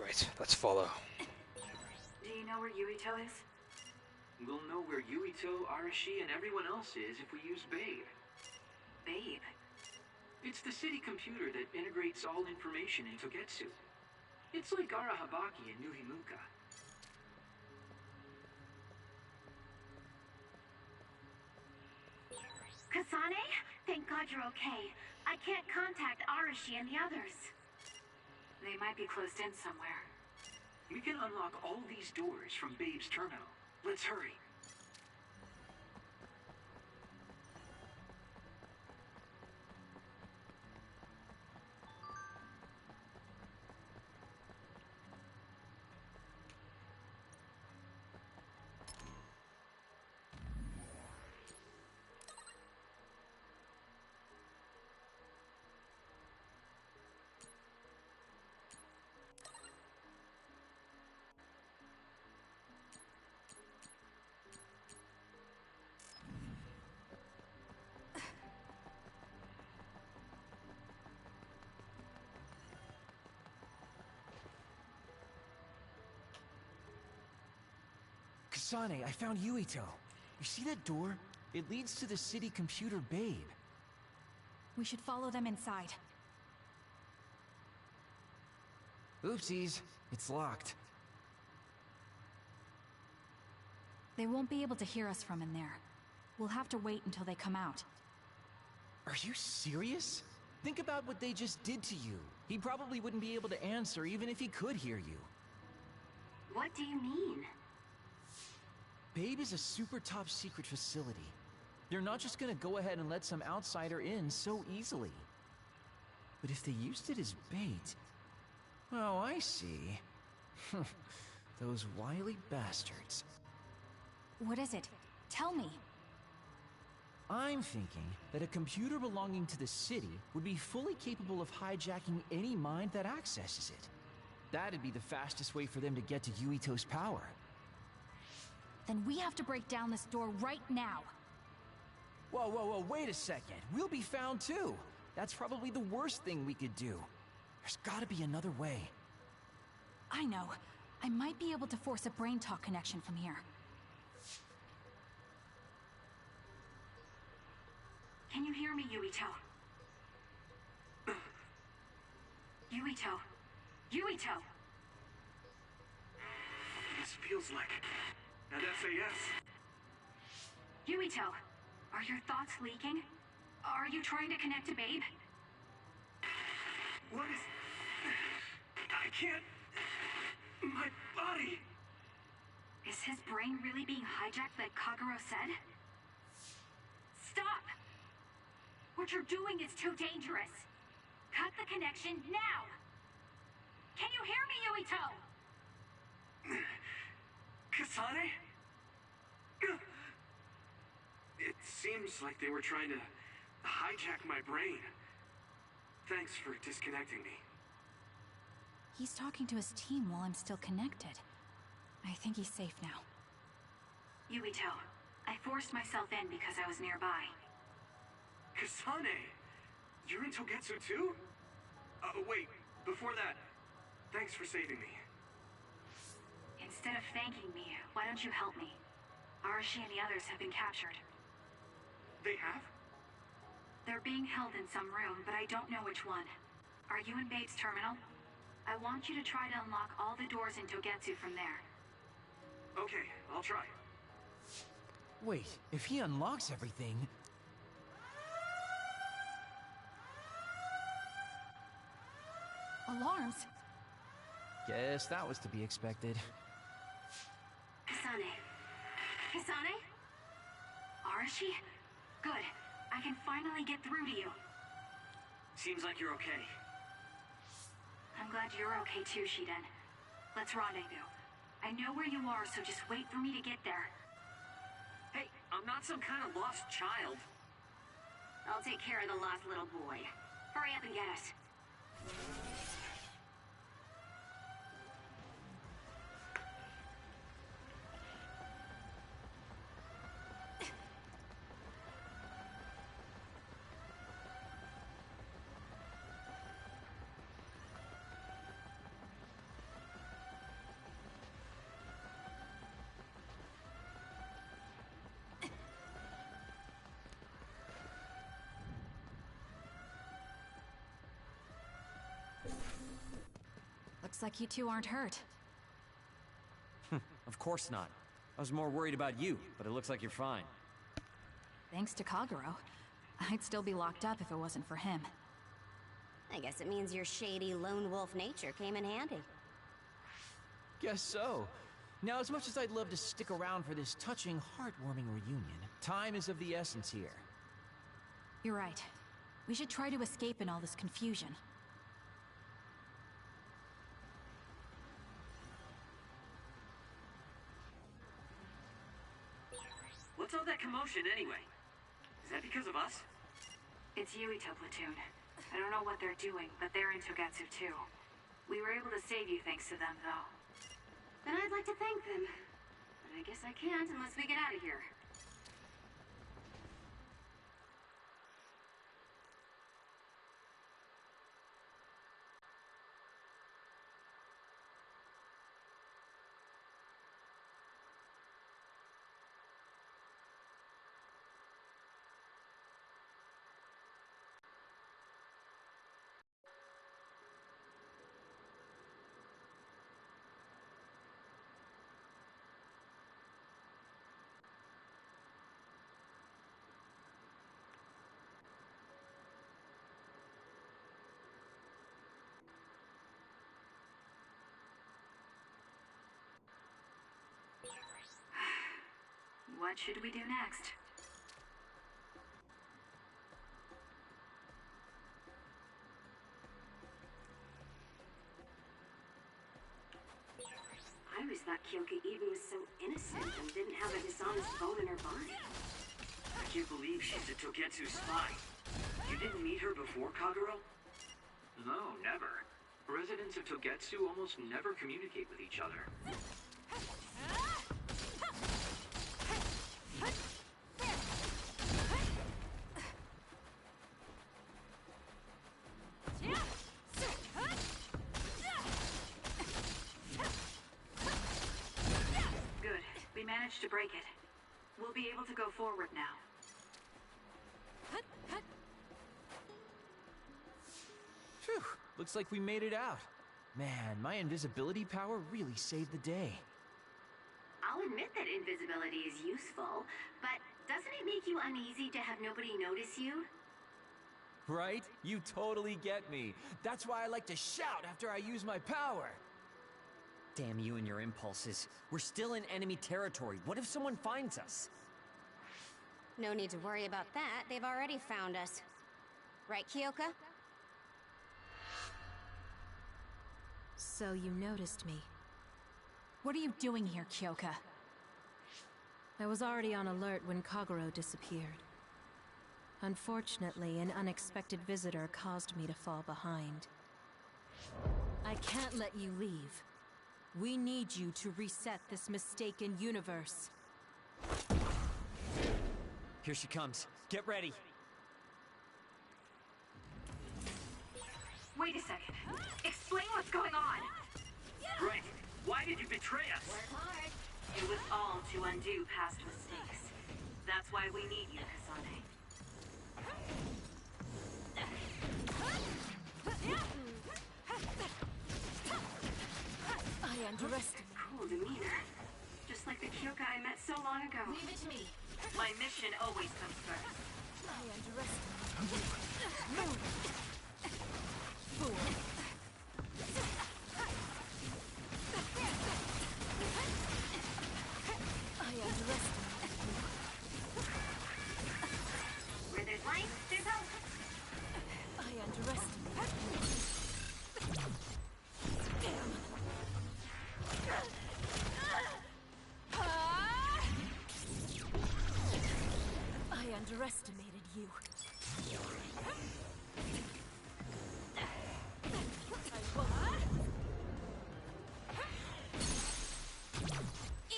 Right, let's follow. Do you know where Yuito is? We'll know where Yuito, Arashi, and everyone else is if we use Babe. Babe? It's the city computer that integrates all information in Togetsu. It's like Arahabaki and Nuhimuka. Kasane? Thank God you're okay. I can't contact Arashi and the others. They might be closed in somewhere. We can unlock all these doors from Babe's terminal. Let's hurry. Kasane, I found Yuito. You see that door? It leads to the city computer Babe. We should follow them inside. Oopsies, it's locked. They won't be able to hear us from in there. We'll have to wait until they come out. Are you serious? Think about what they just did to you. He probably wouldn't be able to answer even if he could hear you. What do you mean? Babe is a super top secret facility. They're not just gonna go ahead and let some outsider in so easily. But if they used it as bait... Oh, I see. Those wily bastards. What is it? Tell me. I'm thinking that a computer belonging to the city would be fully capable of hijacking any mind that accesses it. That'd be the fastest way for them to get to Yuito's power. Then we have to break down this door right now. Whoa, whoa, whoa, wait a second. We'll be found too. That's probably the worst thing we could do. There's gotta be another way. I know. I might be able to force a brain talk connection from here. Can you hear me, Yuito? Yuito! Yuito! This feels like an SAS. Yuito, are your thoughts leaking? Are you trying to connect to Babe? What is... I can't... My body... Is his brain really being hijacked like Kagero said? Stop! What you're doing is too dangerous. Cut the connection now! Can you hear me, Yuito? Kasane? It seems like they were trying to hijack my brain. Thanks for disconnecting me. He's talking to his team while I'm still connected. I think he's safe now. Yuito, I forced myself in because I was nearby. Kasane! You're in Togetsu too? Wait, before that, Thanks for saving me. Instead of thanking me, why don't you help me? Arashi and the others have been captured. They have? They're being held in some room, but I don't know which one. Are you in Babe's terminal? I want you to try to unlock all the doors in Togetsu from there. Okay, I'll try. Wait, if he unlocks everything... Alarms? Guess that was to be expected. Kasane. Kasane? Arashi? Good. I can finally get through to you. Seems like you're okay. I'm glad you're okay too, Shiden. Let's rendezvous. I know where you are, so just wait for me to get there. Hey, I'm not some kind of lost child. I'll take care of the lost little boy. Hurry up and get us. Looks like you two aren't hurt. Of course not. I was more worried about you, but it looks like you're fine. Thanks to Kagero. I'd still be locked up if it wasn't for him. I guess it means your shady lone wolf nature came in handy. Guess so. Now, as much as I'd love to stick around for this touching, heartwarming reunion, time is of the essence here. You're right. We should try to escape in all this confusion. What's all that commotion anyway? Is that because of us? It's Yuito platoon. I don't know what they're doing, but they're in Togetsu too. We were able to save you thanks to them, though. Then I'd like to thank them. But I guess I can't unless we get out of here. What should we do next? I always thought Kyoka even was so innocent and didn't have a dishonest bone in her body. I can't believe she's a Togetsu spy. You didn't meet her before, Kagero? No, never. Residents of Togetsu almost never communicate with each other. Good. We managed to break it. We'll be able to go forward now. Phew, looks like we made it out. Man, my invisibility power really saved the day. I'll admit that invisibility is useful, but doesn't it make you uneasy to have nobody notice you? Right? You totally get me. That's why I like to shout after I use my power. Damn you and your impulses. We're still in enemy territory. What if someone finds us? No need to worry about that. They've already found us. Right, Kyoka? So you noticed me. What are you doing here, Kyoka? I was already on alert when Kagero disappeared. Unfortunately, an unexpected visitor caused me to fall behind. I can't let you leave. We need you to reset this mistaken universe. Here she comes. Get ready. Wait a second. Explain what's going on. Right. Why did you betray us? It was all to undo past mistakes. That's why we need you, Kasane. I underestimated. Cool demeanor. Just like the Kyoka I met so long ago. Leave it to me. My mission always comes first. I underestimated. Fool. I underestimated. Where there's light, there's hope. I underestimated. Damn. I underestimated you.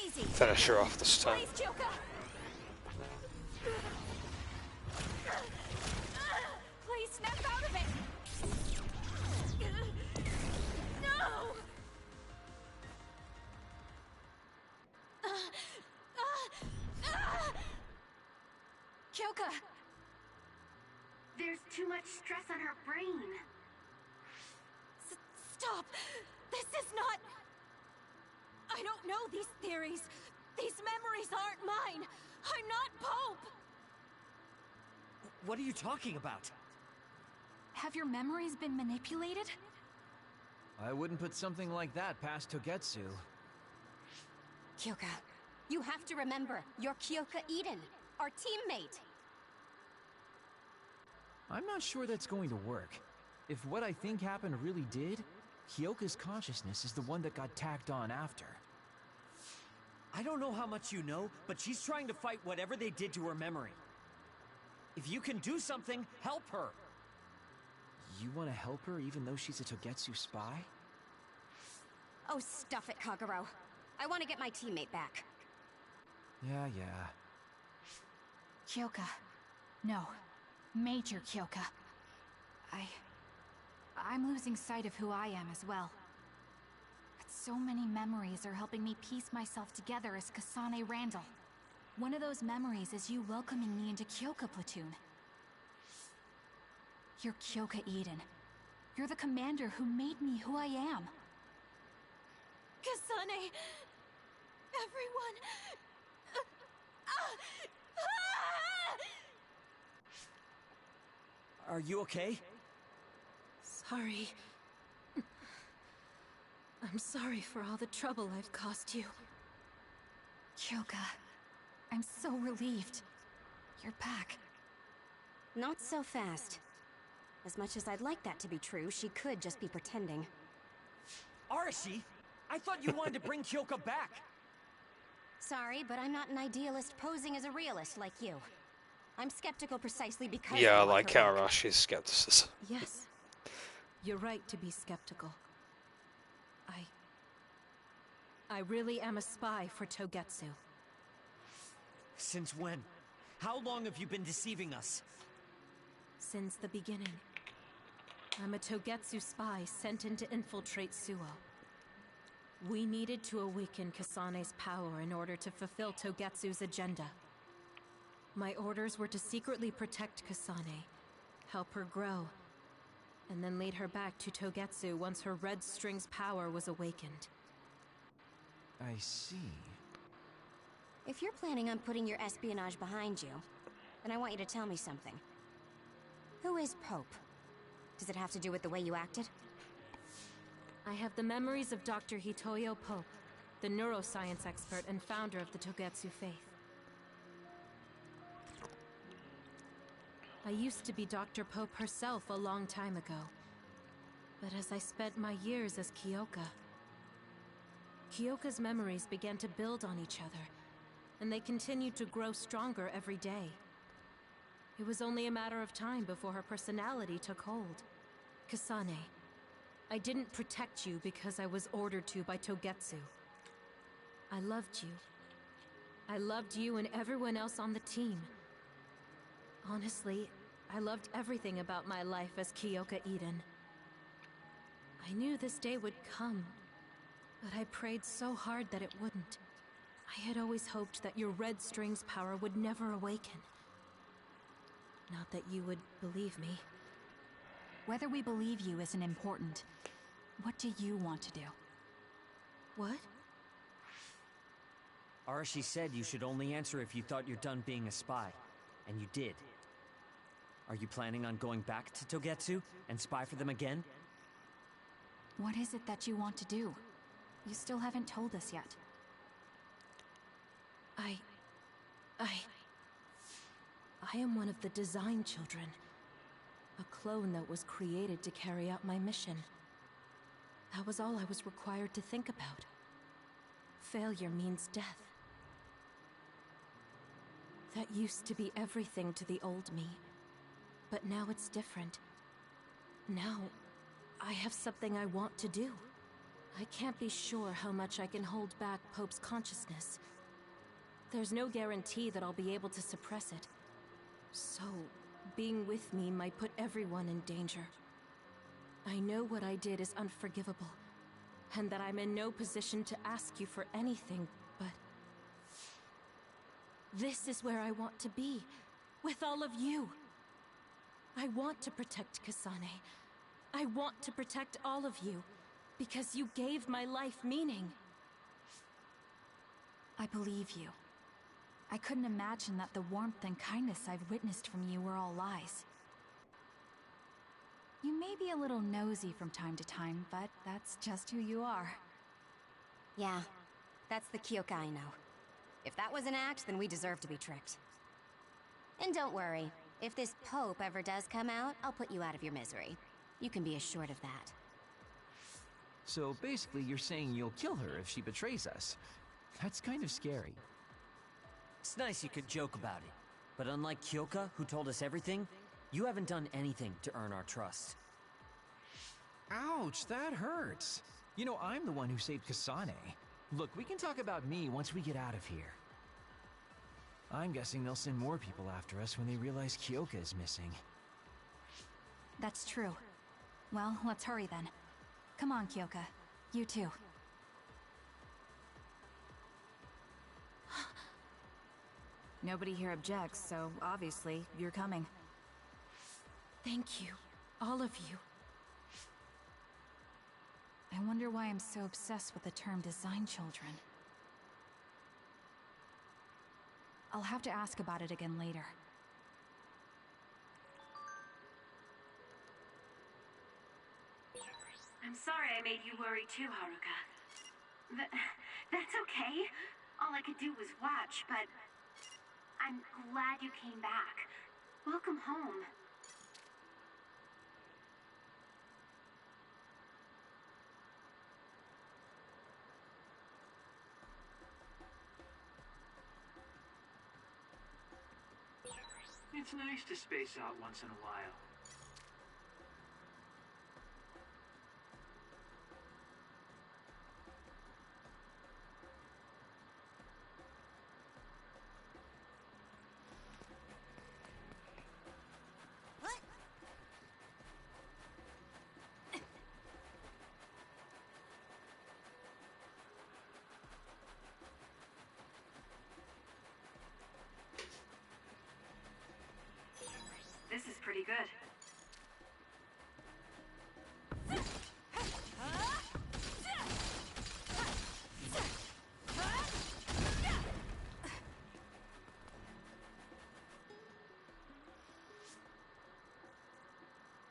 Easy. Finish her off this time. Please, Kyoka. Please snap out of it. No. Kyoka. There's too much stress on her brain. Stop. This is not... I don't know these theories. These memories aren't mine. I'm not Pope. What are you talking about? Have your memories been manipulated? I wouldn't put something like that past Togetsu. Kyoka, you have to remember, you're Kyoka Eden, our teammate. I'm not sure that's going to work. If what I think happened really did, Kyoka's consciousness is the one that got tacked on after. I don't know how much you know, but she's trying to fight whatever they did to her memory. If you can do something, help her! You want to help her even though she's a Togetsu spy? Oh, stuff it, Kagero. I want to get my teammate back. Yeah. Kyoka. No. Major Kyoka. I'm losing sight of who I am as well. But so many memories are helping me piece myself together as Kasane Randall. One of those memories is you welcoming me into Kyoka Platoon. You're Kyoka Eden. You're the commander who made me who I am. Kasane! Everyone! Are you okay? Sorry. I'm sorry for all the trouble I've caused you. Kyoka, I'm so relieved. You're back. Not so fast. As much as I'd like that to be true, she could just be pretending. Arashi! I thought you wanted to bring Kyoka back! Sorry, but I'm not an idealist posing as a realist like you. I'm skeptical precisely because... Yeah, I like Arashi's skepticism. Yes. You're right to be skeptical. I really am a spy for Togetsu. Since when? How long have you been deceiving us? Since the beginning. I'm a Togetsu spy sent in to infiltrate Suo. We needed to awaken Kasane's power in order to fulfill Togetsu's agenda. My orders were to secretly protect Kasane, help her grow, and then lead her back to Togetsu once her red string's power was awakened. I see. If you're planning on putting your espionage behind you, then I want you to tell me something. Who is Pope? Does it have to do with the way you acted? I have the memories of Dr. Hitoyo Pope, the neuroscience expert and founder of the Togetsu faith. I used to be Dr. Pope herself a long time ago. But as I spent my years as Kyoka's memories began to build on each other, and they continued to grow stronger every day. It was only a matter of time before her personality took hold. Kasane, I didn't protect you because I was ordered to by Togetsu. I loved you. I loved you and everyone else on the team. Honestly, I loved everything about my life as Kyoka Eden. I knew this day would come, but I prayed so hard that it wouldn't. I had always hoped that your red string's power would never awaken. Not that you would believe me. Whether we believe you isn't important. What do you want to do? What? Arashi said you should only answer if you thought you're done being a spy. And you did. Are you planning on going back to Togetsu and spy for them again? What is it that you want to do? You still haven't told us yet. I am one of the design children. A clone that was created to carry out my mission. That was all I was required to think about. Failure means death. That used to be everything to the old me. But now it's different. Now, I have something I want to do. I can't be sure how much I can hold back Pope's consciousness. There's no guarantee that I'll be able to suppress it. So, being with me might put everyone in danger. I know what I did is unforgivable, and that I'm in no position to ask you for anything, but... this is where I want to be, with all of you. I want to protect Kasane. I want to protect all of you, because you gave my life meaning. I believe you. I couldn't imagine that the warmth and kindness I've witnessed from you were all lies. You may be a little nosy from time to time, but that's just who you are. Yeah, that's the Kyoka I know. If that was an act, then we deserve to be tricked. And don't worry, if this Pope ever does come out, I'll put you out of your misery. You can be assured of that. So basically, you're saying you'll kill her if she betrays us. That's kind of scary. It's nice you could joke about it. But unlike Kyoka, who told us everything, you haven't done anything to earn our trust. Ouch, that hurts. You know, I'm the one who saved Kasane. Look, we can talk about me once we get out of here. I'm guessing they'll send more people after us when they realize Kyoka is missing. That's true. Well, let's hurry then. Come on, Kyoka. You too. Nobody here objects, so obviously you're coming. Thank you, all of you. I wonder why I'm so obsessed with the term design children. I'll have to ask about it again later. I'm sorry I made you worry too, Haruka. That's okay. All I could do was watch, but I'm glad you came back. Welcome home. It's nice to space out once in a while. This is pretty good.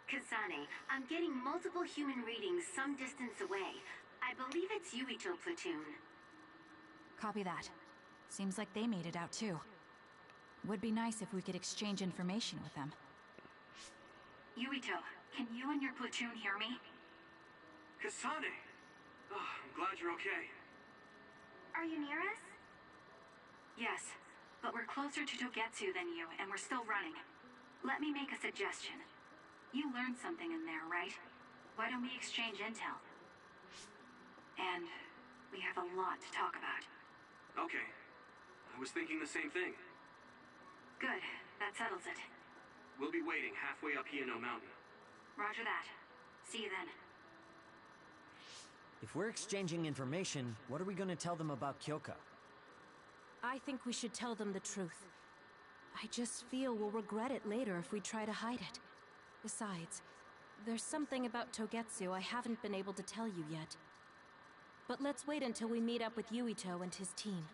Kasane, I'm getting multiple human readings some distance away. I believe it's Yuito platoon. Copy that. Seems like they made it out too. Would be nice if we could exchange information with them. Yuito, can you and your platoon hear me? Kasane! Oh, I'm glad you're okay. Are you near us? Yes, but we're closer to Togetsu than you, and we're still running. Let me make a suggestion. You learned something in there, right? Why don't we exchange intel? And we have a lot to talk about. Okay. I was thinking the same thing. Good. That settles it. We'll be waiting halfway up Hino Mountain. Roger that. See you then. If we're exchanging information, what are we gonna tell them about Kyoka? I think we should tell them the truth. I just feel we'll regret it later if we try to hide it. Besides, there's something about Togetsu I haven't been able to tell you yet. But let's wait until we meet up with Yuito and his team.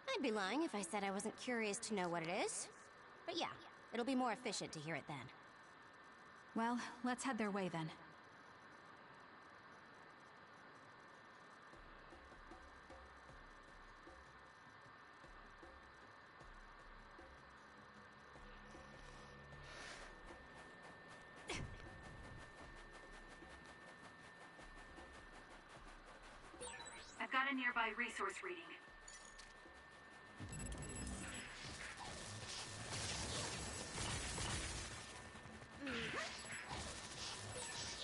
I'd be lying if I said I wasn't curious to know what it is. But yeah, it'll be more efficient to hear it then. Well, let's head their way then. I've got a nearby resource reading.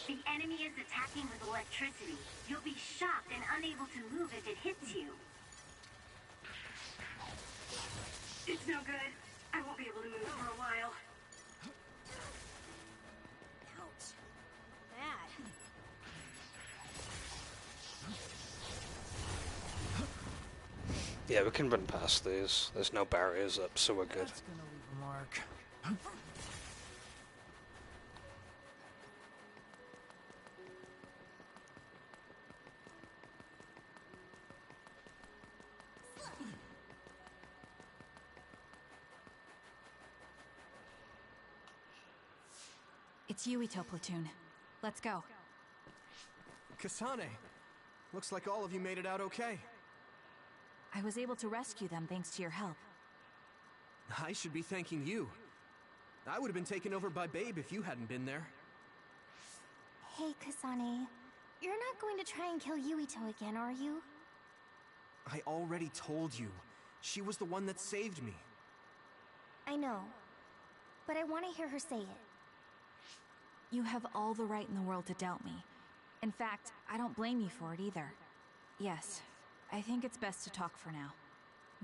The enemy is attacking with electricity. You'll be shocked and unable to move if it hits you. It's no good. I won't be able to move for a while. Ouch. Bad. Yeah, we can run past these. There's no barriers up, so we're good. That's gonna leave a mark. It's Yuito platoon. Let's go. Kasane! Looks like all of you made it out okay. I was able to rescue them thanks to your help. I should be thanking you. I would have been taken over by Babe if you hadn't been there. Hey, Kasane. You're not going to try and kill Yuito again, are you? I already told you. She was the one that saved me. I know. But I want to hear her say it. You have all the right in the world to doubt me. In fact, I don't blame you for it either. Yes, I think it's best to talk for now.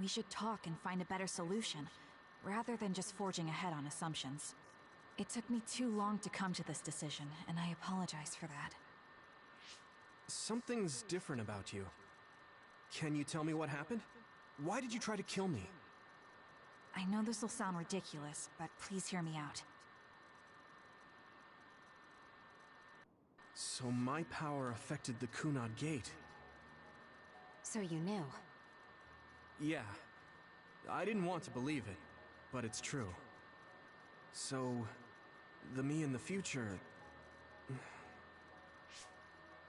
We should talk and find a better solution, rather than just forging ahead on assumptions. It took me too long to come to this decision, and I apologize for that. Something's different about you. Can you tell me what happened? Why did you try to kill me? I know this will sound ridiculous, but please hear me out. So my power affected the Kunad Gate. So you knew. Yeah. I didn't want to believe it, but it's true. So, the me in the future...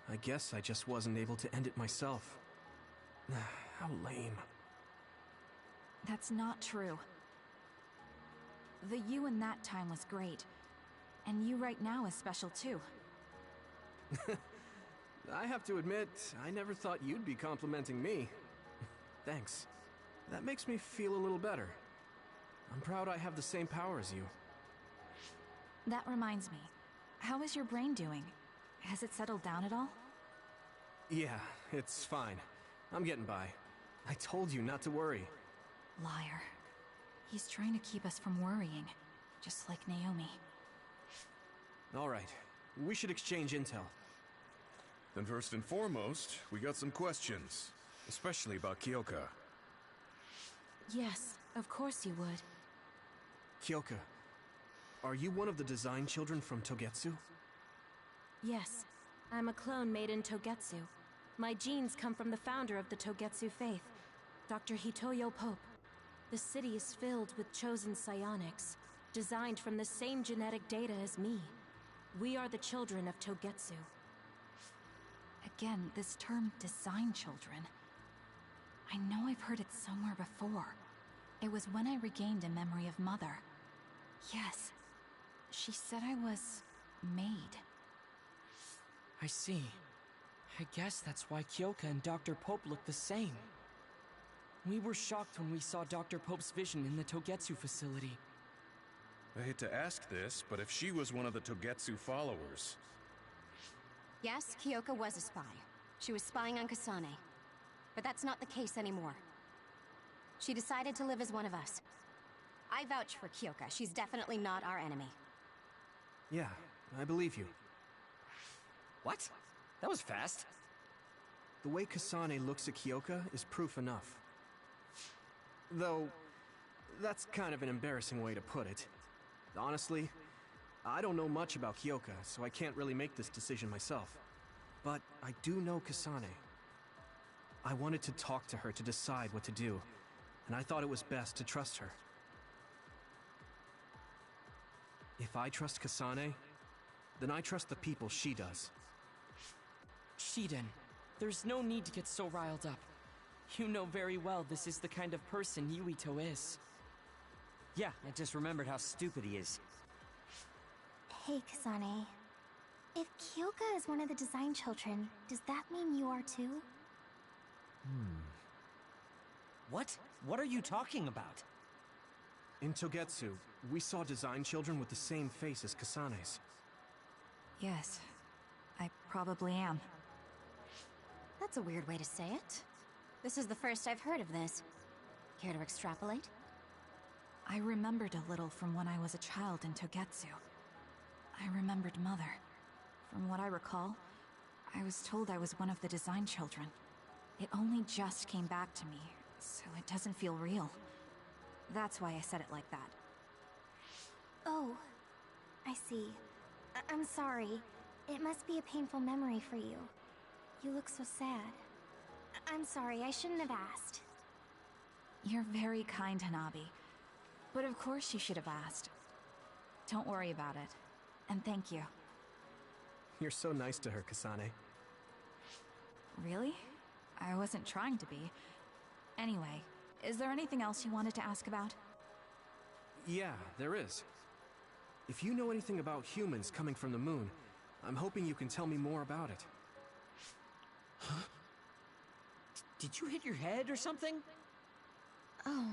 I guess I just wasn't able to end it myself. How lame. That's not true. The you in that time was great, and you right now is special too. I have to admit, I never thought you'd be complimenting me. Thanks. That makes me feel a little better. I'm proud I have the same power as you. That reminds me. How is your brain doing? Has it settled down at all? Yeah, it's fine. I'm getting by. I told you not to worry. Liar. He's trying to keep us from worrying, just like Naomi. All right. We should exchange intel. Then first and foremost, we got some questions. Especially about Kyoka. Yes, of course you would. Kyoka, are you one of the design children from Togetsu? Yes, I'm a clone made in Togetsu. My genes come from the founder of the Togetsu faith, Dr. Hitoyo Pope. The city is filled with chosen psionics, designed from the same genetic data as me. We are the children of Togetsu. Again, this term, design children. I know I've heard it somewhere before. It was when I regained a memory of Mother. Yes, she said I was made. I see. I guess that's why Kyoka and Dr. Pope look the same. We were shocked when we saw Dr. Pope's vision in the Togetsu facility. I hate to ask this, but if she was one of the Togetsu followers... Yes, Kyoka was a spy. She was spying on Kasane. But that's not the case anymore. She decided to live as one of us. I vouch for Kyoka. She's definitely not our enemy. Yeah, I believe you. What? That was fast. The way Kasane looks at Kyoka is proof enough. Though, that's kind of an embarrassing way to put it. Honestly, I don't know much about Kyoka, so I can't really make this decision myself. But I do know Kasane. I wanted to talk to her to decide what to do, and I thought it was best to trust her. If I trust Kasane, then I trust the people she does. Shiden, there's no need to get so riled up. You know very well this is the kind of person Yuito is. Yeah, I just remembered how stupid he is. Hey, Kasane. If Kyoka is one of the design children, does that mean you are too? What? What are you talking about? In Togetsu, we saw design children with the same face as Kasane's. Yes, I probably am. That's a weird way to say it. This is the first I've heard of this. Care to extrapolate? I remembered a little from when I was a child in Togetsu. I remembered Mother. From what I recall, I was told I was one of the design children. It only just came back to me, so it doesn't feel real. That's why I said it like that. Oh, I see. I'm sorry. It must be a painful memory for you. You look so sad. I'm sorry, I shouldn't have asked. You're very kind, Hanabi. But of course you should have asked. Don't worry about it. And thank you. You're so nice to her, Kasane. Really? I wasn't trying to be. Anyway, is there anything else you wanted to ask about? Yeah, there is. If you know anything about humans coming from the moon, I'm hoping you can tell me more about it. Huh? Did you hit your head or something? Oh,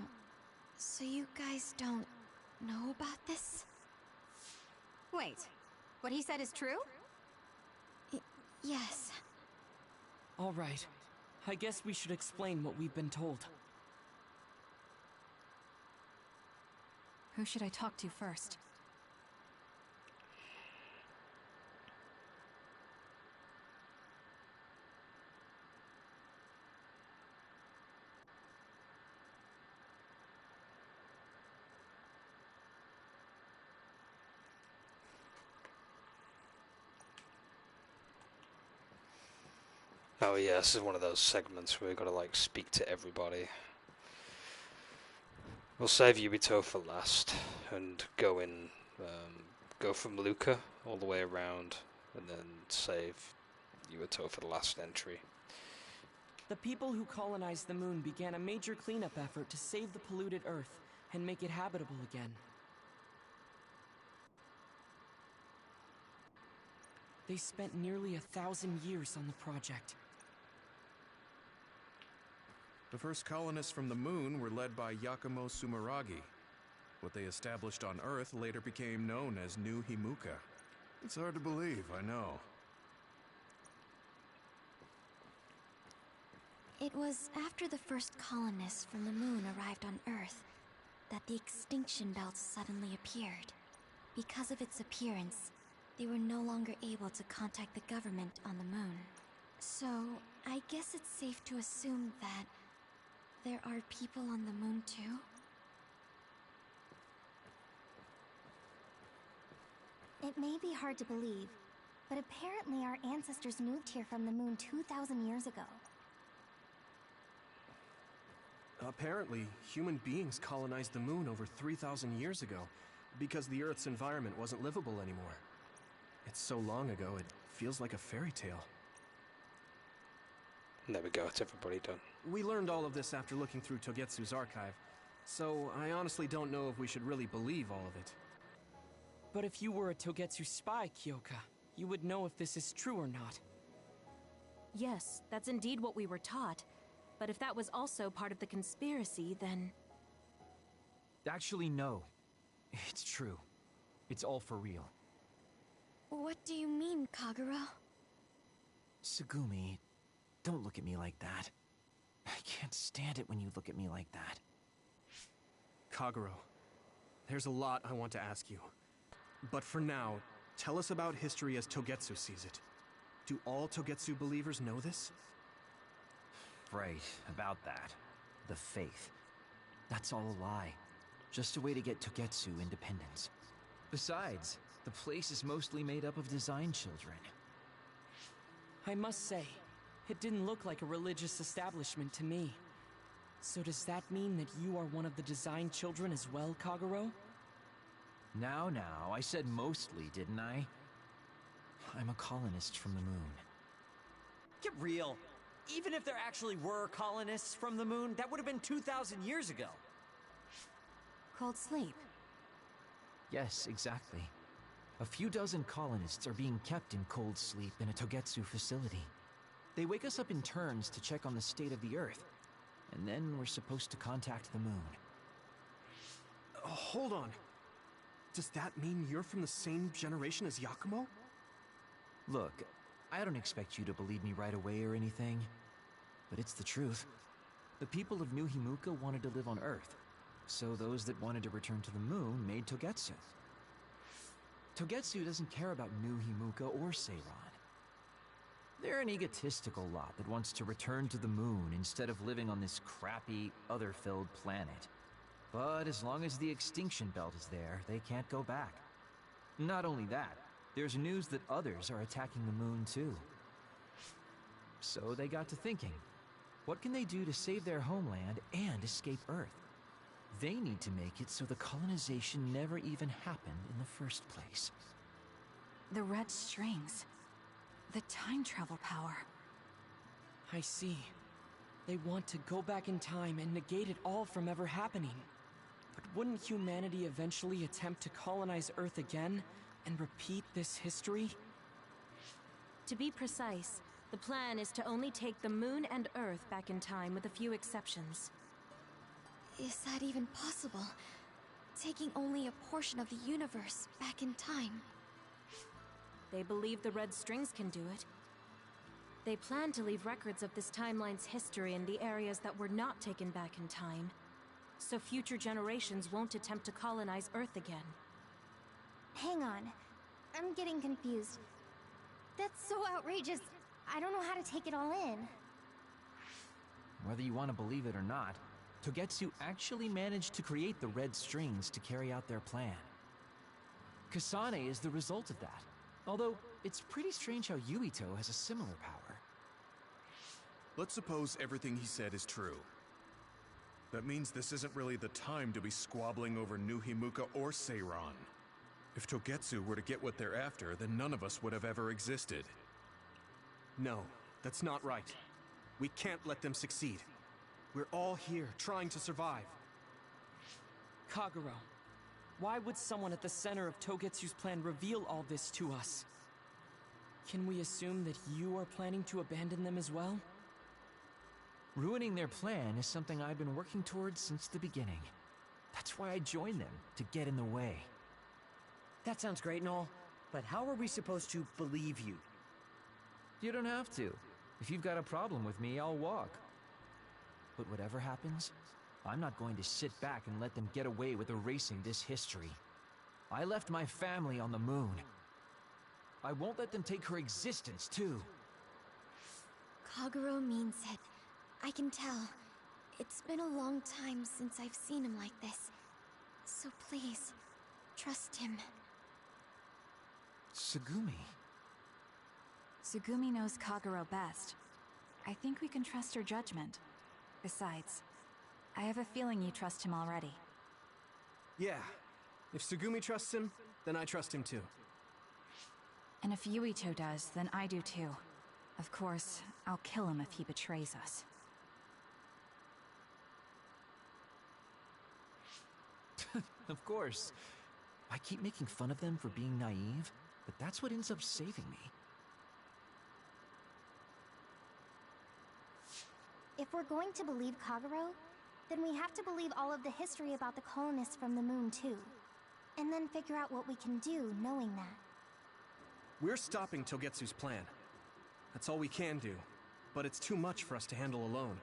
so you guys don't know about this? Wait, what he said is true? Yes. All right. I guess we should explain what we've been told. Who should I talk to first? Oh yeah, this is one of those segments where we've got to like speak to everybody. We'll save Yubito for last and go in, go from Luca all the way around, and then save Yubito for the last entry. The people who colonized the moon began a major cleanup effort to save the polluted Earth and make it habitable again. They spent nearly 1,000 years on the project. The first colonists from the moon were led by Yakumo Sumeragi. What they established on Earth later became known as New Himuka. It's hard to believe, I know. It was after the first colonists from the moon arrived on Earth that the extinction belt suddenly appeared. Because of its appearance, they were no longer able to contact the government on the moon. So, I guess it's safe to assume that there are people on the moon too? It may be hard to believe, but apparently our ancestors moved here from the moon 2,000 years ago. Apparently, human beings colonized the moon over 3,000 years ago because the Earth's environment wasn't livable anymore. It's so long ago, it feels like a fairy tale. There we go, it's everybody done. We learned all of this after looking through Togetsu's archive, so I honestly don't know if we should really believe all of it. But if you were a Togetsu spy, Kyoka, you would know if this is true or not. Yes, that's indeed what we were taught. But if that was also part of the conspiracy, then... Actually, no. It's true. It's all for real. What do you mean, Kagura? Tsugumi, don't look at me like that. I can't stand it when you look at me like that. Kaguro, there's a lot I want to ask you. But for now, tell us about history as Togetsu sees it. Do all Togetsu believers know this? Right, about that. The faith. That's all a lie. Just a way to get Togetsu independence. Besides, the place is mostly made up of design children. I must say, it didn't look like a religious establishment to me. So does that mean that you are one of the design children as well, Kagero? Now, I said mostly, didn't I? I'm a colonist from the moon. Get real. Even if there actually were colonists from the moon, that would have been 2,000 years ago. Cold sleep. Yes, exactly. A few dozen colonists are being kept in cold sleep in a Togetsu facility. They wake us up in turns to check on the state of the Earth, and then we're supposed to contact the moon. Hold on. Does that mean you're from the same generation as Yakumo? Look, I don't expect you to believe me right away or anything, but it's the truth. The people of New Himuka wanted to live on Earth, so those that wanted to return to the moon made Togetsu. Togetsu doesn't care about New Himuka or Seiran. They're an egotistical lot that wants to return to the moon instead of living on this crappy, other-filled planet. But as long as the extinction belt is there, they can't go back. Not only that, there's news that others are attacking the moon too. So they got to thinking, what can they do to save their homeland and escape Earth? They need to make it so the colonization never even happened in the first place. The red strings. The time travel power. I see. They want to go back in time and negate it all from ever happening. But wouldn't humanity eventually attempt to colonize Earth again and repeat this history? To be precise, the plan is to only take the moon and Earth back in time with a few exceptions. Is that even possible? Taking only a portion of the universe back in time. They believe the red strings can do it. They plan to leave records of this timeline's history in the areas that were not taken back in time, so future generations won't attempt to colonize Earth again. Hang on. I'm getting confused. That's so outrageous. I don't know how to take it all in. Whether you want to believe it or not, Togetsu actually managed to create the red strings to carry out their plan. Kasane is the result of that. Although, it's pretty strange how Yuito has a similar power. Let's suppose everything he said is true. That means this isn't really the time to be squabbling over New Himuka or Seiran. If Togetsu were to get what they're after, then none of us would have ever existed. No, that's not right. We can't let them succeed. We're all here, trying to survive. Kagero, why would someone at the center of Togetsu's plan reveal all this to us? Can we assume that you are planning to abandon them as well? Ruining their plan is something I've been working towards since the beginning. That's why I joined them, to get in the way. That sounds great and all, but how are we supposed to believe you? You don't have to. If you've got a problem with me, I'll walk. But whatever happens, I'm not going to sit back and let them get away with erasing this history. I left my family on the moon. I won't let them take her existence, too. Kagero means it. I can tell. It's been a long time since I've seen him like this. So please, trust him. Tsugumi. Tsugumi knows Kagero best. I think we can trust her judgment. Besides, I have a feeling you trust him already. Yeah. If Tsugumi trusts him, then I trust him too. And if Yuito does, then I do too. Of course, I'll kill him if he betrays us. Of course. I keep making fun of them for being naive, but that's what ends up saving me. If we're going to believe Kagero, then we have to believe all of the history about the colonists from the moon too. And then figure out what we can do knowing that. We're stopping Togetsu's plan. That's all we can do. But it's too much for us to handle alone.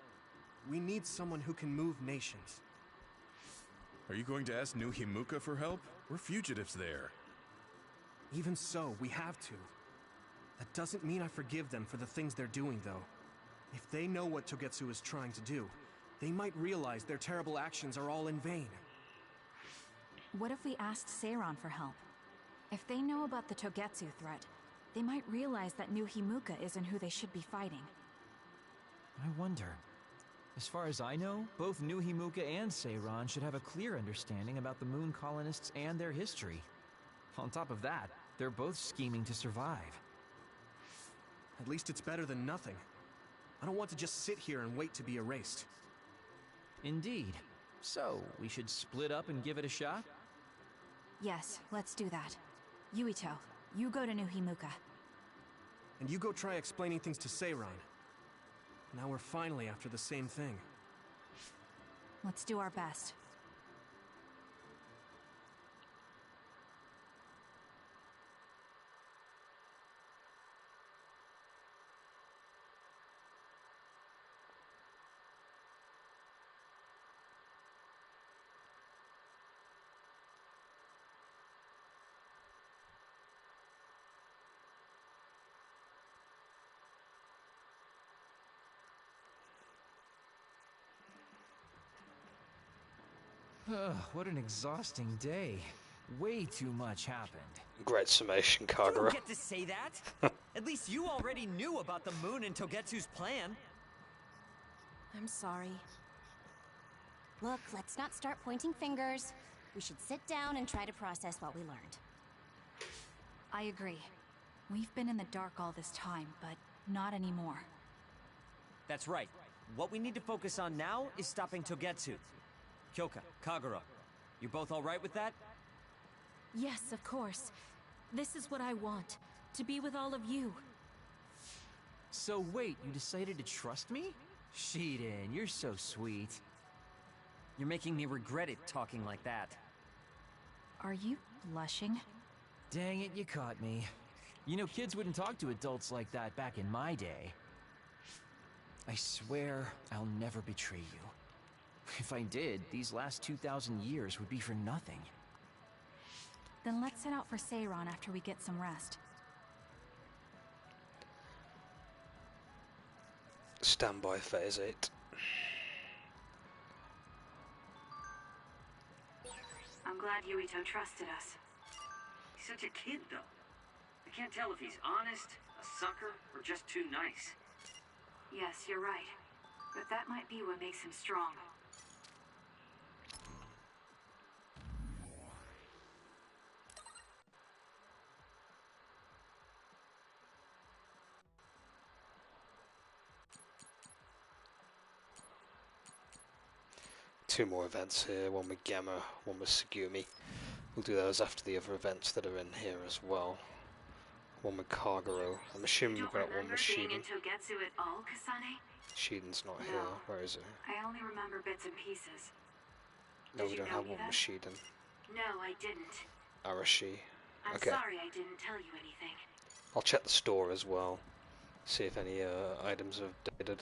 We need someone who can move nations. Are you going to ask New Himuka for help? We're fugitives there. Even so, we have to. That doesn't mean I forgive them for the things they're doing, though. If they know what Togetsu is trying to do, they might realize their terrible actions are all in vain. What if we asked Seiron for help? If they know about the Togetsu threat, they might realize that New Himuka isn't who they should be fighting. I wonder. As far as I know, both New Himuka and Seiron should have a clear understanding about the Moon colonists and their history. On top of that, they're both scheming to survive. At least it's better than nothing. I don't want to just sit here and wait to be erased. Indeed. So, we should split up and give it a shot? Yes, let's do that. Yuito, you go to New Himuka. And you go try explaining things to Seiron. Now we're finally after the same thing. Let's do our best. What an exhausting day. Way too much happened. Great summation, You Kagura. don't get to say that! At least you already knew about the moon and Togetsu's plan. I'm sorry. Look, let's not start pointing fingers. We should sit down and try to process what we learned. I agree. We've been in the dark all this time, but not anymore. That's right. What we need to focus on now is stopping Togetsu. Kyoka, Kagura, you both alright with that? Yes, of course. This is what I want. To be with all of you. So wait, you decided to trust me? Shiden, you're so sweet. You're making me regret it talking like that. Are you blushing? Dang it, you caught me. You know, kids wouldn't talk to adults like that back in my day. I swear I'll never betray you. If I did, these last 2,000 years would be for nothing. Then let's set out for Seiron after we get some rest. Standby phase 8. I'm glad Yuito trusted us. He's such a kid, though. I can't tell if he's honest, a sucker, or just too nice. Yes, you're right. But that might be what makes him strong. Two more events here, one with Gamma, one with Tsugumi. We'll do those after the other events that are in here as well. One with Kagero. I'm assuming we've got one with Being in Shiden. Togetsu at all, Kasane? Shiden's not No. here. Where is it? I only remember bits and pieces. No, Did we you don't know have me one then? with Shiden. No, I didn't. Arashi. I'm Okay. sorry I didn't tell you anything. I'll check the store as well. See if any items have dated.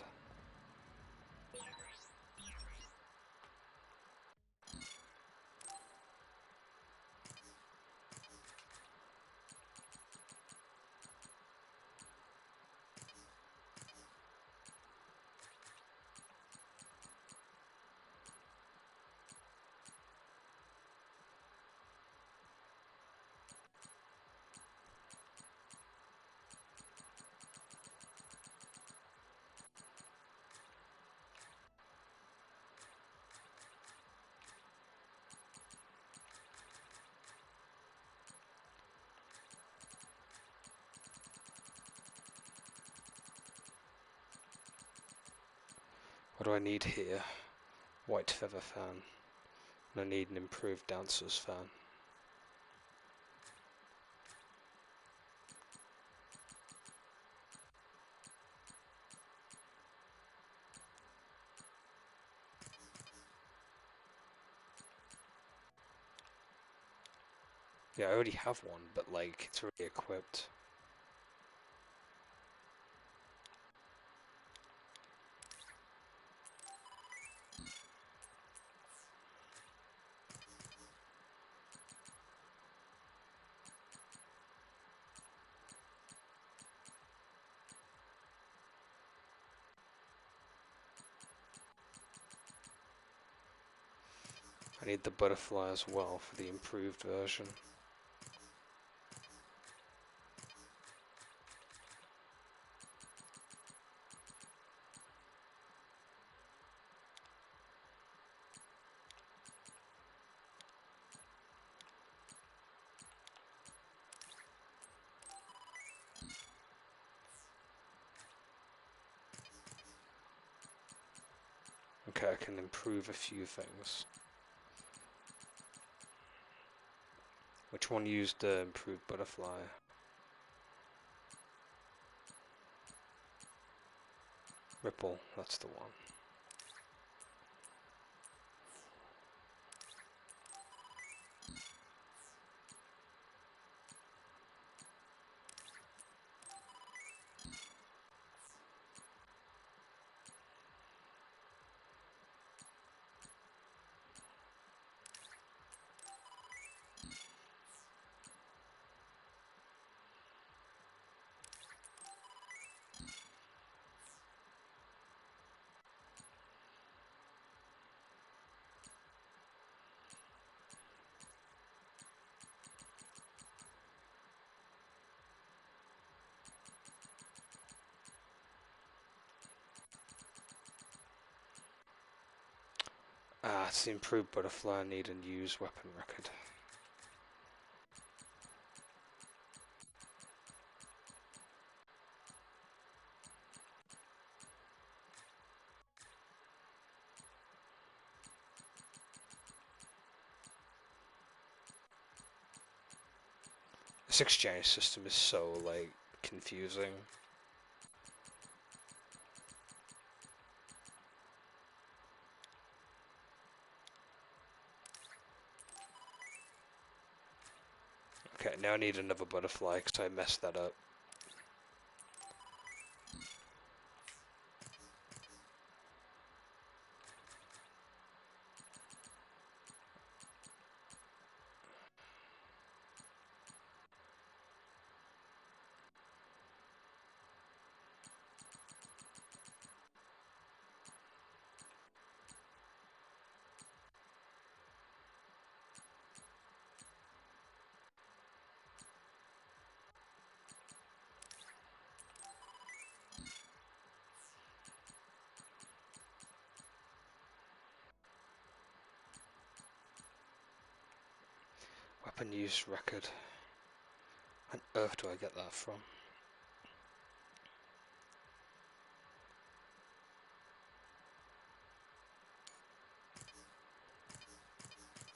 What do I need here? White feather fan. And I need an improved dancer's fan. Yeah, I already have one, but like, it's already equipped. I need the butterfly as well for the improved version. Okay, I can improve a few things. Which one used the improved butterfly? Ripple, that's the one. Ah, it's the improved butterfly. I need and use weapon record. This exchange system is so, like, confusing. Okay, now I need another butterfly because I messed that up. Weapon use record. Where on earth do I get that from?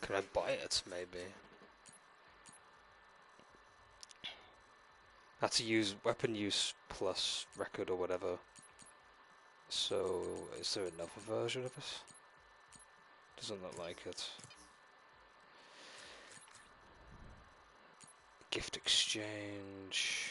Can I buy it, maybe? That's to use weapon use plus record or whatever. So, is there another version of it? Doesn't look like it. Gift exchange.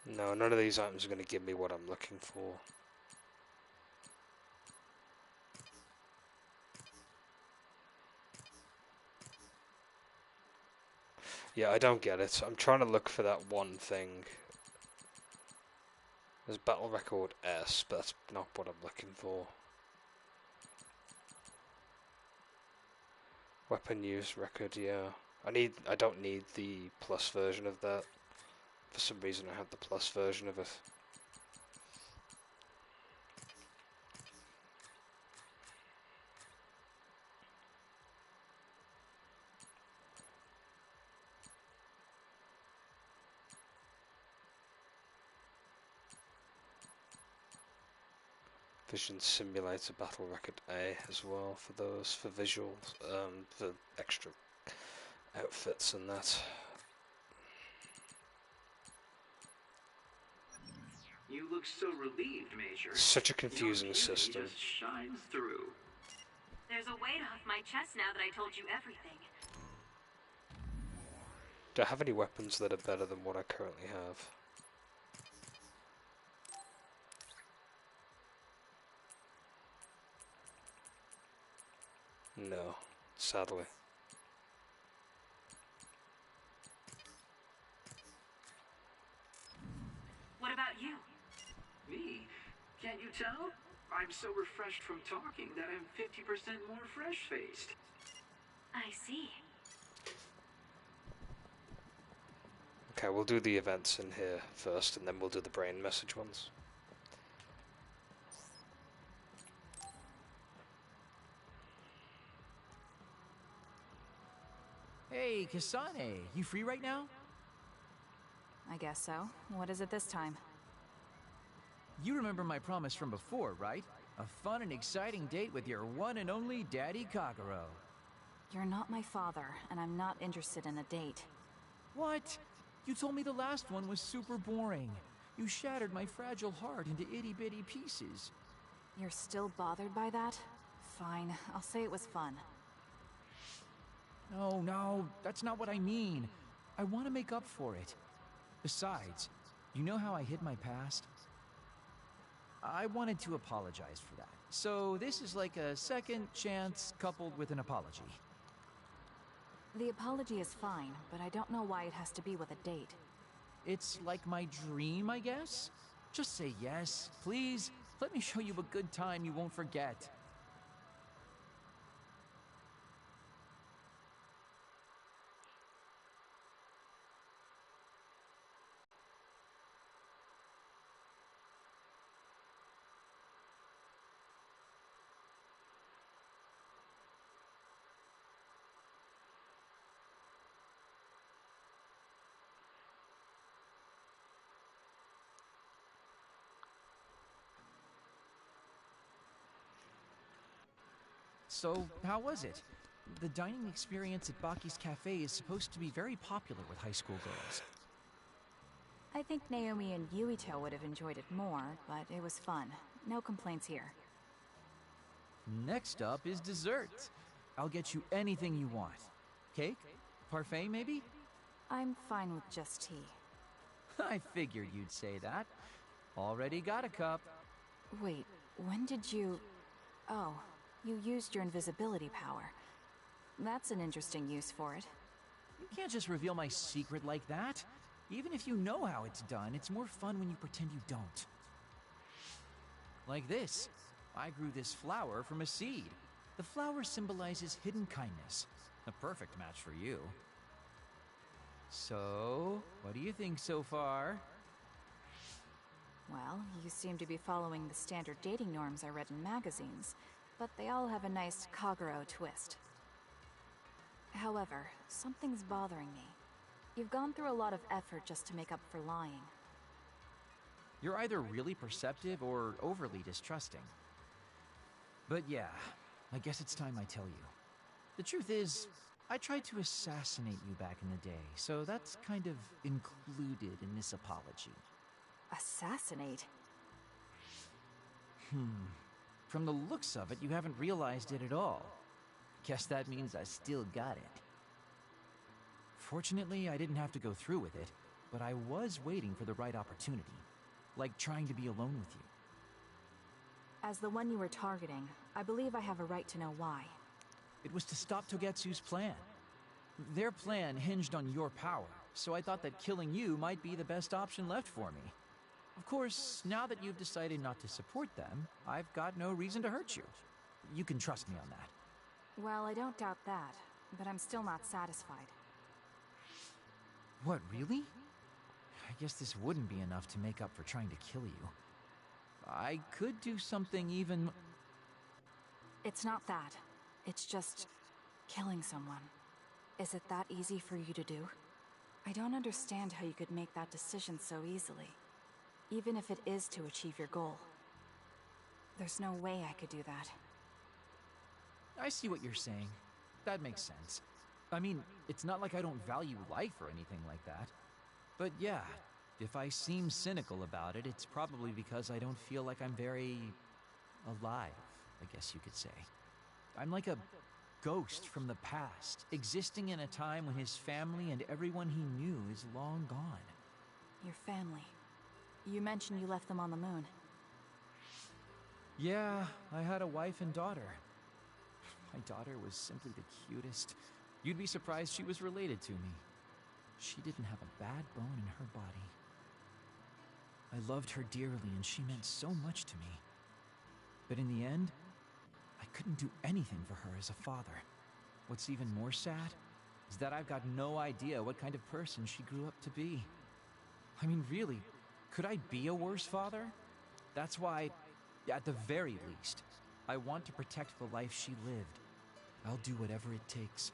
No, none of these items are going to give me what I'm looking for. Yeah, I don't get it. I'm trying to look for that one thing. There's battle record S, but that's not what I'm looking for. Weapon use record, yeah. I don't need the plus version of that. For some reason I have the plus version of it. Vision Simulator Battle Record A as well for those, for visuals, for extra outfits and that. You look so relieved, Major. Such a confusing system. Just shines through. There's a weight off my chest now that I told you everything. Do I have any weapons that are better than what I currently have? No, sadly. What about you? Me? Can't you tell? I'm so refreshed from talking that I'm 50% more fresh-faced. I see. Okay, we'll do the events in here first, and then we'll do the brain message ones. Hey, Kasane, you free right now? I guess so. What is it this time? You remember my promise from before, right? A fun and exciting date with your one and only Daddy Kagero. You're not my father, and I'm not interested in a date. What? You told me the last one was super boring. You shattered my fragile heart into itty-bitty pieces. You're still bothered by that? Fine, I'll say it was fun. No, that's not what I mean. I want to make up for it. Besides, you know how I hid my past? I wanted to apologize for that. So this is like a second chance coupled with an apology. The apology is fine, but I don't know why it has to be with a date. It's like my dream, I guess? Just say yes, please. Let me show you a good time you won't forget. So, how was it? The dining experience at Baki's Cafe is supposed to be very popular with high school girls. I think Naomi and Yuito would have enjoyed it more, but it was fun. No complaints here. Next up is dessert. I'll get you anything you want. Cake? Parfait, maybe? I'm fine with just tea. I figured you'd say that. Already got a cup. Wait, when did you... Oh, you used your invisibility power. That's an interesting use for it. You can't just reveal my secret like that. Even if you know how it's done, it's more fun when you pretend you don't. Like this. I grew this flower from a seed. The flower symbolizes hidden kindness. A perfect match for you. So, what do you think so far? Well, you seem to be following the standard dating norms I read in magazines, but they all have a nice Kagero twist. However, something's bothering me. You've gone through a lot of effort just to make up for lying. You're either really perceptive or overly distrusting. But yeah, I guess it's time I tell you. The truth is, I tried to assassinate you back in the day, so that's kind of included in this apology. Assassinate? From the looks of it, you haven't realized it at all. Guess that means I still got it. Fortunately, I didn't have to go through with it, but I was waiting for the right opportunity. Like trying to be alone with you. As the one you were targeting, I believe I have a right to know why. It was to stop Togetsu's plan. Their plan hinged on your power, so I thought that killing you might be the best option left for me. Of course, now that you've decided not to support them, I've got no reason to hurt you. You can trust me on that. Well, I don't doubt that, but I'm still not satisfied. What, really? I guess this wouldn't be enough to make up for trying to kill you. I could do something even... It's not that. It's just... killing someone. Is it that easy for you to do? I don't understand how you could make that decision so easily. Even if it is to achieve your goal. There's no way I could do that. I see what you're saying. That makes sense. I mean, it's not like I don't value life or anything like that. But yeah, if I seem cynical about it, it's probably because I don't feel like I'm very... alive, I guess you could say. I'm like a ghost from the past, existing in a time when his family and everyone he knew is long gone. Your family. You mentioned you left them on the moon. Yeah, I had a wife and daughter. My daughter was simply the cutest. You'd be surprised she was related to me. She didn't have a bad bone in her body. I loved her dearly and she meant so much to me. But in the end, I couldn't do anything for her as a father. What's even more sad is that I've got no idea what kind of person she grew up to be. I mean, really, could I be a worse father? That's why, at the very least, I want to protect the life she lived. I'll do whatever it takes,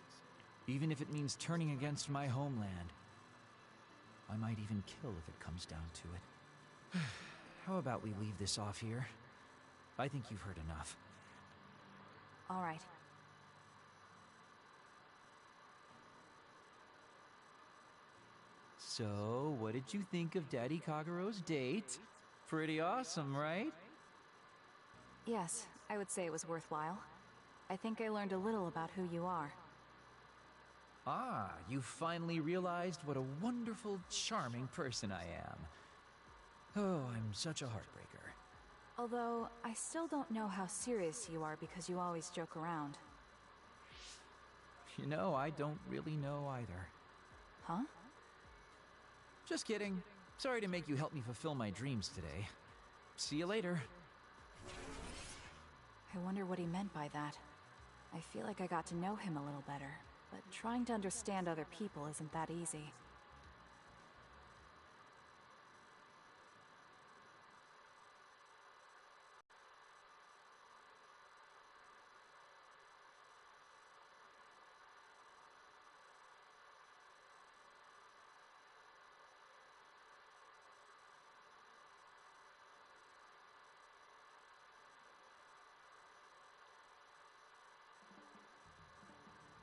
even if it means turning against my homeland. I might even kill if it comes down to it. How about we leave this off here? I think you've heard enough. All right. So, what did you think of Daddy Kagero's date? Pretty awesome, right? Yes, I would say it was worthwhile. I think I learned a little about who you are. Ah, you finally realized what a wonderful, charming person I am. Oh, I'm such a heartbreaker. Although, I still don't know how serious you are because you always joke around. You know, I don't really know either. Huh? Just kidding. Sorry to make you help me fulfill my dreams today. See you later. I wonder what he meant by that. I feel like I got to know him a little better, but trying to understand other people isn't that easy.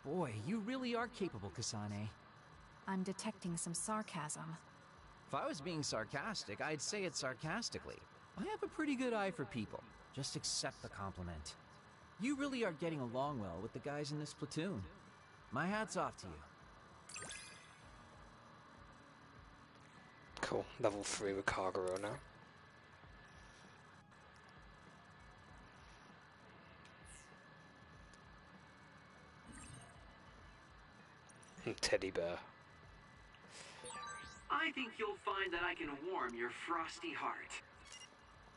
Boy, you really are capable, Kasane. I'm detecting some sarcasm. If I was being sarcastic, I'd say it sarcastically. I have a pretty good eye for people. Just accept the compliment. You really are getting along well with the guys in this platoon. My hat's off to you. Cool. Level 3 with Kagero now. Teddy bear. I think you'll find that I can warm your frosty heart.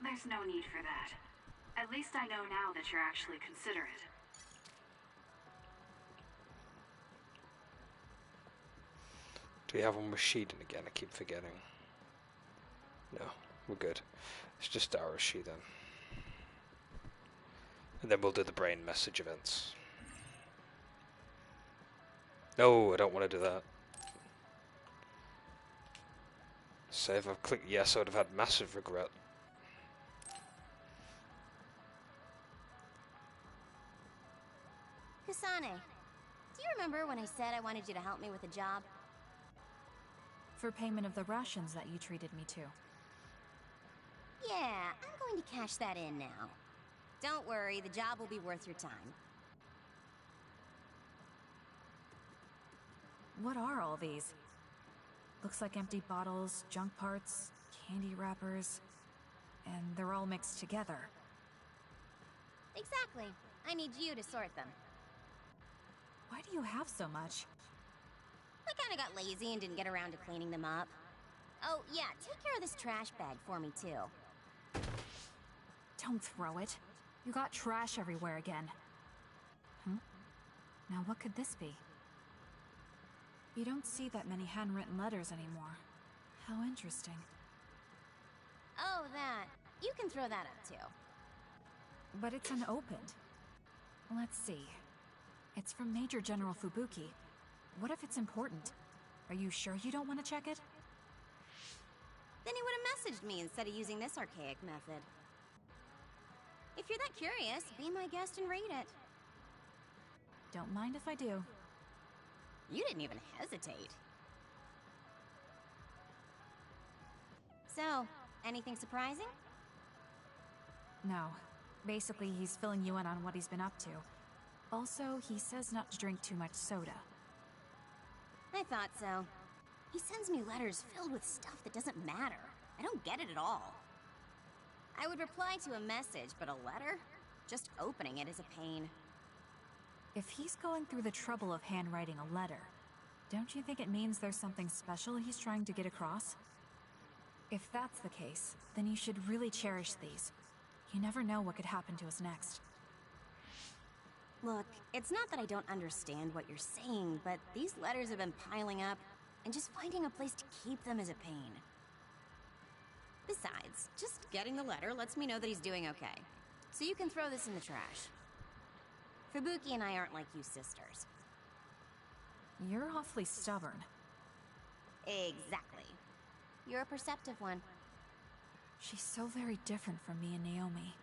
There's no need for that. At least I know now that you're actually considerate. Do we have one with Shiden again? I keep forgetting. No, we're good. It's just Arashi then. And then we'll do the brain message events. No, I don't want to do that. So if I've clicked yes, I would have had massive regret. Kasane, do you remember when I said I wanted you to help me with a job? For payment of the rations that you treated me to. Yeah, I'm going to cash that in now. Don't worry, the job will be worth your time. What are all these? Looks like empty bottles, junk parts, candy wrappers, and they're all mixed together. Exactly. I need you to sort them. Why do you have so much? I kinda got lazy and didn't get around to cleaning them up. Oh, yeah, take care of this trash bag for me, too. Don't throw it. You got trash everywhere again. Now what could this be? You don't see that many handwritten letters anymore. How interesting. Oh, that. You can throw that up, too. But it's unopened. Let's see. It's from Major General Fubuki. What if it's important? Are you sure you don't want to check it? Then he would have messaged me instead of using this archaic method. If you're that curious, be my guest and read it. Don't mind if I do. You didn't even hesitate. So, anything surprising? No. Basically, he's filling you in on what he's been up to. Also, he says not to drink too much soda. I thought so. He sends me letters filled with stuff that doesn't matter. I don't get it at all. I would reply to a message, but a letter? Just opening it is a pain. If he's going through the trouble of handwriting a letter, don't you think it means there's something special he's trying to get across? If that's the case, then you should really cherish these. You never know what could happen to us next. Look, it's not that I don't understand what you're saying, but these letters have been piling up, and just finding a place to keep them is a pain. Besides, just getting the letter lets me know that he's doing okay. So you can throw this in the trash. Fubuki and I aren't like you sisters. You're awfully stubborn. Exactly. You're a perceptive one. She's so very different from me and Naomi.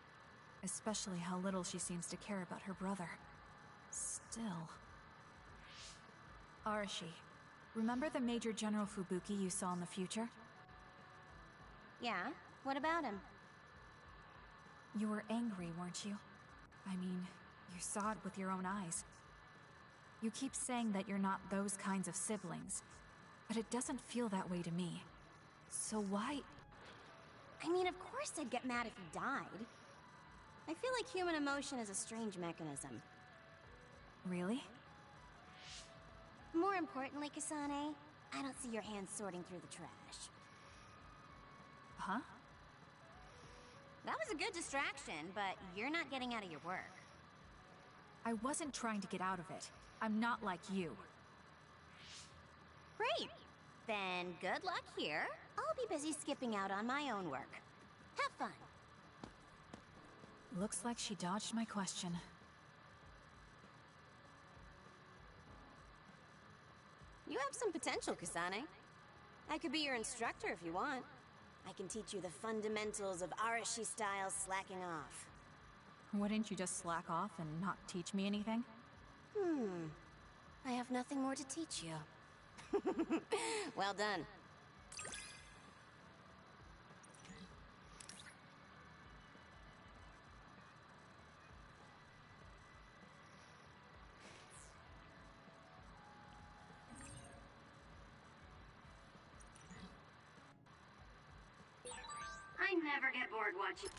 Especially how little she seems to care about her brother. Still... Arashi, remember the Major General Fubuki you saw in the future? Yeah? What about him? You were angry, weren't you? I mean, you saw it with your own eyes. You keep saying that you're not those kinds of siblings, but it doesn't feel that way to me. So why... I mean, of course I'd get mad if he died. I feel like human emotion is a strange mechanism. Really? More importantly, Kasane, I don't see your hands sorting through the trash. Huh? That was a good distraction, but you're not getting out of your work. I wasn't trying to get out of it. I'm not like you. Great! Then good luck here. I'll be busy skipping out on my own work. Have fun. Looks like she dodged my question. You have some potential, Kasane. I could be your instructor if you want. I can teach you the fundamentals of Arashi-style slacking off. Wouldn't you just slack off and not teach me anything? I have nothing more to teach you. Well done. I never get bored watching.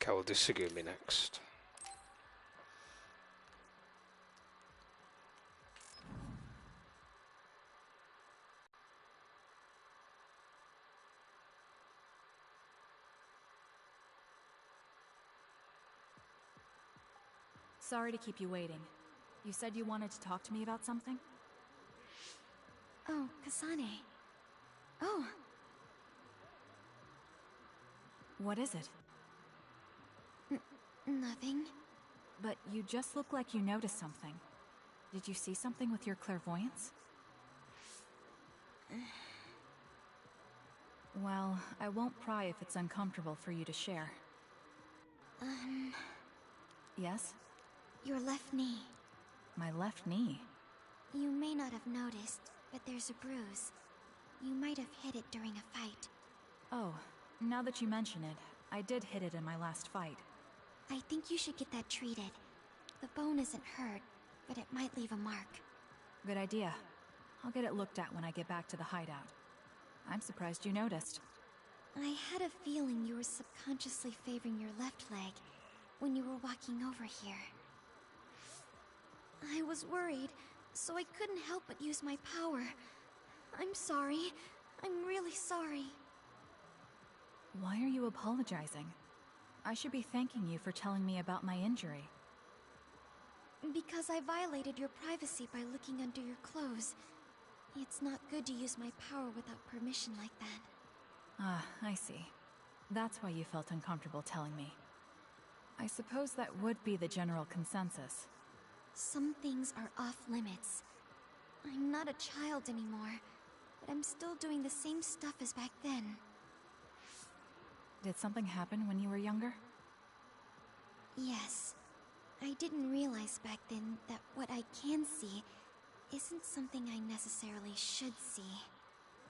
Okay, we'll do Sugumi next. Sorry to keep you waiting. You said you wanted to talk to me about something? Oh, Kasane. Oh. What is it? Nothing. But you just look like you noticed something. Did you see something with your clairvoyance? Well, I won't pry if it's uncomfortable for you to share. Yes? Your left knee. My left knee? You may not have noticed, but there's a bruise. You might have hit it during a fight. Oh, now that you mention it, I did hit it in my last fight. I think you should get that treated. The bone isn't hurt, but it might leave a mark. Good idea. I'll get it looked at when I get back to the hideout. I'm surprised you noticed. I had a feeling you were subconsciously favoring your left leg when you were walking over here. I was worried, so I couldn't help but use my power. I'm sorry. I'm really sorry. Why are you apologizing? I should be thanking you for telling me about my injury. Because I violated your privacy by looking under your clothes. It's not good to use my power without permission like that. Ah, I see. That's why you felt uncomfortable telling me. I suppose that would be the general consensus. Some things are off limits. I'm not a child anymore, but I'm still doing the same stuff as back then. Did something happen when you were younger? Yes. I didn't realize back then that what I can see isn't something I necessarily should see.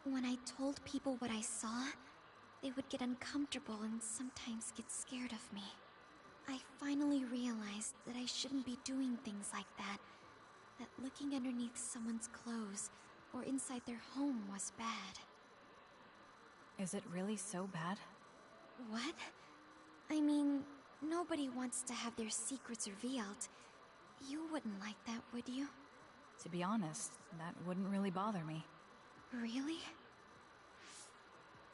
When I told people what I saw, they would get uncomfortable and sometimes get scared of me. I finally realized that I shouldn't be doing things like that. That looking underneath someone's clothes or inside their home was bad. Is it really so bad? What? I mean, nobody wants to have their secrets revealed. You wouldn't like that, would you? To be honest, that wouldn't really bother me. Really?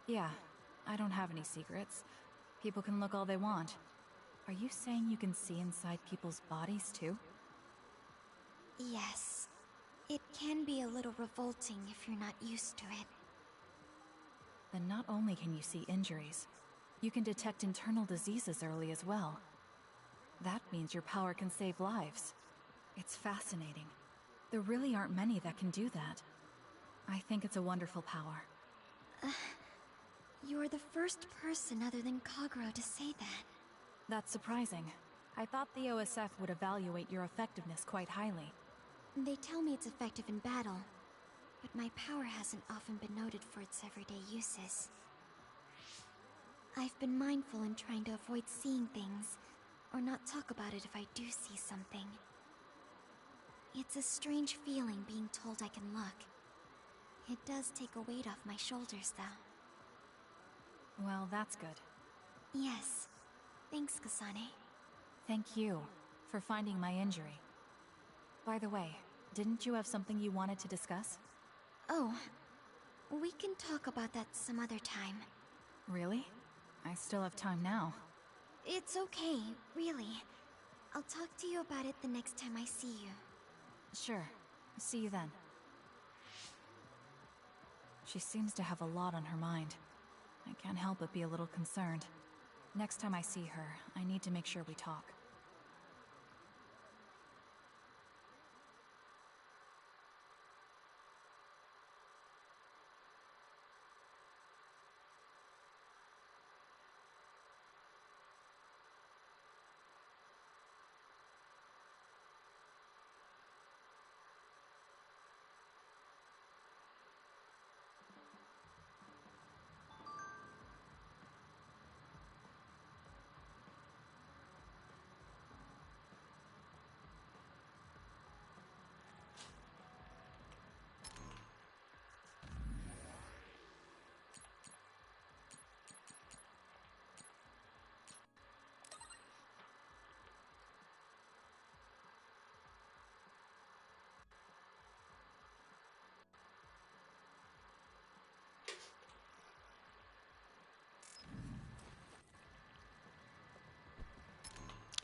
Yeah, I don't have any secrets. People can look all they want. Are you saying you can see inside people's bodies too? Yes. It can be a little revolting if you're not used to it. Then not only can you see injuries, you can detect internal diseases early as well. That means your power can save lives. It's fascinating. There really aren't many that can do that. I think it's a wonderful power. You're the first person other than Kagero to say that. That's surprising. I thought the OSF would evaluate your effectiveness quite highly. They tell me it's effective in battle, but my power hasn't often been noted for its everyday uses. I've been mindful in trying to avoid seeing things, or not talk about it if I do see something. It's a strange feeling being told I can look. It does take a weight off my shoulders, though. Well, that's good. Yes. Thanks, Kasane. Thank you for finding my injury. By the way, didn't you have something you wanted to discuss? Oh, we can talk about that some other time. Really? I still have time now. It's okay, really. I'll talk to you about it the next time I see you. Sure. See you then. She seems to have a lot on her mind. I can't help but be a little concerned. Next time I see her, I need to make sure we talk.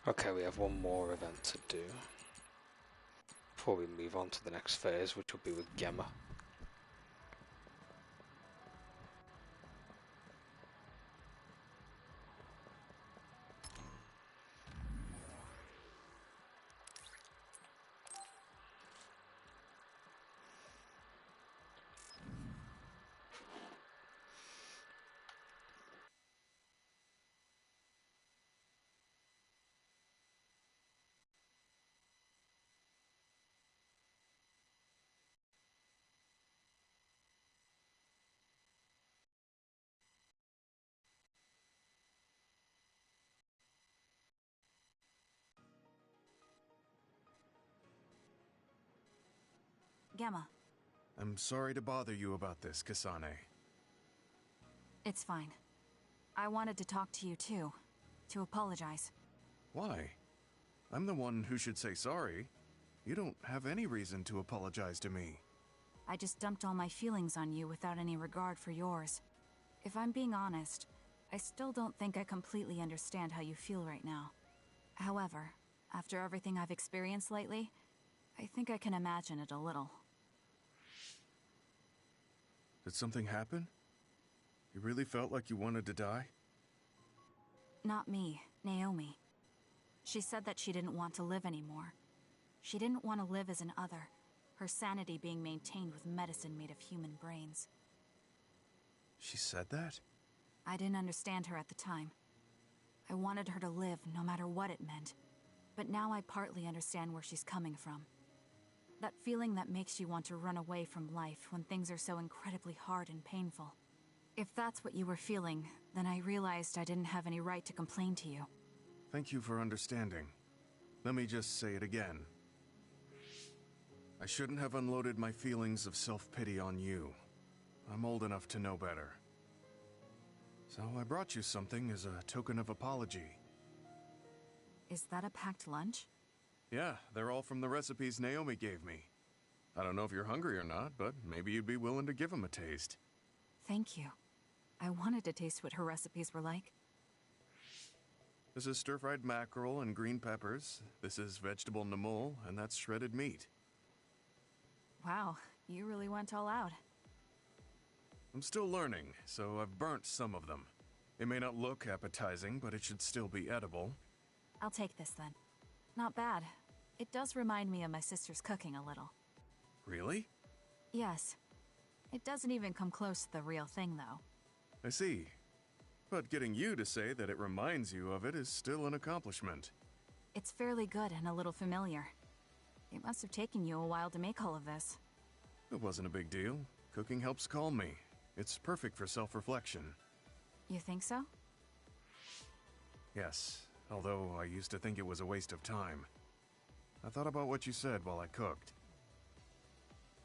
Okay, we have one more event to do before we move on to the next phase, which will be with Gemma. Gemma. I'm sorry to bother you about this, Kasane. It's fine. I wanted to talk to you too. To apologize. Why? I'm the one who should say sorry. You don't have any reason to apologize to me. I just dumped all my feelings on you without any regard for yours. If I'm being honest, I still don't think I completely understand how you feel right now. However, after everything I've experienced lately, I think I can imagine it a little. Did something happen? You really felt like you wanted to die? Not me, Naomi. She said that she didn't want to live anymore. She didn't want to live as an other, her sanity being maintained with medicine made of human brains. She said that? I didn't understand her at the time. I wanted her to live no matter what it meant. But now I partly understand where she's coming from. That feeling that makes you want to run away from life when things are so incredibly hard and painful. If that's what you were feeling, then I realized I didn't have any right to complain to you. Thank you for understanding. Let me just say it again. I shouldn't have unloaded my feelings of self-pity on you. I'm old enough to know better. So I brought you something as a token of apology. Is that a packed lunch? Yeah, they're all from the recipes Naomi gave me. I don't know if you're hungry or not, but maybe you'd be willing to give them a taste. Thank you. I wanted to taste what her recipes were like. This is stir-fried mackerel and green peppers. This is vegetable namul, and that's shredded meat. Wow, you really went all out. I'm still learning, so I've burnt some of them. It may not look appetizing, but it should still be edible. I'll take this then. Not bad. It does remind me of my sister's cooking a little. Really? Yes. It doesn't even come close to the real thing, though. I see. But getting you to say that it reminds you of it is still an accomplishment. It's fairly good and a little familiar. It must have taken you a while to make all of this. It wasn't a big deal. Cooking helps calm me. It's perfect for self-reflection. You think so? Yes, although I used to think it was a waste of time. I thought about what you said while I cooked.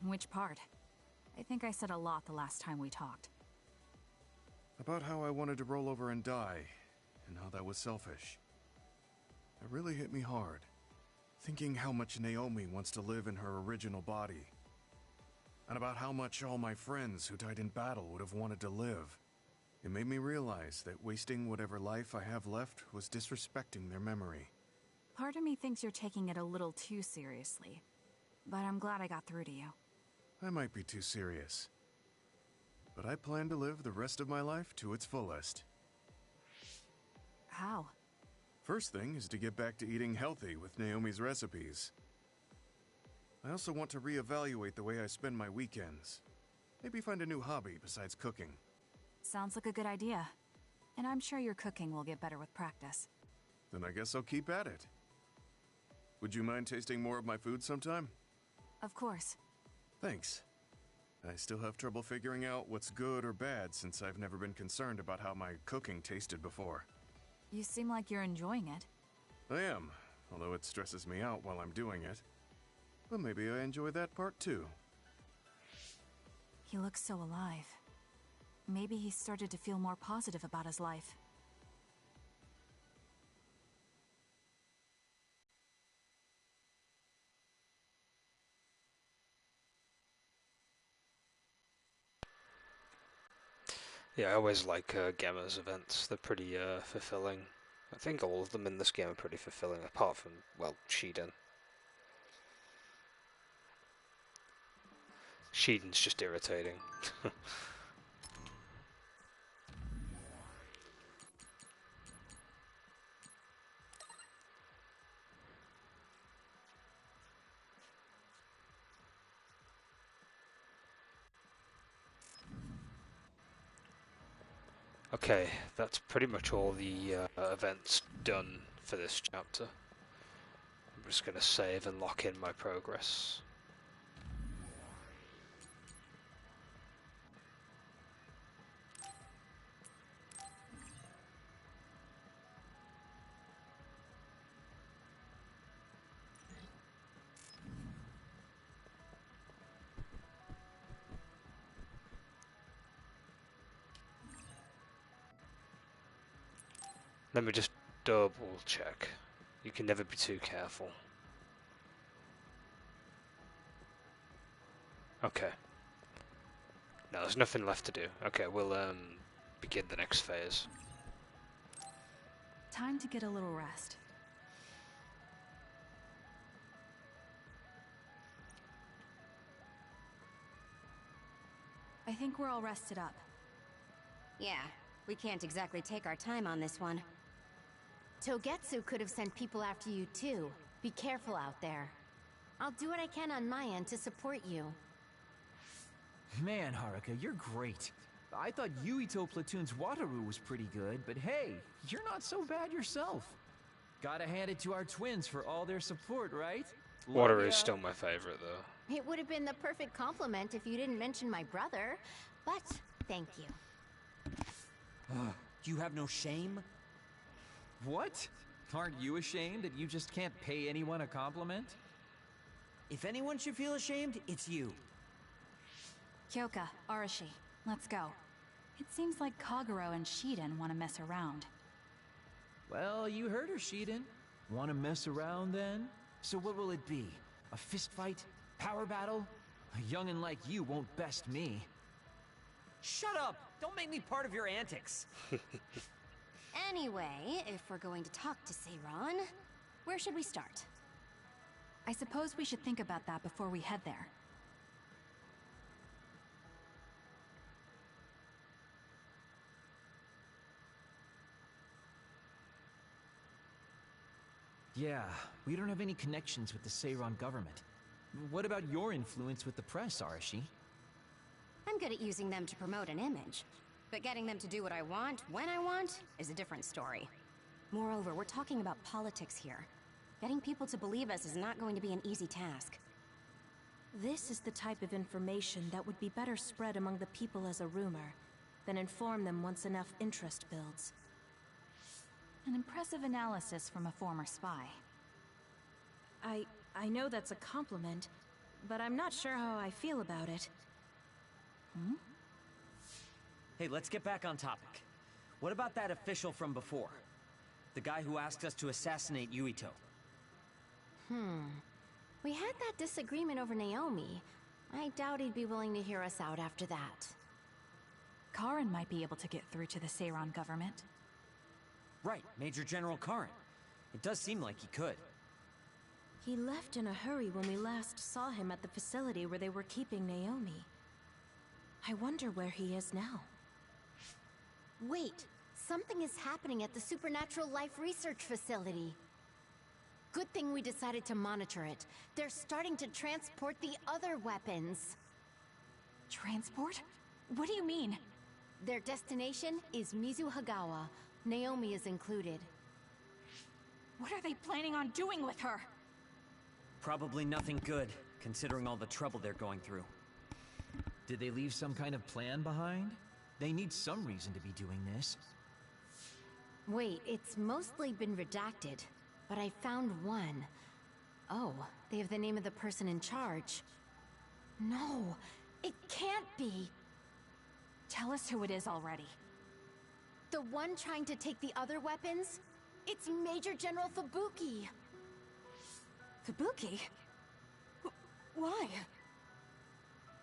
Which part? I think I said a lot the last time we talked. About how I wanted to roll over and die, and how that was selfish. It really hit me hard. Thinking how much Naomi wants to live in her original body. And about how much all my friends who died in battle would have wanted to live. It made me realize that wasting whatever life I have left was disrespecting their memory. Part of me thinks you're taking it a little too seriously. But I'm glad I got through to you. I might be too serious. But I plan to live the rest of my life to its fullest. How? First thing is to get back to eating healthy with Naomi's recipes. I also want to reevaluate the way I spend my weekends. Maybe find a new hobby besides cooking. Sounds like a good idea. And I'm sure your cooking will get better with practice. Then I guess I'll keep at it. Would you mind tasting more of my food sometime? Of course. Thanks. I still have trouble figuring out what's good or bad since I've never been concerned about how my cooking tasted before. You seem like you're enjoying it. I am, although it stresses me out while I'm doing it. But maybe I enjoy that part too. He looks so alive. Maybe he started to feel more positive about his life. Yeah, I always like Gemma's events. They're pretty fulfilling. I think all of them in this game are pretty fulfilling, apart from, well, Shiden. Shiden's just irritating. Okay, that's pretty much all the events done for this chapter. I'm just going to save and lock in my progress. Let me just double check. You can never be too careful. Okay. No, there's nothing left to do. Okay, we'll begin the next phase. Time to get a little rest. I think we're all rested up. Yeah, we can't exactly take our time on this one. Togetsu could have sent people after you too. Be careful out there. I'll do what I can on my end to support you. Man, Haruka, you're great. I thought Yuito Platoon's Wataru was pretty good, but hey, you're not so bad yourself. Gotta hand it to our twins for all their support, right? Wataru is still my favorite, though. It would have been the perfect compliment if you didn't mention my brother, but thank you. Do you have no shame? What? Aren't you ashamed that you just can't pay anyone a compliment? If anyone should feel ashamed, it's you. Kyoka, Arashi, let's go. It seems like Kagero and Shiden want to mess around. Well, you heard her, Shiden. Want to mess around, then? So what will it be? A fist fight? Power battle? A youngin' like you won't best me. Shut up! Don't make me part of your antics. Anyway, if we're going to talk to Seiran, where should we start? I suppose we should think about that before we head there. Yeah, we don't have any connections with the Seiran government. What about your influence with the press, Arashi? I'm good at using them to promote an image. But getting them to do what I want, when I want, is a different story. Moreover, we're talking about politics here. Getting people to believe us is not going to be an easy task. This is the type of information that would be better spread among the people as a rumor, than inform them once enough interest builds. An impressive analysis from a former spy. I know that's a compliment, but I'm not sure how I feel about it. Hey, let's get back on topic. What about that official from before? The guy who asked us to assassinate Yuito. We had that disagreement over Naomi. I doubt he'd be willing to hear us out after that. Karin might be able to get through to the Seiran government. Right, Major General Karin. It does seem like he could. He left in a hurry when we last saw him at the facility where they were keeping Naomi. I wonder where he is now. Wait, something is happening at the Supernatural Life Research Facility. Good thing we decided to monitor it. They're starting to transport the other weapons. Transport? What do you mean? Their destination is Mizuhagawa. Naomi is included. What are they planning on doing with her? Probably nothing good, considering all the trouble they're going through. Did they leave some kind of plan behind? They need some reason to be doing this. Wait, it's mostly been redacted, but I found one. Oh, they have the name of the person in charge. No, it can't be. Tell us who it is already. The one trying to take the other weapons? It's Major General Fubuki. Fubuki? Why?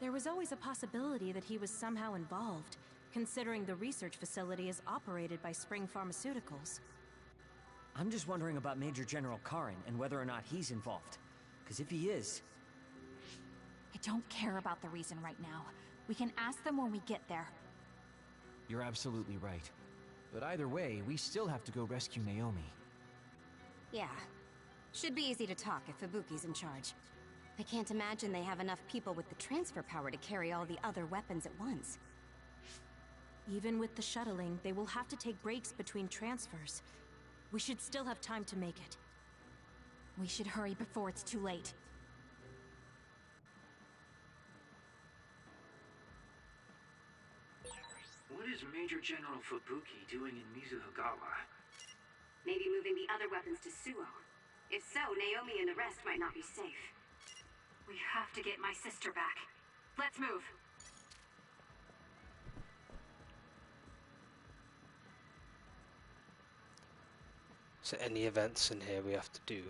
There was always a possibility that he was somehow involved, considering the research facility is operated by Spring Pharmaceuticals. I'm just wondering about Major General Karin and whether or not he's involved. Because if he is... I don't care about the reason right now. We can ask them when we get there. You're absolutely right. But either way, we still have to go rescue Naomi. Yeah. Should be easy to talk if Fubuki's in charge. I can't imagine they have enough people with the transfer power to carry all the other weapons at once. Even with the shuttling, they will have to take breaks between transfers. We should still have time to make it. We should hurry before it's too late. What is Major General Fubuki doing in Mizuhagawa? Maybe moving the other weapons to Suo. If so, Naomi and the rest might not be safe. We have to get my sister back. Let's move. So any events in here we have to do?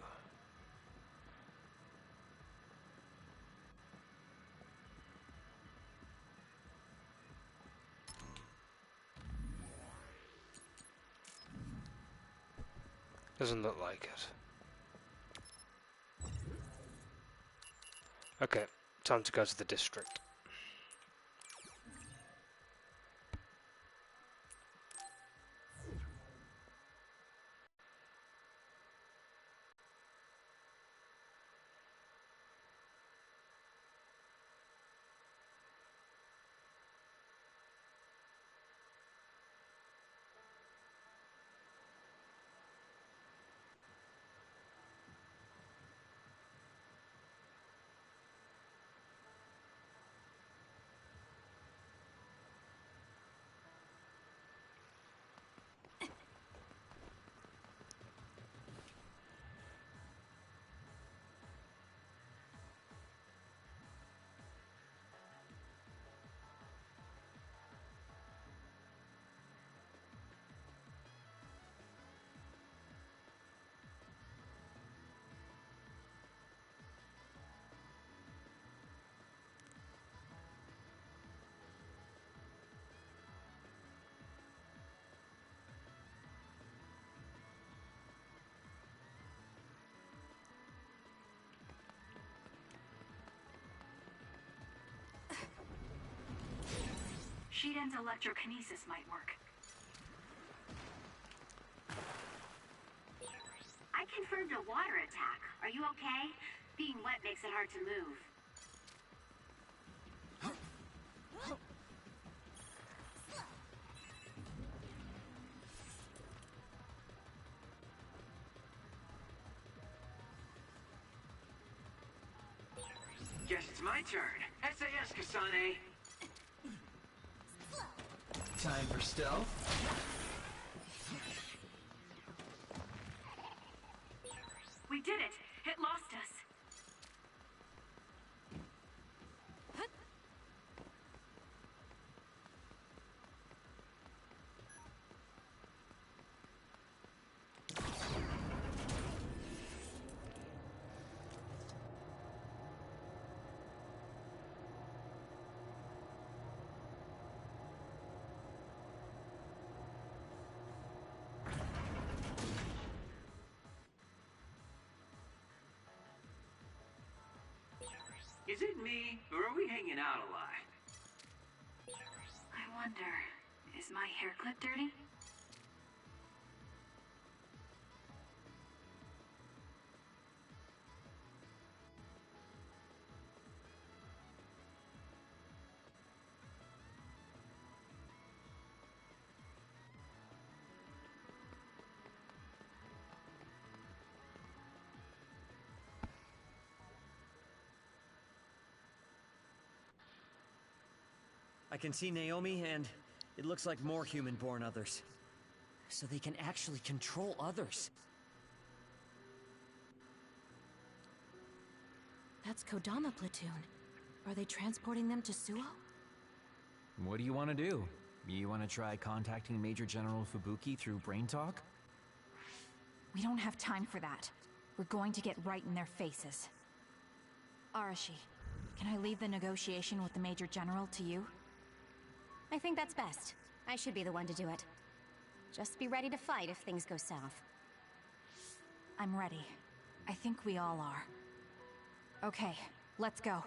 Doesn't look like it. Okay, time to go to the district. Shiden's electrokinesis might work. I confirmed a water attack. Are you okay? Being wet makes it hard to move. Guess it's my turn. SAS, Kasane. Time for stealth. We did it! It lost us! Is it me, or are we hanging out a lot? I wonder, is my hair clip dirty? I can see Naomi, and it looks like more human-born others. So they can actually control others. That's Kodama platoon. Are they transporting them to Suo? What do you want to do? You want to try contacting Major General Fubuki through Brain Talk? We don't have time for that. We're going to get right in their faces. Arashi, can I leave the negotiation with the Major General to you? I think that's best. I should be the one to do it. Just be ready to fight if things go south. I'm ready. I think we all are. Okay, let's go.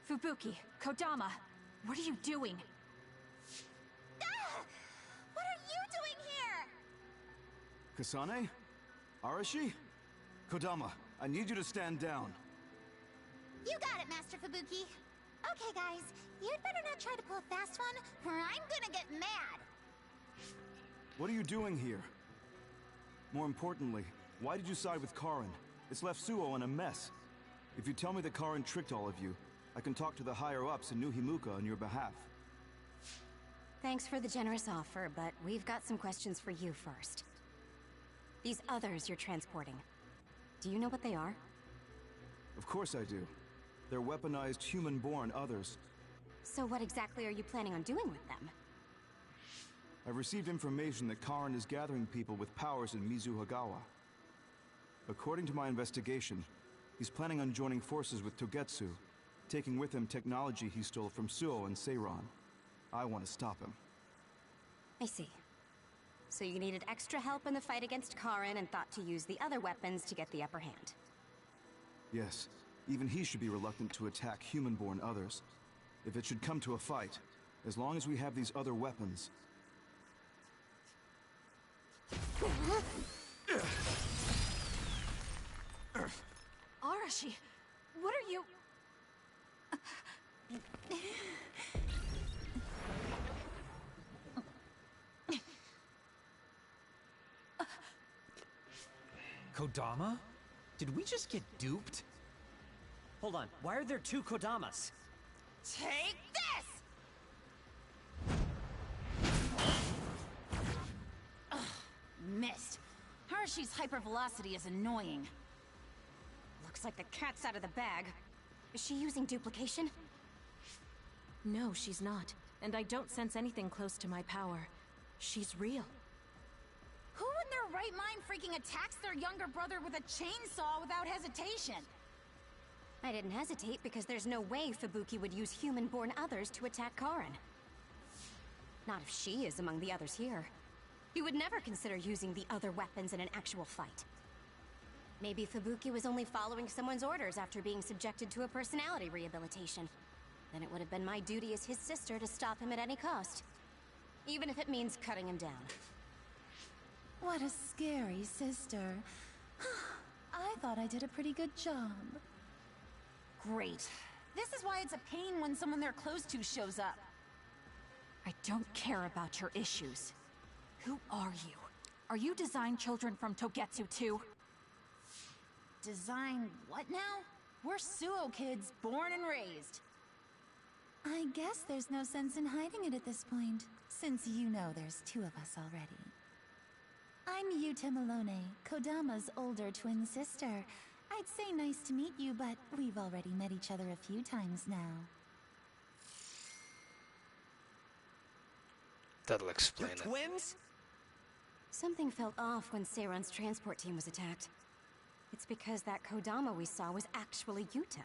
Fubuki, Kodama, what are you doing? Ah! What are you doing here? Kasane? Arashi? Kodama, I need you to stand down. You got it, Master Fubuki. Okay, guys, you'd better not try to pull a fast one, or I'm gonna get mad. What are you doing here? More importantly, why did you side with Karin? It's left Suo in a mess. If you tell me that Karin tricked all of you, I can talk to the higher-ups in New Himuka on your behalf. Thanks for the generous offer, but we've got some questions for you first. These others you're transporting, do you know what they are? Of course I do. They're weaponized human-born others. So what exactly are you planning on doing with them? I've received information that Karin is gathering people with powers in Mizuhagawa. According to my investigation, he's planning on joining forces with Togetsu, taking with him technology he stole from Suo and Seiran. I want to stop him. I see. So you needed extra help in the fight against Karin and thought to use the other weapons to get the upper hand. Yes, even he should be reluctant to attack human-born others. If it should come to a fight, as long as we have these other weapons... Arashi, what are you... Kodama? Did we just get duped? Hold on, why are there two Kodamas? Take this! Ugh, missed. Arashi's hypervelocity is annoying. Looks like the cat's out of the bag. Is she using duplication? No, she's not. And I don't sense anything close to my power. She's real. Who in their right mind freaking attacks their younger brother with a chainsaw without hesitation? I didn't hesitate because there's no way Fubuki would use human-born others to attack Karin. Not if she is among the others here. He would never consider using the other weapons in an actual fight. Maybe Fubuki was only following someone's orders after being subjected to a personality rehabilitation. then it would have been my duty as his sister to stop him at any cost. Even if it means cutting him down. What a scary sister. I thought I did a pretty good job. Great. This is why it's a pain when someone they're close to shows up. I don't care about your issues. Who are you? Are you design children from Togetsu too? Design what now? We're Suo kids, born and raised. I guess there's no sense in hiding it at this point, since you know there's two of us already. I'm Yuta Malone, Kodama's older twin sister. I'd say nice to meet you, but we've already met each other a few times now. That'll explain it. Twins? Something felt off when Seiron's transport team was attacked. It's because that Kodama we saw was actually Yuta.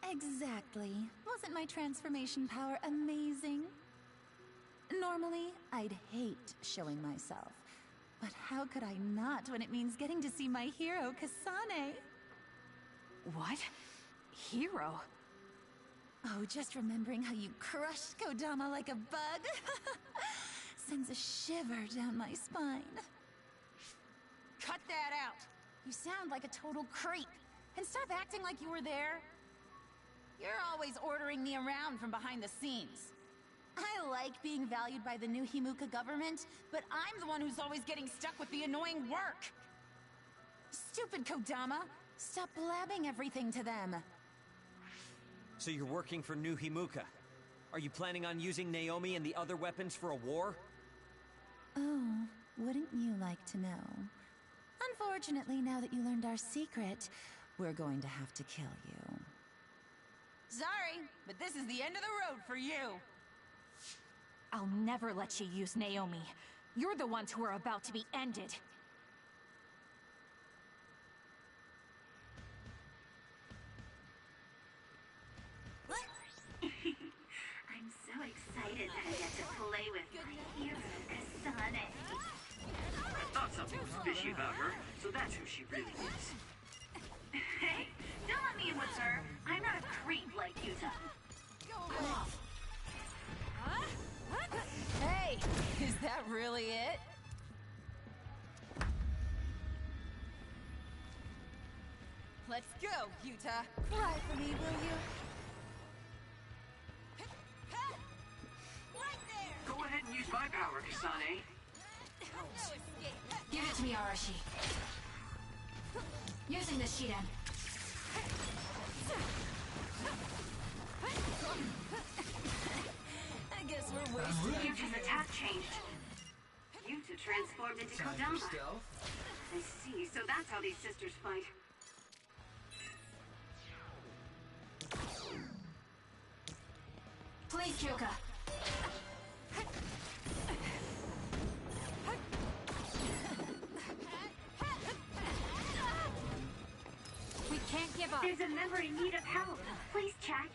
Exactly. Wasn't my transformation power amazing? Normally, I'd hate showing myself. But how could I not when it means getting to see my hero, Kasane? What? Hero? Oh, just remembering how you crushed Kodama like a bug sends a shiver down my spine. Cut that out! You sound like a total creep. And stop acting like you were there. You're always ordering me around from behind the scenes. I like being valued by the new Himuka government, but I'm the one who's always getting stuck with the annoying work. Stupid Kodama! Stop blabbing everything to them. So you're working for New Himuka. Are you planning on using Naomi and the other weapons for a war? Oh, wouldn't you like to know? Unfortunately, now that you learned our secret, we're going to have to kill you. Sorry, but this is the end of the road for you. I'll never let you use Naomi. You're the ones who are about to be ended. I'm so excited that I get to play with my hero, Kasane. I thought something was fishy about her, so that's who she really is. Hey, don't let me in with her. I'm not a creep like Yuta. Hey, is that really it? Let's go, Yuta. Fly for me, will you? Go ahead and use my power, Kasane. Give it to me, Arashi. Using the Shiden. I guess we're wasting. Yuta's attack changed. Yuta transformed into Kodama. I see, so that's how these sisters fight. Please, Kyoka. We can't give up. There's a member in need of help. Please check.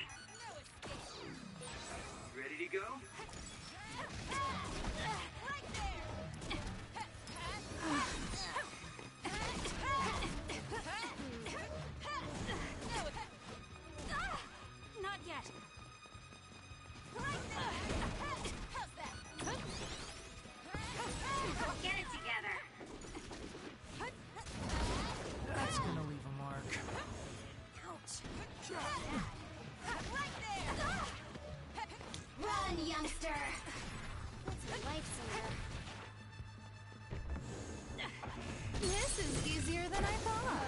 Ready to go? Not yet. Get it together. That's gonna leave a mark. Run, youngster! What's a lifesaver? This is easier than I thought.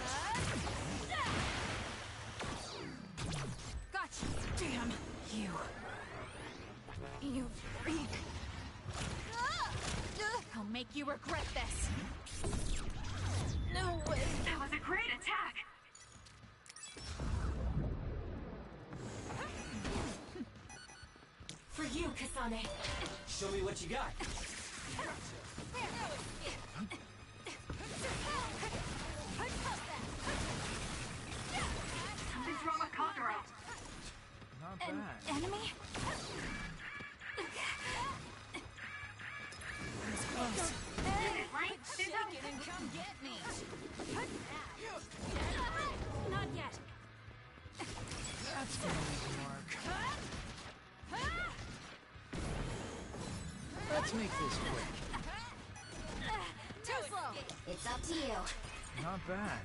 Gotcha. Damn you. You freak. I'll make you regret this. No way. That was a great attack. For you, Kasane. Show me what you got. Something's wrong with Kagura. Not bad. Enemy? It's close. There's a... And come get me. Not yet. That's gonna leave a mark. Let's make this quick. Too slow. It's up to you. Not bad.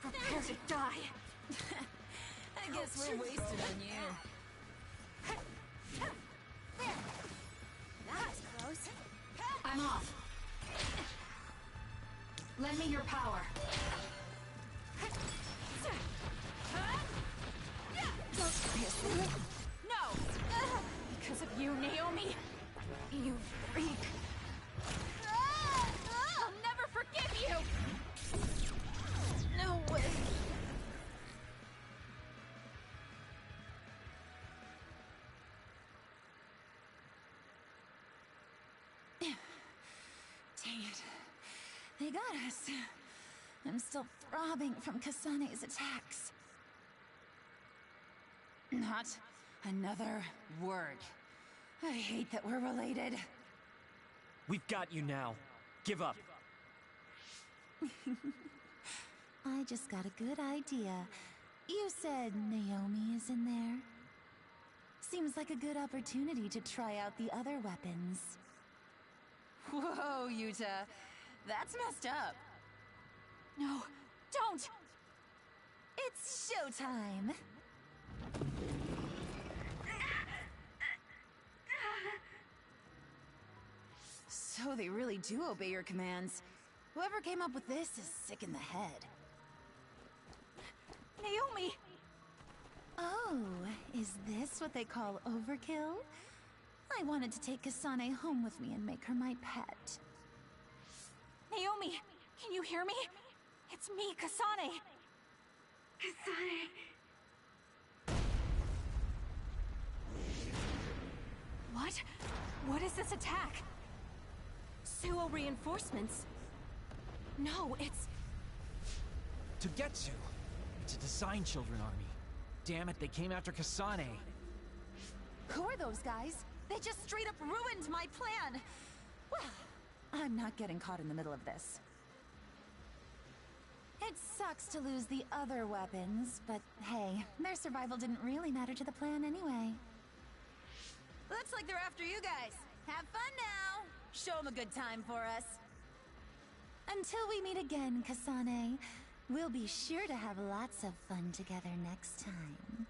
Prepare to die. I guess we're wasted on you. That was close. I'm off. Lend me your power. No! Because of you, Naomi! You freak! I'll never forgive you! No way! Dang it. They got us. I'm still throbbing from Kasane's attacks. Not another word. I hate that we're related. We've got you now. Give up. I just got a good idea. You said Naomi is in there? Seems like a good opportunity to try out the other weapons. Whoa, Yuta. That's messed up. No, don't! It's showtime! So they really do obey your commands. Whoever came up with this is sick in the head. Naomi! Oh, is this what they call overkill? I wanted to take Kasane home with me and make her my pet. Naomi, can you hear me? It's me, Kasane. Kasane. What? What is this attack? Suo reinforcements? No, it's... Togetsu! It's a Design Children army. Damn it, they came after Kasane. Who are those guys? They just straight up ruined my plan! Well, I'm not getting caught in the middle of this. It sucks to lose the other weapons, but hey, their survival didn't really matter to the plan anyway. Looks like they're after you guys. Have fun now. Show them a good time for us. Until we meet again, Kasane, we'll be sure to have lots of fun together next time.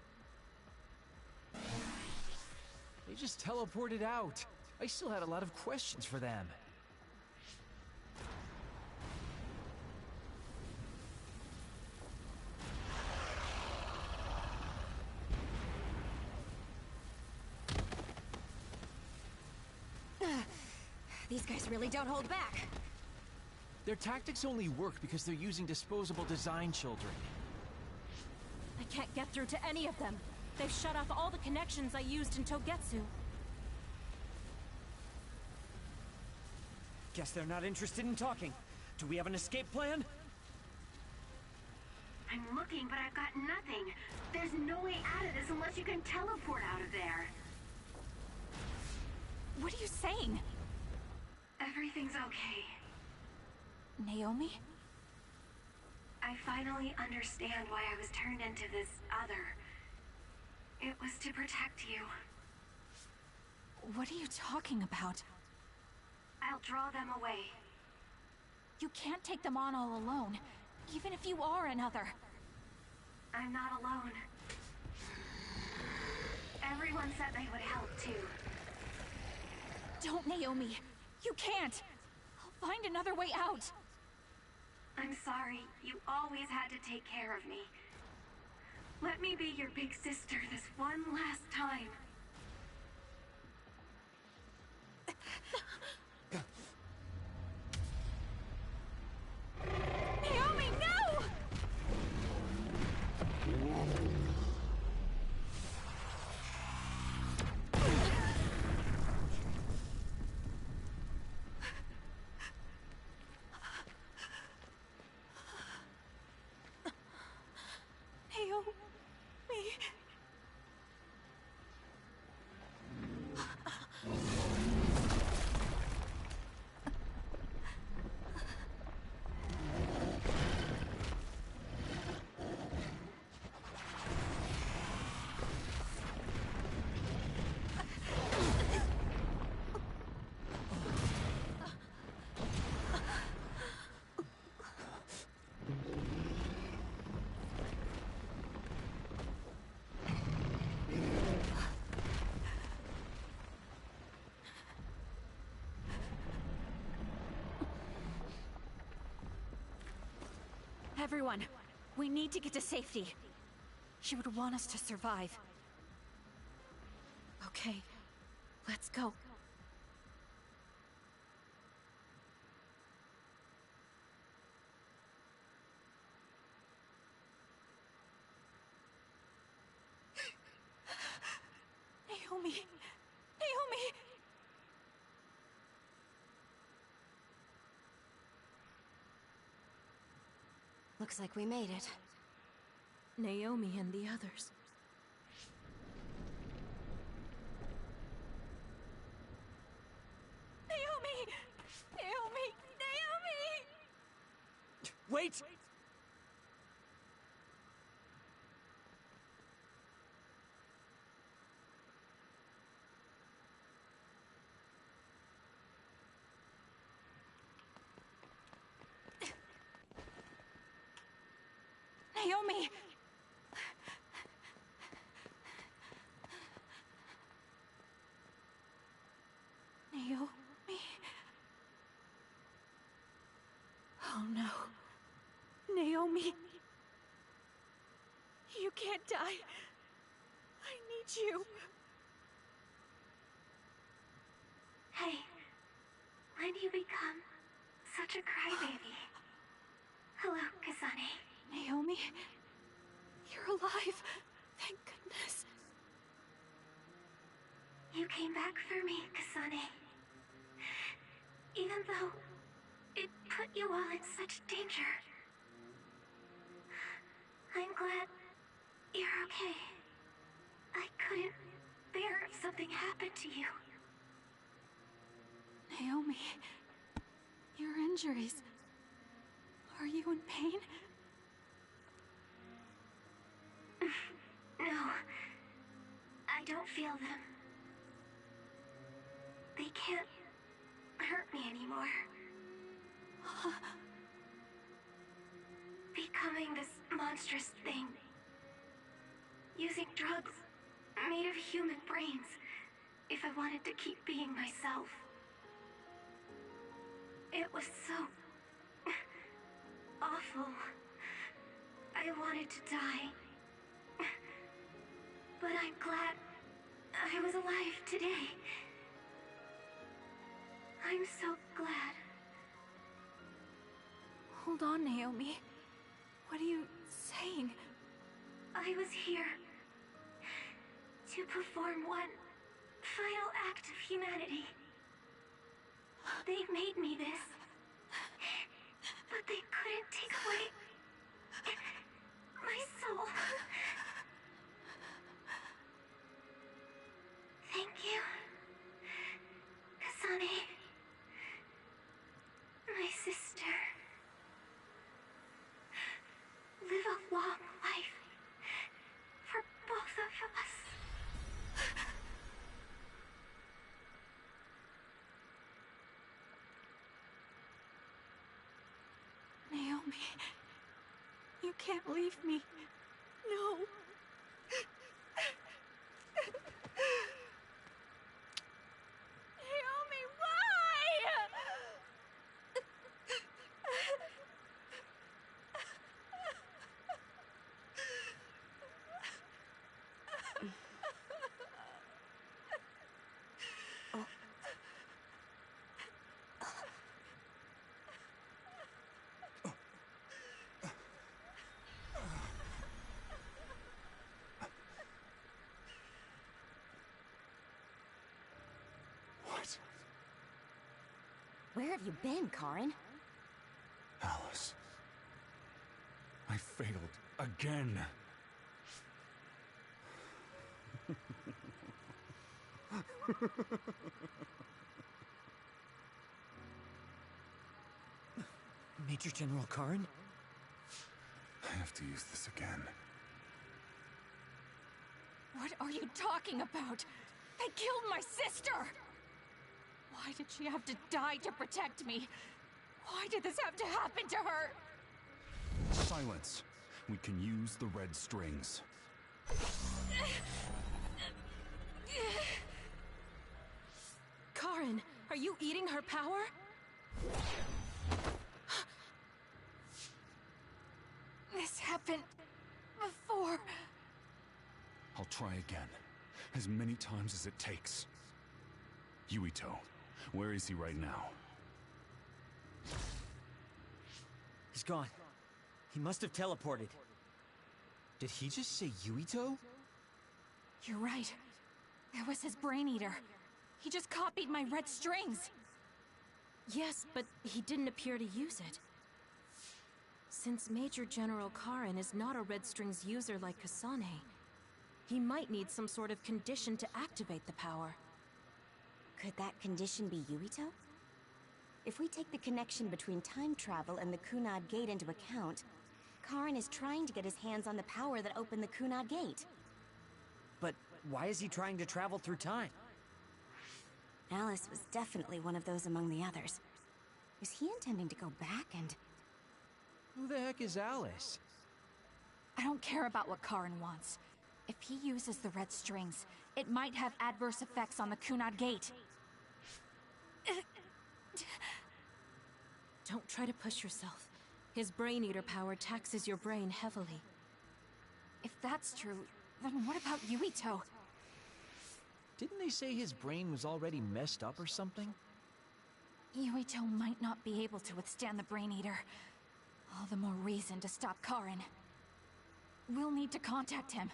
They just teleported out. I still had a lot of questions for them. These guys really don't hold back. Their tactics only work because they're using disposable Design Children. I can't get through to any of them. They've shut off all the connections I used in Togetsu. Guess they're not interested in talking. Do we have an escape plan? I'm looking, but I've got nothing. There's no way out of this unless you can teleport out of there. What are you saying? Everything's okay. Naomi? I finally understand why I was turned into this other. It was to protect you. What are you talking about? I'll draw them away. You can't take them on all alone, even if you are another. I'm not alone. Everyone said they would help too. Don't, Naomi. You can't. I'll find another way out. I'm sorry. You always had to take care of me. Let me be your big sister this one last time. Naomi, no! Naomi. Everyone, we need to get to safety. She would want us to survive. Okay, let's go. Naomi! Naomi! Looks like we made it. Naomi and the others. Naomi! Naomi! Naomi! Wait! Naomi! Naomi? Oh no. Naomi! You can't die. I need you. Hey, when do you become such a crybaby? Hello, Kasane. Naomi? You're alive. Thank goodness. You came back for me, Kasane. Even though it put you all in such danger. I'm glad you're okay. I couldn't bear if something happened to you. Naomi, your injuries. Are you in pain? No, I don't feel them. They can't hurt me anymore. Becoming this monstrous thing. Using drugs made of human brains if I wanted to keep being myself. It was so awful. I wanted to die. But I'm glad I was alive today. I'm so glad. Hold on, Naomi. What are you saying? I was here to perform one final act of humanity. They made me this, but they couldn't take away my soul. Thank you, Kasane, my sister. Live a long life for both of us. Naomi, you can't leave me. No. Naomi, why? What? Where have you been, Karin? Alice. I failed again. Major General Karin? I have to use this again. What are you talking about? They killed my sister! Why did she have to die to protect me? Why did this have to happen to her? Silence. We can use the red strings. Karin, are you eating her power? happened before. I'll try again. As many times as it takes. Yuito, where is he right now? He's gone. He must have teleported. Did he just say Yuito? You're right. There was his Brain Eater. He just copied my red strings. Yes, but he didn't appear to use it. Since Major General Karin is not a Red Strings user like Kasane, he might need some sort of condition to activate the power. Could that condition be Yuito? If we take the connection between time travel and the Kunad Gate into account, Karin is trying to get his hands on the power that opened the Kunad Gate. But why is he trying to travel through time? Alice was definitely one of those among the others. Is he intending to go back and... Who the heck is Alice? I don't care about what Karin wants. If he uses the red strings, it might have adverse effects on the Kunad Gate. Don't try to push yourself. His Brain Eater power taxes your brain heavily. If that's true, then what about Yuito? Didn't they say his brain was already messed up or something? Yuito might not be able to withstand the Brain Eater. All the more reason to stop Karin. We'll need to contact him.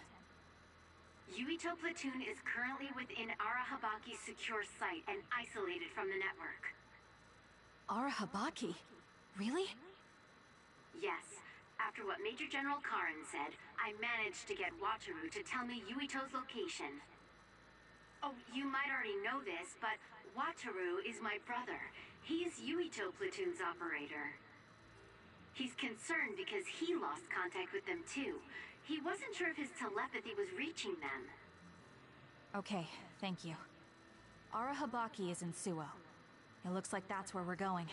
Yuito Platoon is currently within Arahabaki's secure site and isolated from the network. Arahabaki? Really? Yes. After what Major General Karin said, I managed to get Wataru to tell me Yuito's location. Oh, you might already know this, but Wataru is my brother. He's Yuito Platoon's operator. He's concerned because he lost contact with them too. He wasn't sure if his telepathy was reaching them. Okay, thank you. Arahabaki is in Suo. It looks like that's where we're going.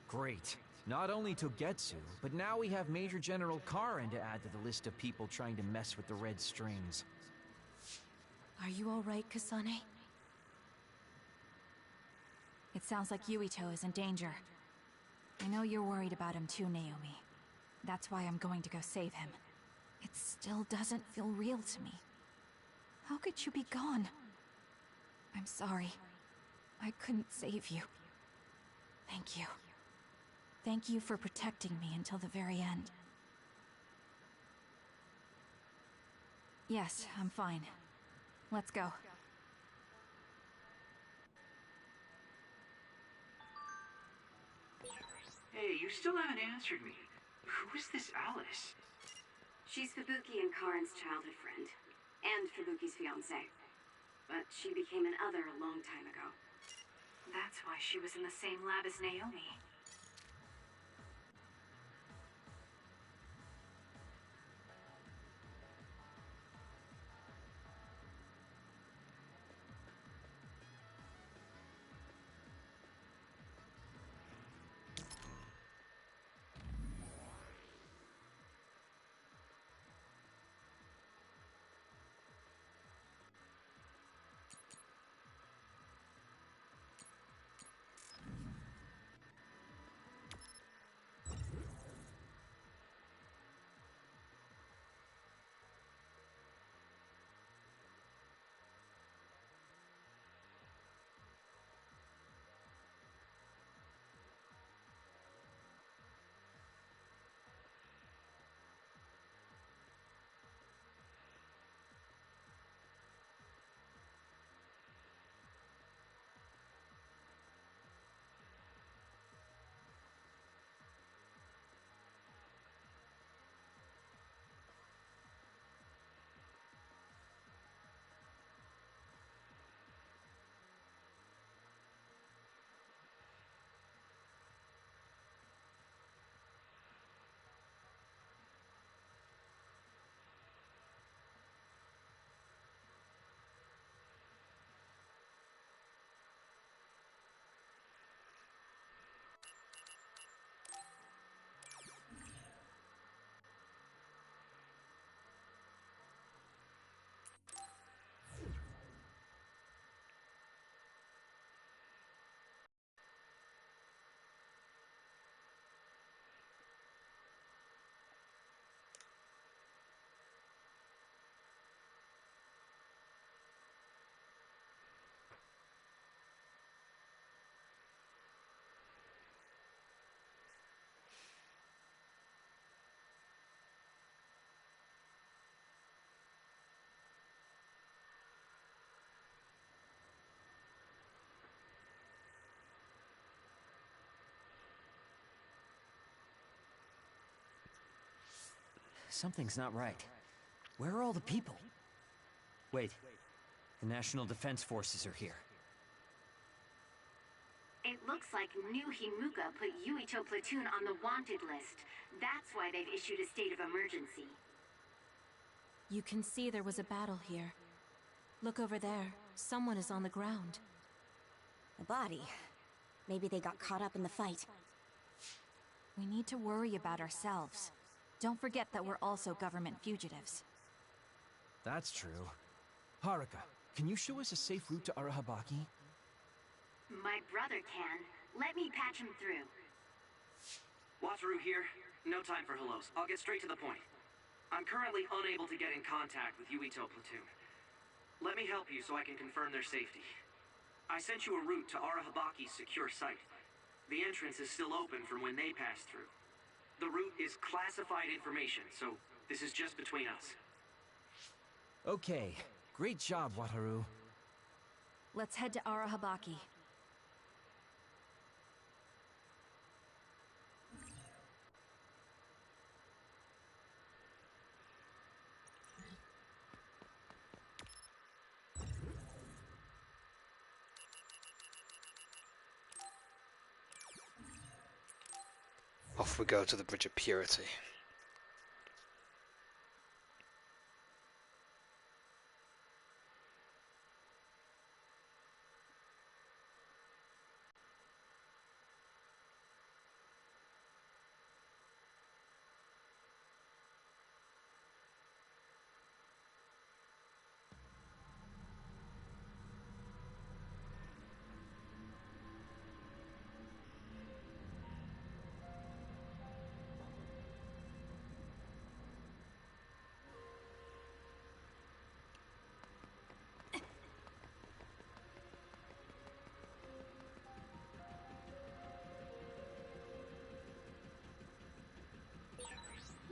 Great. Not only Togetsu, but now we have Major General Karin to add to the list of people trying to mess with the red strings. Are you all right, Kasane? It sounds like Yuito is in danger. I know you're worried about him too, Naomi. That's why I'm going to go save him. It still doesn't feel real to me. How could you be gone? I'm sorry. I couldn't save you. Thank you. Thank you for protecting me until the very end. Yes, I'm fine. Let's go. Hey, you still haven't answered me. Who is this Alice? She's Fubuki and Karin's childhood friend, and Fubuki's fiancée. But she became an other a long time ago. That's why she was in the same lab as Naomi. Something's not right. Where are all the people? Wait. The National Defense Forces are here. It looks like New Himuka put Yuito Platoon on the wanted list. That's why they've issued a state of emergency. You can see there was a battle here. Look over there. Someone is on the ground. A body. Maybe they got caught up in the fight. We need to worry about ourselves. Don't forget that we're also government fugitives. That's true. Haruka, can you show us a safe route to Arahabaki? My brother can. Let me patch him through. Wataru here. No time for hellos. I'll get straight to the point. I'm currently unable to get in contact with Yuito Platoon. Let me help you so I can confirm their safety. I sent you a route to Arahabaki's secure site. The entrance is still open from when they passed through. The route is classified information, so this is just between us. Okay. Great job, Wataru. Let's head to Arahabaki. Off we go to the Bridge of Purity.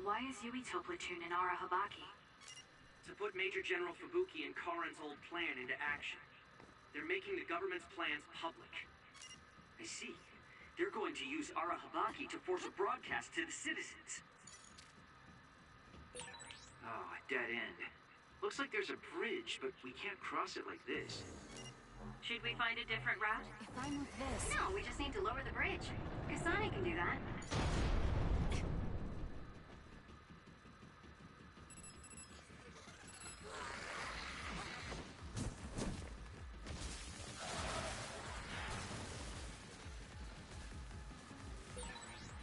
Why is Yuito Platoon in Arahabaki? To put Major General Fubuki and Karin's old plan into action. They're making the government's plans public. I see. They're going to use Arahabaki to force a broadcast to the citizens. Oh, a dead end. Looks like there's a bridge, but we can't cross it like this. Should we find a different route? If I move this... No, we just need to lower the bridge. Kasane can do that.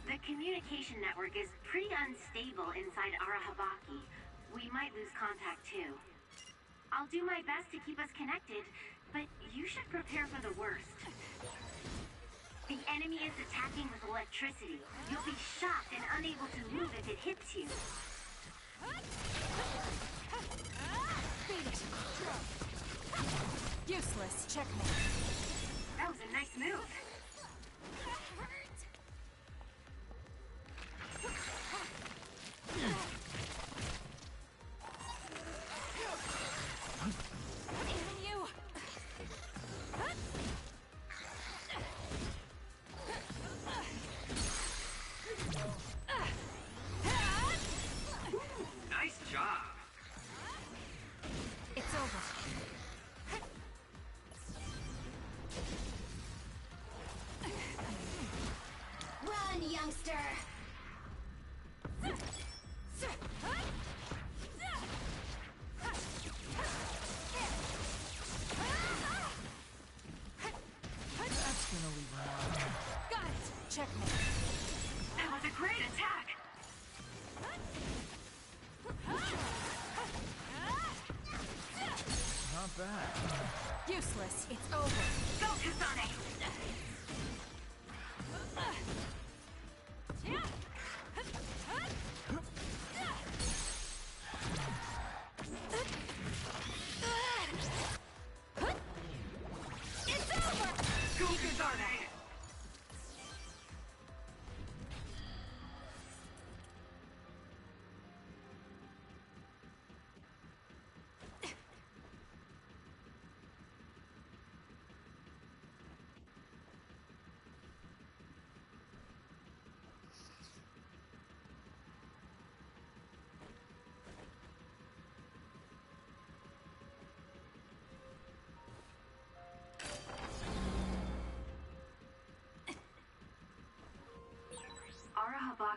The communication network is pretty unstable inside Arahabaki. We might lose contact too. I'll do my best to keep us connected, but you should prepare for the worst. The enemy is attacking with electricity. You'll be shocked and unable to move if it hits you. Useless. Checkmate. That was a nice move. That was a great attack! Not bad. Useless. It's over. Go, Kasane! It's over! Go, Kasane!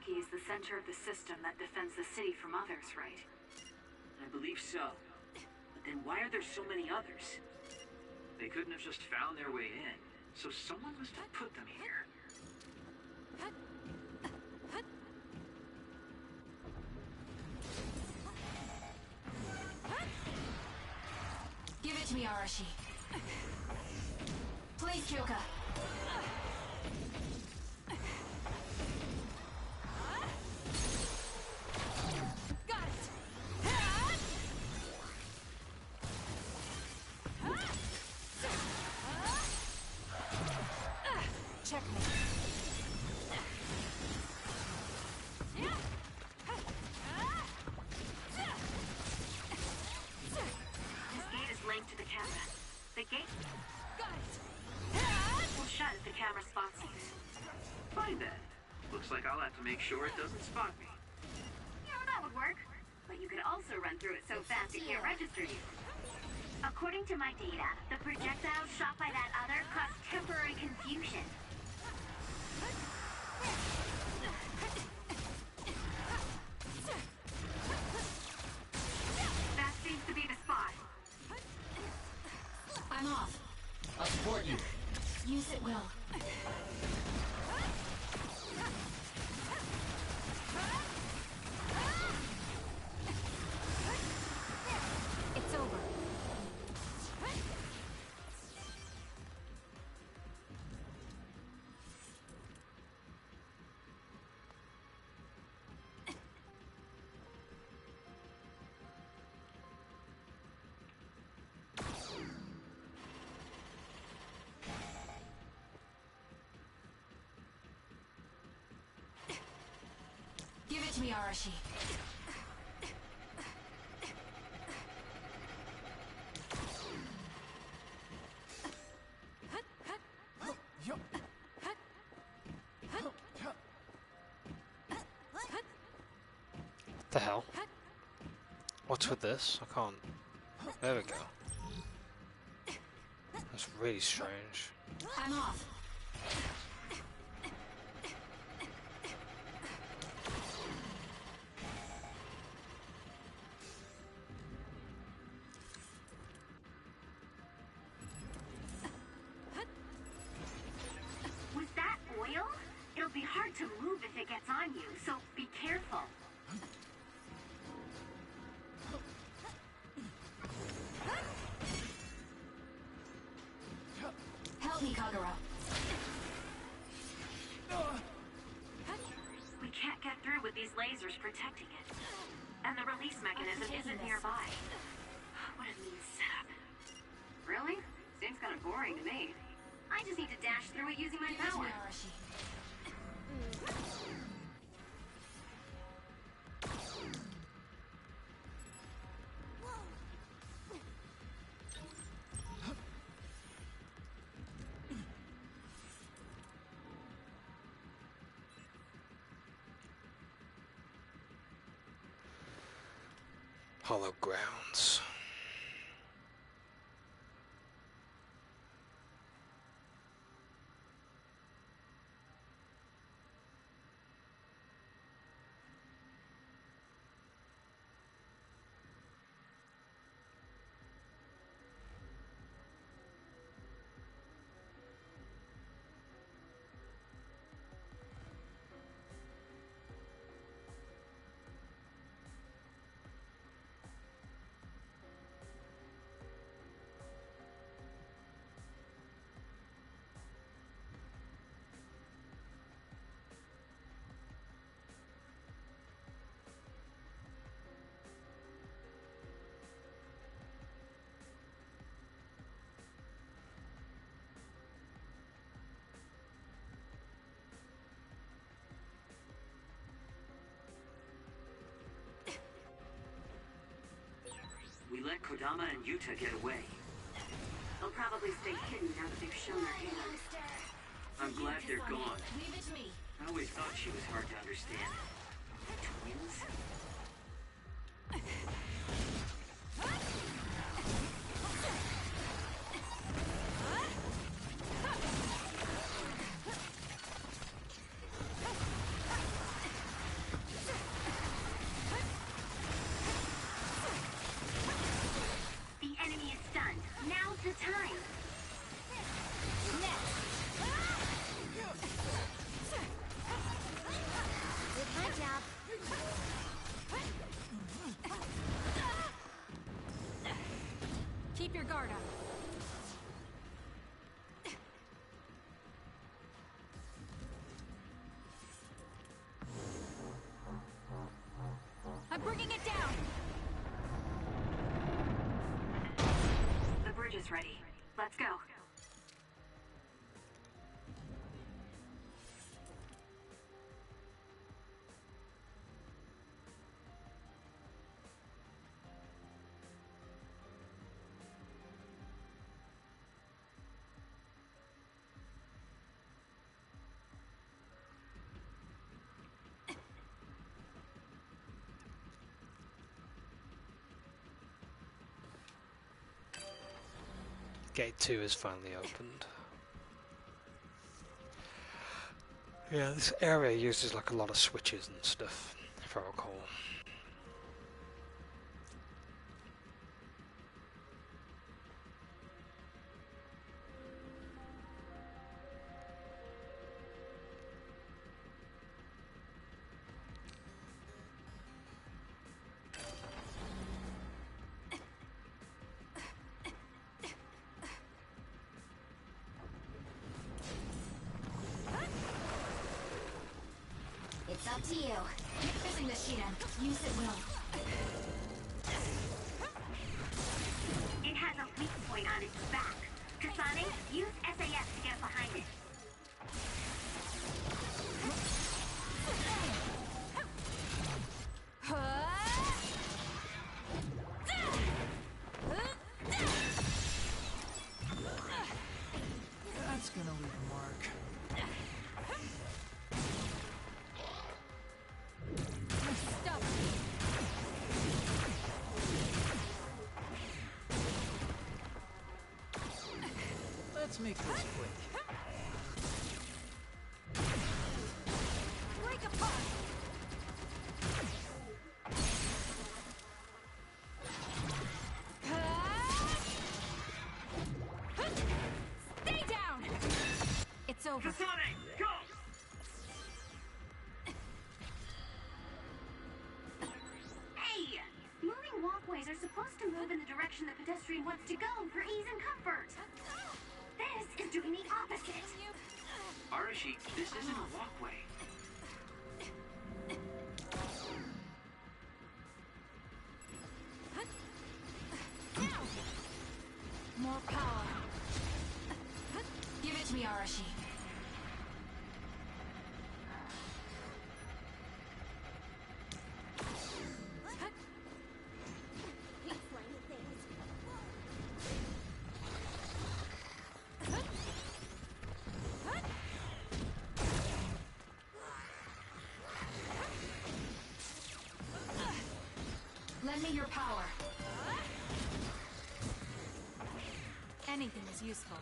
Arasaki is the center of the system that defends the city from others, right? I believe so. But then why are there so many others? They couldn't have just found their way in, so someone must have put them here. Give it to me, Arashi. Please, Kyoka. Got it. Checkmate. To the camera. The gate will shut if the camera spots you. Fine then. Looks like I'll have to make sure it doesn't spot me. Yeah, that would work. But you could also run through it so fast it can't register you. According to my data, the projectiles shot by that other caused temporary confusion. That seems to be the spot. I'm off. I'll support you. Use it well. It's over. Give it to me, Arashi. What the hell? What's with this? I can't. There we go. That's really strange. I'm off. Was that oil? It'll be hard to move if it gets on you, so be careful. Help me, Kagura. We can't get through with these lasers protecting it. And the release mechanism isn't nearby. What a mean setup. Really? Seems kind of boring to me. I just need to dash through it using my power. Hollow grounds. We let Kodama and Yuta get away. They'll probably stay hidden now that they've shown their hand. I'm glad they're gone. Leave it to me. I always thought she was hard to understand. Twins? ready. Let's go. Gate 2 is finally opened. Yeah, this area uses like a lot of switches and stuff, if I recall. It's up to you. Keep fishing the Shiren. Use it well. It has a weak point on its back. Kasane, use SAS to get behind it. That's gonna leave a mark. Let's make this quick. Break apart! Stay down! It's over. Kasane, go! Hey! Moving walkways are supposed to move in the direction the pedestrian wants to go for ease and comfort. This is doing the opposite. Arashi, this isn't a walkway. More power. Give it to me, Arashi. Lend me your power. Anything is useful.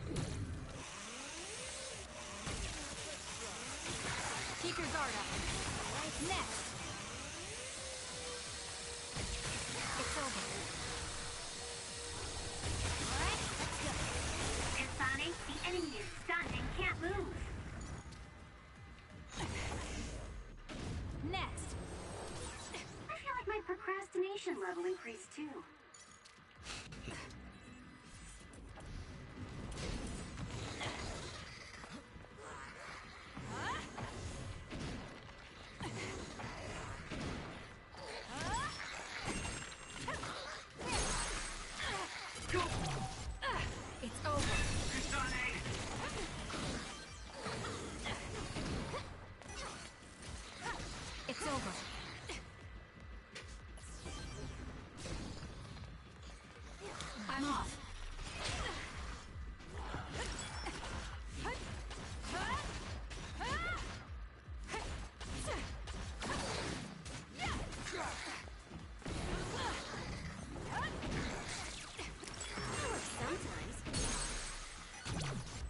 Keep your guard up. Next. It's over. Alright, let's go. Kasane, the enemy is stunned and can't move. Next. I feel like my procrastination level increased too. It's over. It's over. I'm off.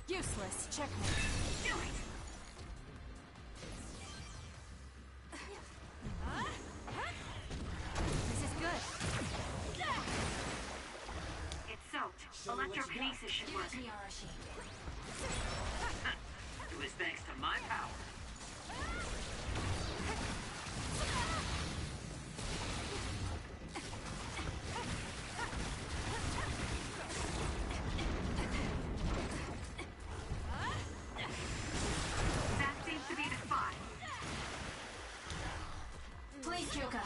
Useless. Checkmate. Do it! This is good. It's soaked. Electrokinesis should work. Give it to me, Arashi. It was thanks to my power. That seems to be the spot. Please, Kyoka.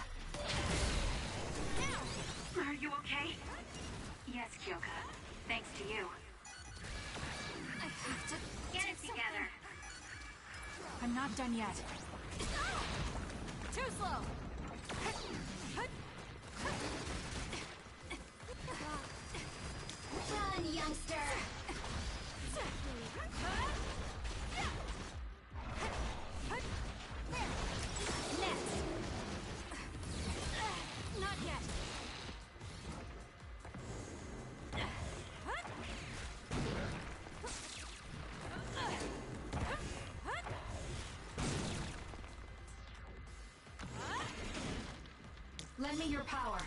Are you okay? Yes, Kyoka. Thanks to you. not done yet. Too slow! Run, youngster! Next! Not yet! Lend me your power.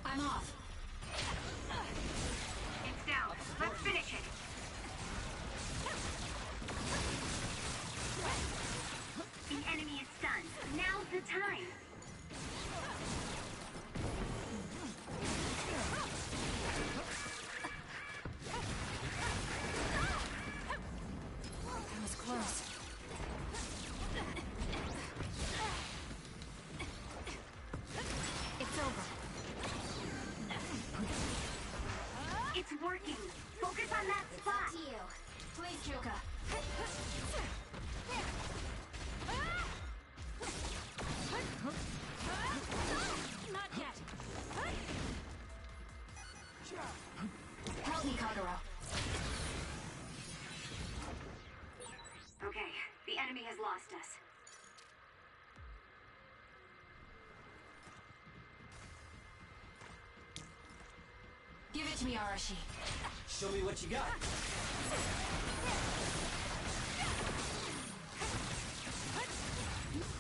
I'm off. It's down. Let's finish it. The enemy is stunned. Now's the time. That was close. It's over. It's working. Focus on that spot. To you. Please, Kyoka. Not yet! Help me, Kagero. Okay, the enemy has lost us. Give it to me, Arashi. Show me what you got.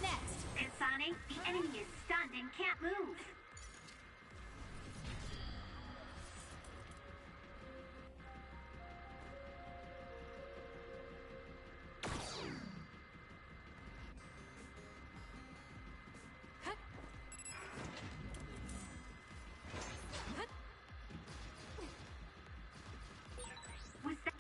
Next, Kasane, the enemy is stunned and can't move. Was that...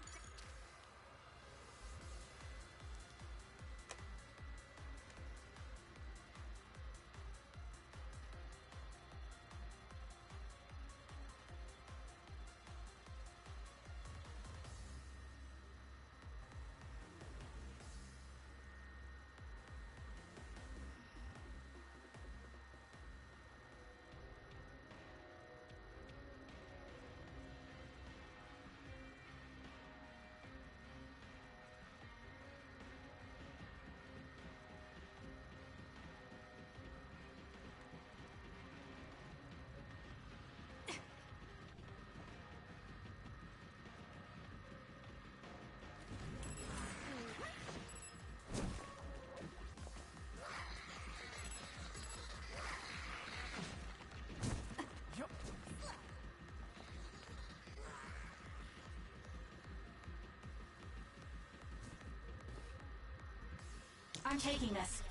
I'm taking this.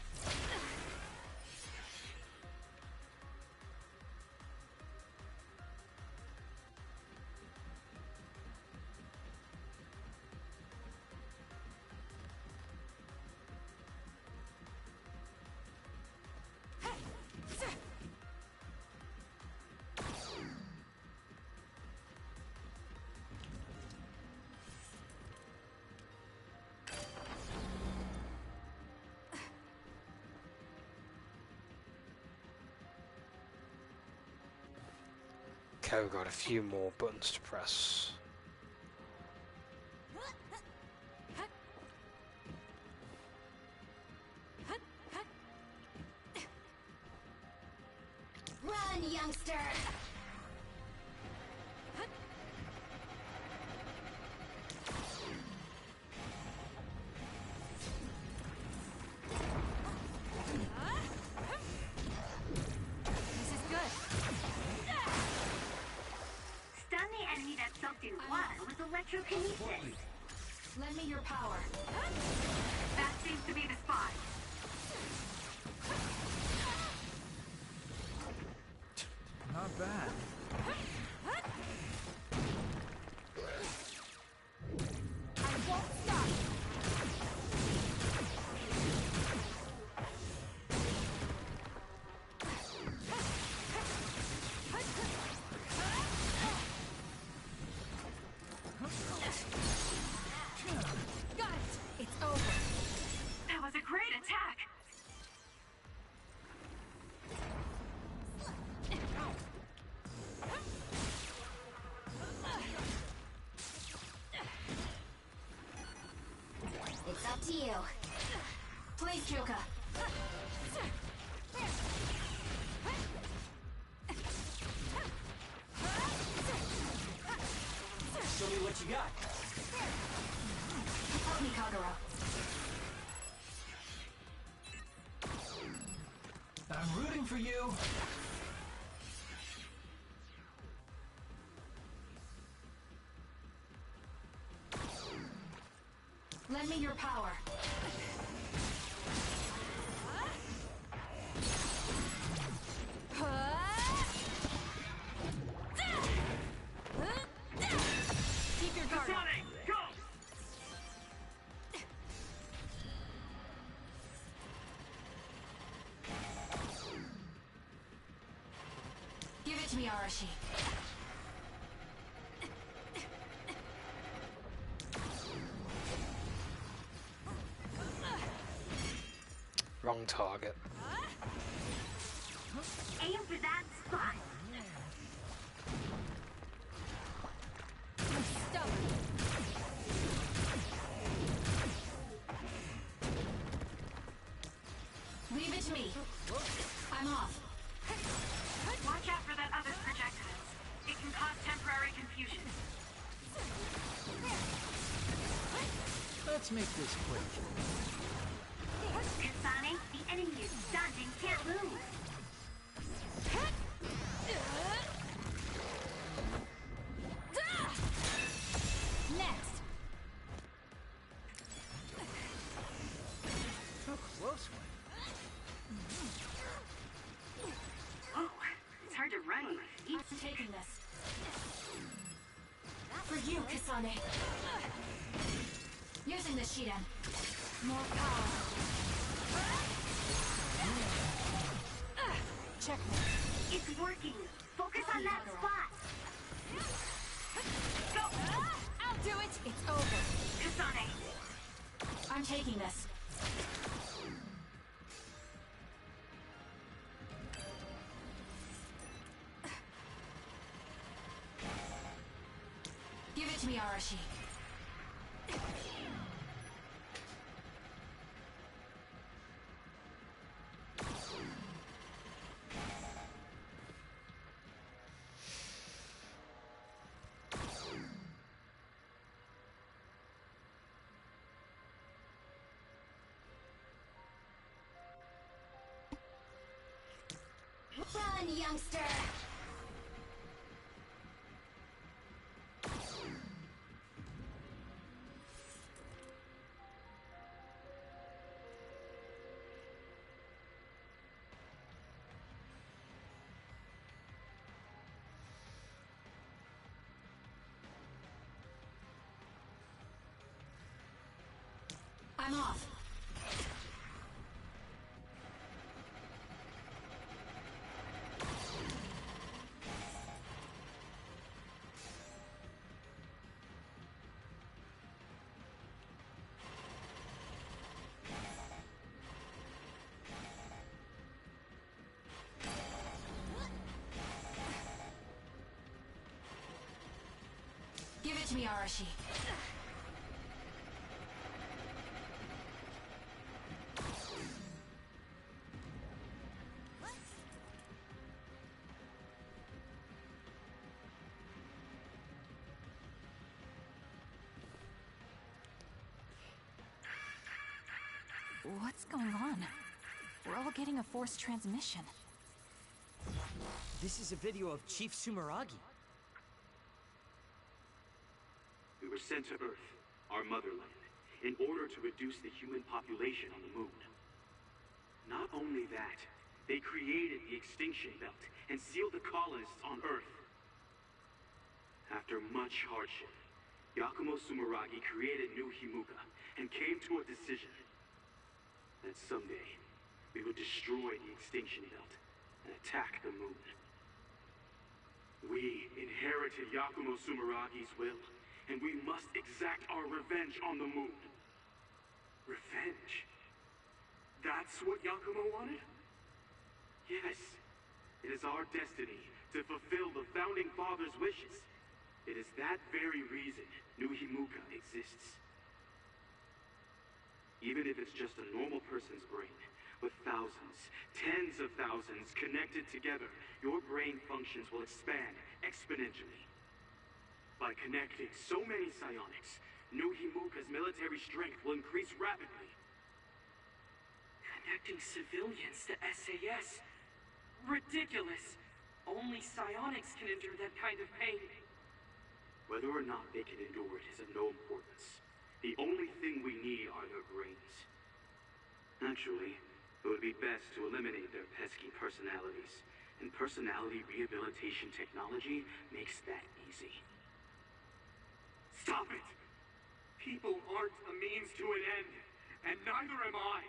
Okay, we've got a few more buttons to press. Run, youngster! This is good. Stun the enemy that's soaked in water with electrokinesis. Lend me your power. That seems to be the spot. Not bad. I won't stop! Got it! It's over. That was Up to you. Please, Kyoka. Show me what you got. Help me, Kagura. I'm rooting for you. Lend me your power. Keep your guard up. Go! Give it to me, Arashi. Wrong target. Aim for that spot. Leave it to me. I'm off. Watch out for that other's projectiles. It can cause temporary confusion. Let's make this quick. Kasane, the enemy is stunned and can't move. Next. So close one. Oh, it's hard to run on my feet. I'm taking this. For you, Kasane. Using the Shiden. More power. Checkmate. It's working. Focus on that spot. Go! I'll do it. It's over. Kasane! I'm taking this. Give it to me, Arashi. Run, youngster! I'm off. Give it to me, Arashi. What's going on? We're all getting a forced transmission. This is a video of Chief Sumeragi. We were sent to Earth, our motherland, in order to reduce the human population on the moon. Not only that, they created the extinction belt and sealed the colonists on Earth. After much hardship, Yakumo Sumeragi created New Himuka and came to a decision that someday we would destroy the extinction belt and attack the moon. We inherited Yakumo Sumeragi's will, and we must exact our revenge on the moon. Revenge? That's what Yakumo wanted? Yes. It is our destiny to fulfill the Founding Father's wishes. It is that very reason New Himuka exists. Even if it's just a normal person's brain, with thousands, tens of thousands connected together, your brain functions will expand exponentially. By connecting so many psionics, New Himuka's military strength will increase rapidly. Connecting civilians to SAS? Ridiculous! Only psionics can endure that kind of pain. Whether or not they can endure it is of no importance. The only thing we need are their brains. Naturally, it would be best to eliminate their pesky personalities, and personality rehabilitation technology makes that easy. Stop it! People aren't a means to an end, and neither am I!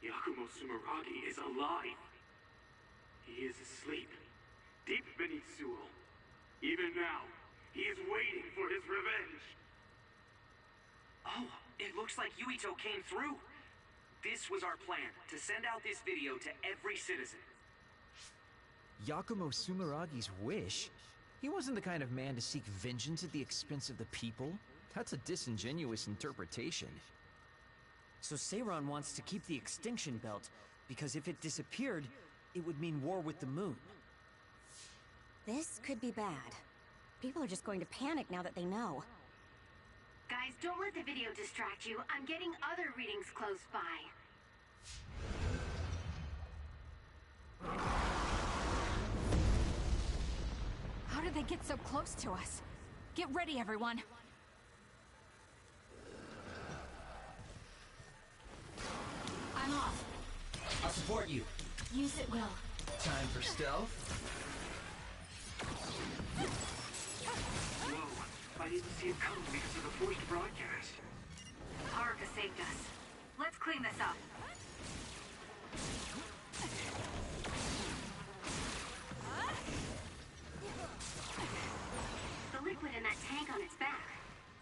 Yakumo Sumeragi is alive. He is asleep, deep beneath Suo. Even now, he is waiting for his revenge. Oh, it looks like Yuito came through. This was our plan, to send out this video to every citizen. Yakumo Sumeragi's wish? He wasn't the kind of man to seek vengeance at the expense of the people. That's a disingenuous interpretation. So Seiran wants to keep the extinction belt, because if it disappeared, it would mean war with the moon. This could be bad. People are just going to panic now that they know. Guys, don't let the video distract you. I'm getting other readings close by. How did they get so close to us? Get ready, everyone. I'm off. I'll support you. Use it well. Time for stealth. Whoa, I didn't see it coming because of the forced broadcast. Haruka saved us. Let's clean this up. The liquid in that tank on its back.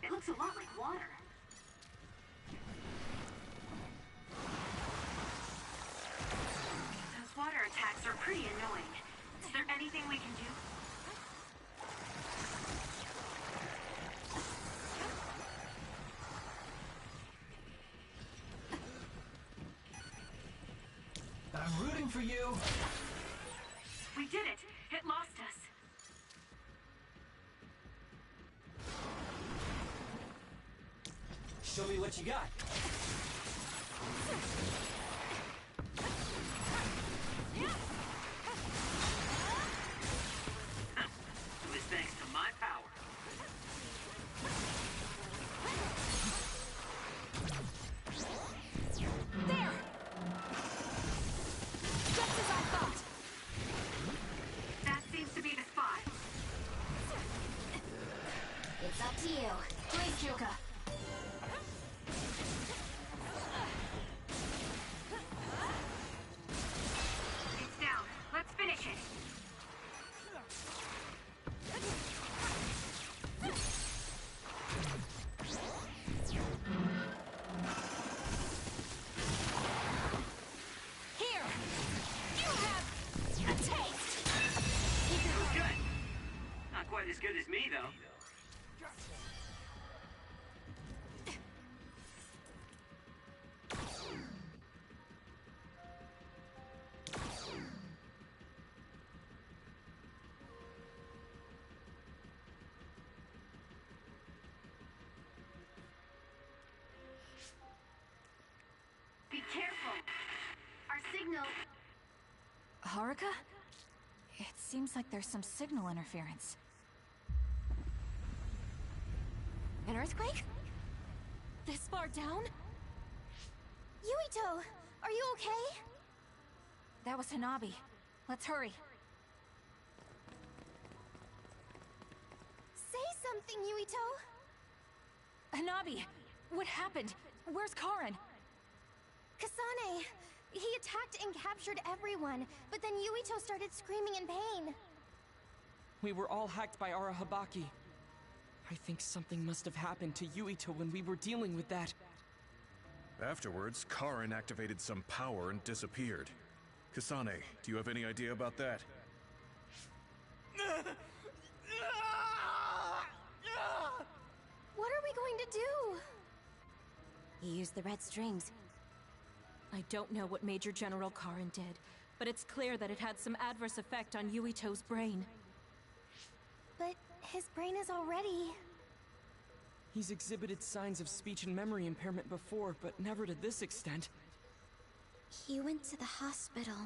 It looks a lot like water. Those water attacks are pretty annoying. Is there anything we can do? I'm rooting for you. We did it! It lost us. Show me what you got. It was thanks to my power. There! Just as I thought! That seems to be the spot. It's up to you. Please, Kyoka. It's down. Let's finish it. Here! You have a taste! It was good. Not quite as good as me, though. Be careful. Our signal... Haruka? It seems like there's some signal interference. An earthquake? This far down? Yuito, are you okay? That was Hanabi. Let's hurry. Say something, Yuito. Hanabi, what happened? Where's Karin? Kasane, he attacked and captured everyone, but then Yuito started screaming in pain. We were all hacked by Arahabaki. I think something must have happened to Yuito when we were dealing with that. Afterwards, Karin activated some power and disappeared. Kasane, do you have any idea about that? What are we going to do? He used the red strings. I don't know what Major General Karin did, but it's clear that it had some adverse effect on Yuito's brain. But his brain is already... He's exhibited signs of speech and memory impairment before, but never to this extent. He went to the hospital,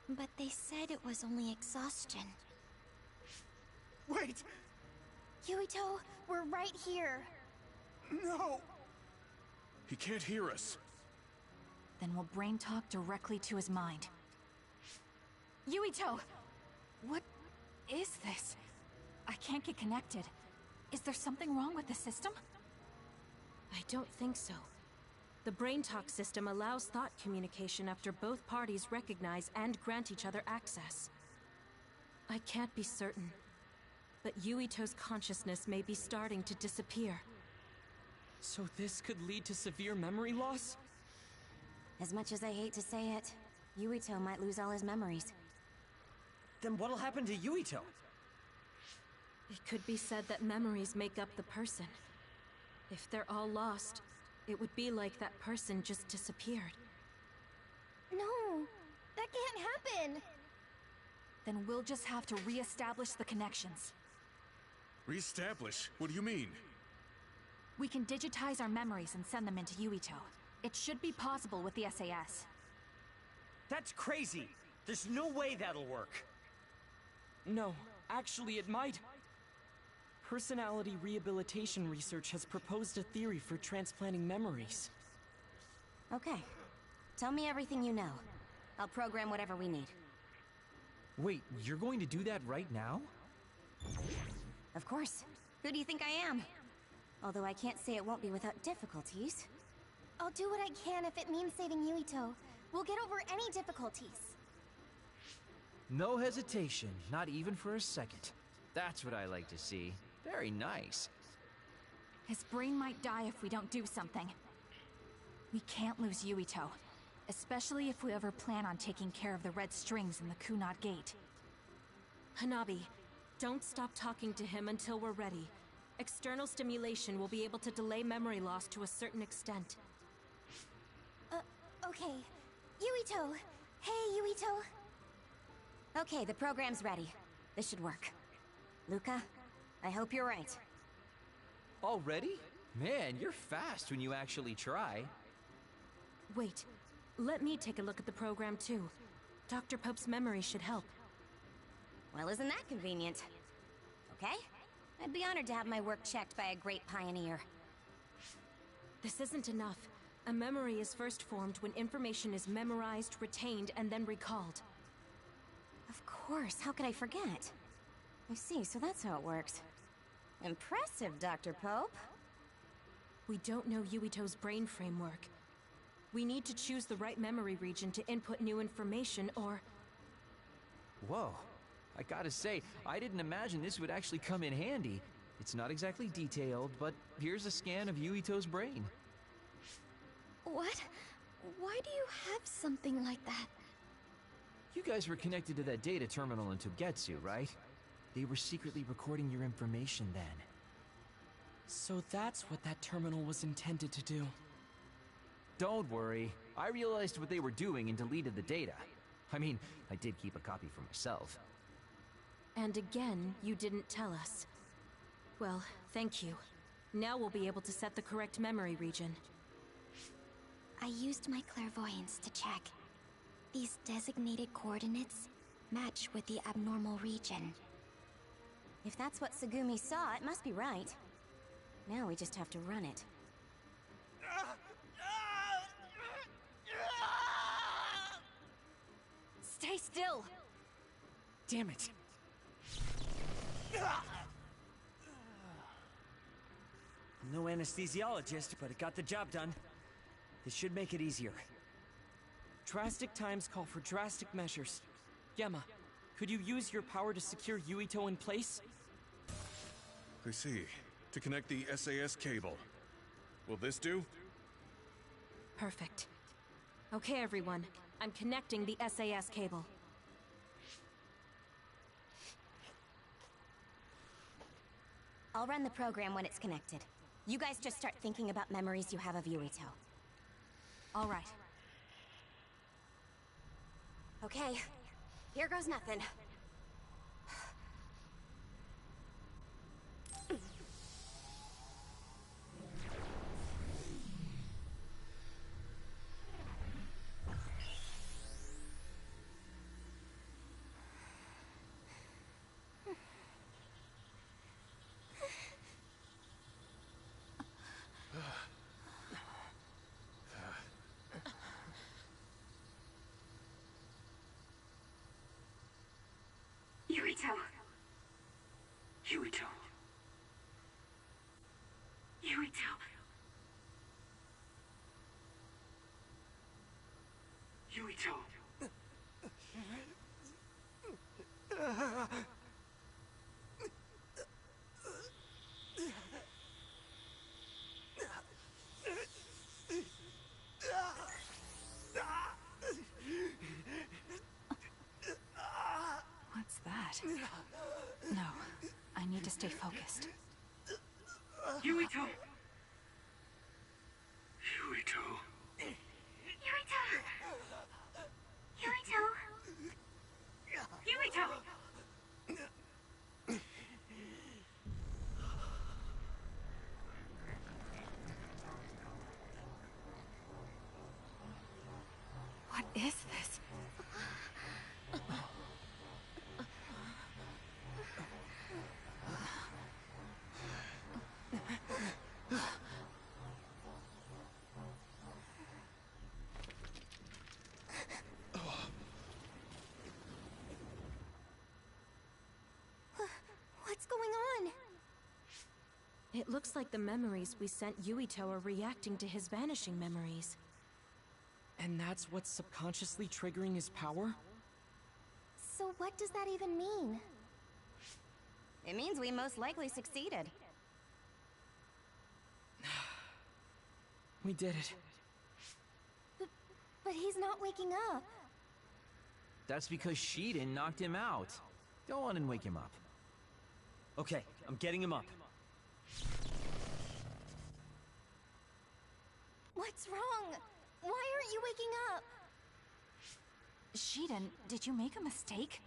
but they said it was only exhaustion. Wait! Yuito, we're right here. No! He can't hear us. Then we'll brain talk directly to his mind. Yuito! What is this? I can't get connected. Is there something wrong with the system? I don't think so. The brain talk system allows thought communication after both parties recognize and grant each other access. I can't be certain, but Yuito's consciousness may be starting to disappear. So this could lead to severe memory loss? As much as I hate to say it, Yuito might lose all his memories. Then what'll happen to Yuito? It could be said that memories make up the person. If they're all lost, it would be like that person just disappeared. No, that can't happen. Then we'll just have to re-establish the connections. Reestablish? What do you mean? We can digitize our memories and send them into Yuito. It should be possible with the SAS. That's crazy! There's no way that'll work! No, actually it might. Personality rehabilitation research has proposed a theory for transplanting memories. Okay. Tell me everything you know. I'll program whatever we need. Wait, you're going to do that right now? Of course. Who do you think I am? Although I can't say it won't be without difficulties. I'll do what I can if it means saving Yuito. We'll get over any difficulties. No hesitation, not even for a second. That's what I like to see. Very nice. His brain might die if we don't do something. We can't lose Yuito, especially if we ever plan on taking care of the red strings in the Kunad Gate. Hanabi, don't stop talking to him until we're ready. External stimulation will be able to delay memory loss to a certain extent. Okay. Yuito! Hey, Yuito! Okay, the program's ready. This should work. Luca, I hope you're right. Already? Man, you're fast when you actually try. Wait, let me take a look at the program too. Dr. Pope's memory should help. Well, isn't that convenient? Okay? I'd be honored to have my work checked by a great pioneer. This isn't enough. A memory is first formed when information is memorized, retained, and then recalled. Of course, how could I forget? I see, so that's how it works. Impressive, Dr. Pope. We don't know Yuito's brain framework. We need to choose the right memory region to input new information, or... Whoa. I gotta say, I didn't imagine this would actually come in handy. It's not exactly detailed, but here's a scan of Yuito's brain. What? Why do you have something like that? You guys were connected to that data terminal in Togetsu, right? They were secretly recording your information then. So that's what that terminal was intended to do. Don't worry. I realized what they were doing and deleted the data. I mean, I did keep a copy for myself. And again, you didn't tell us. Well, thank you. Now we'll be able to set the correct memory region. I used my clairvoyance to check. These designated coordinates match with the abnormal region. If that's what Tsugumi saw, it must be right. Now we just have to run it. Stay still! Damn it. No anesthesiologist, but it got the job done. This should make it easier. Drastic times call for drastic measures. Gemma, could you use your power to secure Yuito in place? I see. To connect the SAS cable. Will this do? Perfect. Okay, everyone. I'm connecting the SAS cable. I'll run the program when it's connected. You guys just start thinking about memories you have of Yuito. All right. Okay, here goes nothing. Yuito. Yuito. Yuito. Yuito. What's that? No, I need to stay focused. Yuito. Yuito. Yuito! Yuito! Yuito! What is this? What's going on? It looks like the memories we sent Yuito are reacting to his vanishing memories. And that's what's subconsciously triggering his power? So what does that even mean? It means we most likely succeeded. We did it. But he's not waking up. That's because Shiden knocked him out. Go on and wake him up. Okay, I'm getting him up. What's wrong? Why aren't you waking up? Shiden, did you make a mistake?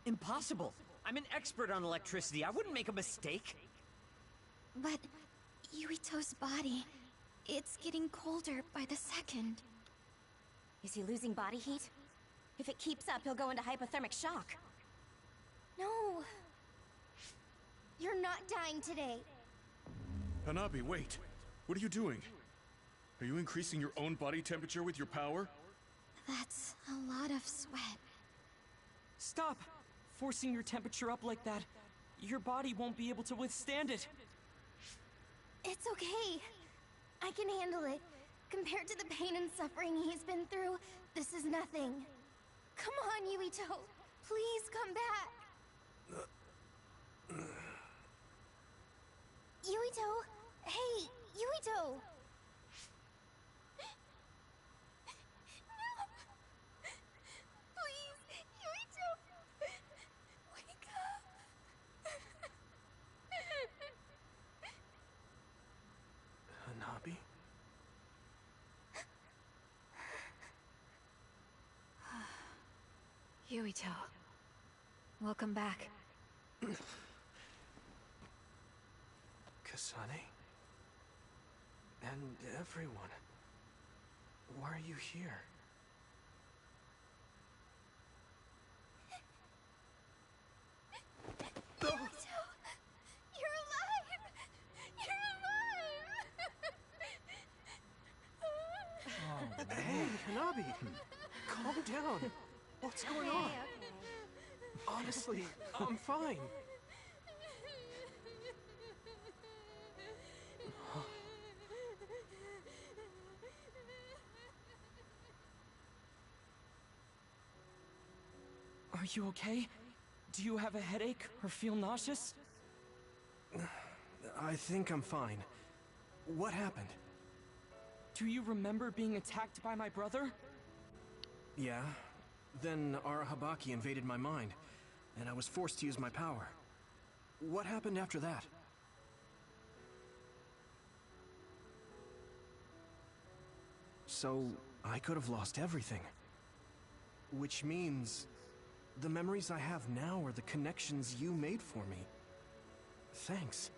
Impossible! I'm an expert on electricity. I wouldn't make a mistake. But Yuito's body, it's getting colder by the second. Is he losing body heat? If it keeps up, he'll go into hypothermic shock. No. You're not dying today. Hanabi, wait. What are you doing? Are you increasing your own body temperature with your power? That's a lot of sweat. Stop! Forcing your temperature up like that. Your body won't be able to withstand it. It's okay. I can handle it. Compared to the pain and suffering he's been through, this is nothing. Come on, Yuito. Please come back. Yuito! Hey, Yuito! No! Please, Yuito! Wake up! Hanabi? Yuito. Welcome back. Kasane? And everyone. Why are you here? Yuito! You're alive! You're alive! Oh, hey, Hanabi! Calm down! What's going on? Honestly, I'm fine. Are you okay? Do you have a headache or feel nauseous? I think I'm fine. What happened? Do you remember being attacked by my brother? Yeah. Then Arahabaki invaded my mind, and I was forced to use my power. What happened after that? So, I could have lost everything. Which means... the memories I have now are the connections you made for me. Thanks.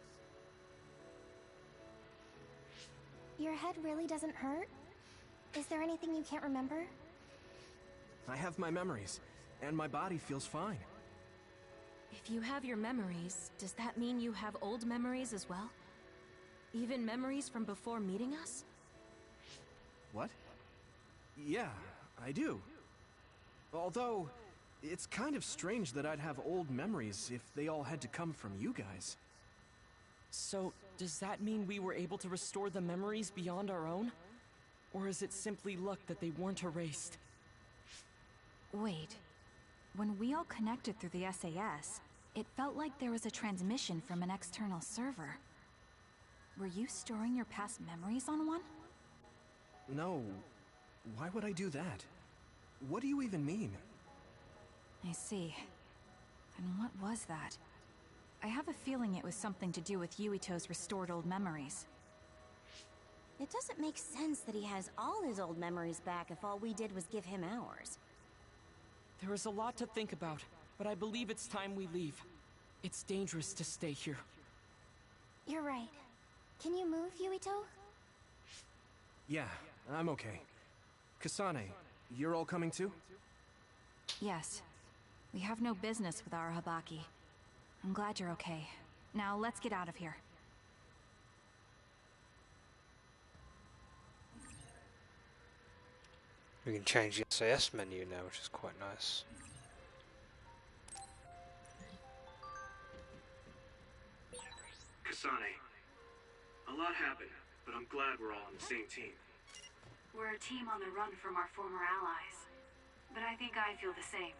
Your head really doesn't hurt? Is there anything you can't remember? I have my memories, and my body feels fine. If you have your memories, does that mean you have old memories as well? Even memories from before meeting us? What? Yeah, I do. Although, it's kind of strange that I'd have old memories if they all had to come from you guys. So, does that mean we were able to restore the memories beyond our own? Or is it simply luck that they weren't erased? Wait. When we all connected through the SAS, it felt like there was a transmission from an external server. Were you storing your past memories on one? No. Why would I do that? What do you even mean? I see. Then what was that? I have a feeling it was something to do with Yuito's restored old memories. It doesn't make sense that he has all his old memories back if all we did was give him ours. There is a lot to think about, but I believe it's time we leave. It's dangerous to stay here. You're right. Can you move, Yuito? Yeah, I'm okay. Kasane, you're all coming too? Yes. We have no business with our Habaki. I'm glad you're okay. Now let's get out of here. We can change the SAS menu now, which is quite nice. Kasane, a lot happened, but I'm glad we're all on the same team. We're a team on the run from our former allies. But I think I feel the same.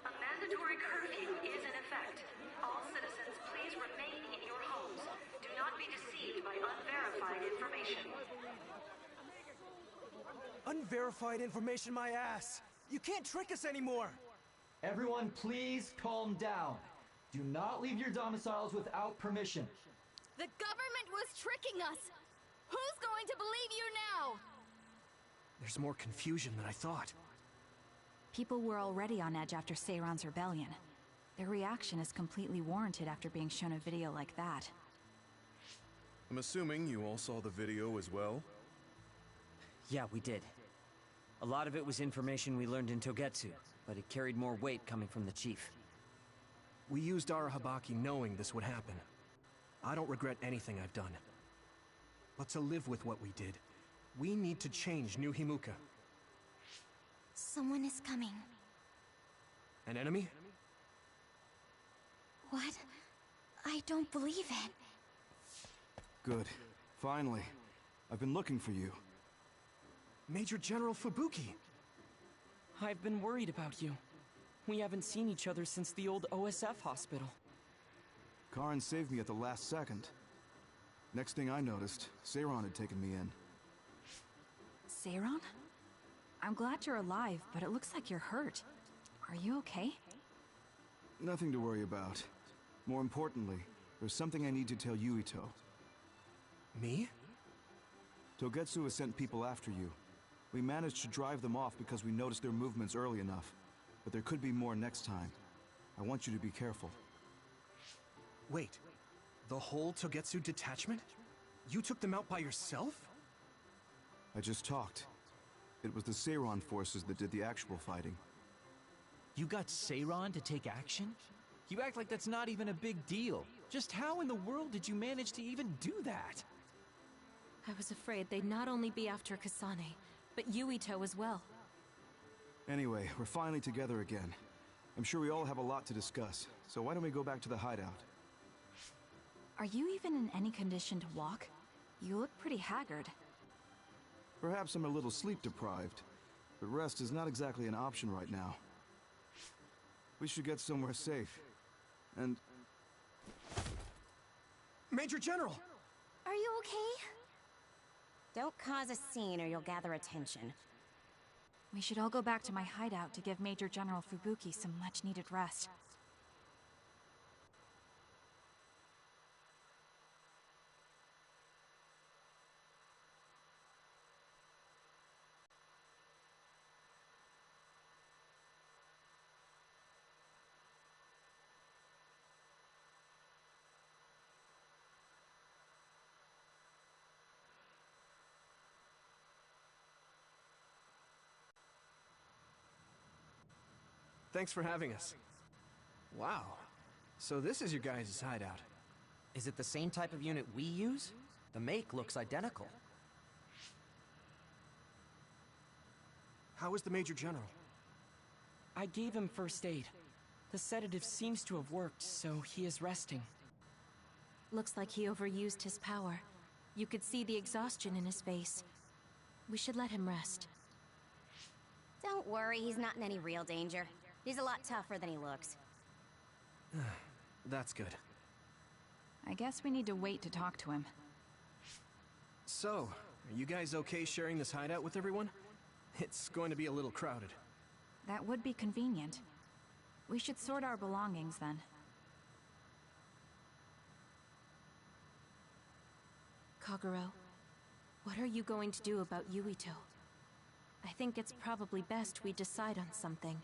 A mandatory curfew is in effect. All citizens, please remain in your homes. Do not be deceived by unverified information. Unverified information, my ass! You can't trick us anymore! Everyone, please calm down. Do not leave your domiciles without permission. The government was tricking us! Who's going to believe you now? There's more confusion than I thought. People were already on edge after Seiron's rebellion. Their reaction is completely warranted after being shown a video like that. I'm assuming you all saw the video as well? Yeah, we did. A lot of it was information we learned in Togetsu, but it carried more weight coming from the chief. We used our Habaki knowing this would happen. I don't regret anything I've done. But to live with what we did, we need to change New Himuka. Someone is coming. An enemy? What? I don't believe it. Good. Finally. I've been looking for you. Major General Fubuki! I've been worried about you. We haven't seen each other since the old OSF hospital. Karin saved me at the last second. Next thing I noticed, Seiron had taken me in. Seiron? I'm glad you're alive, but it looks like you're hurt. Are you okay? Nothing to worry about. More importantly, there's something I need to tell Yuito. Me? Togetsu has sent people after you. We managed to drive them off because we noticed their movements early enough. But there could be more next time. I want you to be careful. Wait, the whole Togetsu detachment? You took them out by yourself? I just talked. It was the Seiron forces that did the actual fighting. You got Seiron to take action? You act like that's not even a big deal. Just how in the world did you manage to even do that? I was afraid they'd not only be after Kasane, but Yuito as well. Anyway, we're finally together again. I'm sure we all have a lot to discuss, so why don't we go back to the hideout? Are you even in any condition to walk? You look pretty haggard. Perhaps I'm a little sleep deprived, but rest is not exactly an option right now. We should get somewhere safe. And... Major General! Are you okay? Don't cause a scene or you'll gather attention. We should all go back to my hideout to give Major General Fubuki some much-needed rest. Thanks for having us. Wow. So this is your guys' hideout. Is it the same type of unit we use? The make looks identical. How is the Major General? I gave him first aid. The sedative seems to have worked, so he is resting. Looks like he overused his power. You could see the exhaustion in his face. We should let him rest. Don't worry, he's not in any real danger. He's a lot tougher than he looks. That's good. I guess we need to wait to talk to him. So, are you guys okay sharing this hideout with everyone? It's going to be a little crowded. That would be convenient. We should sort our belongings then. Kagero, what are you going to do about Yuito? I think it's probably best we decide on something.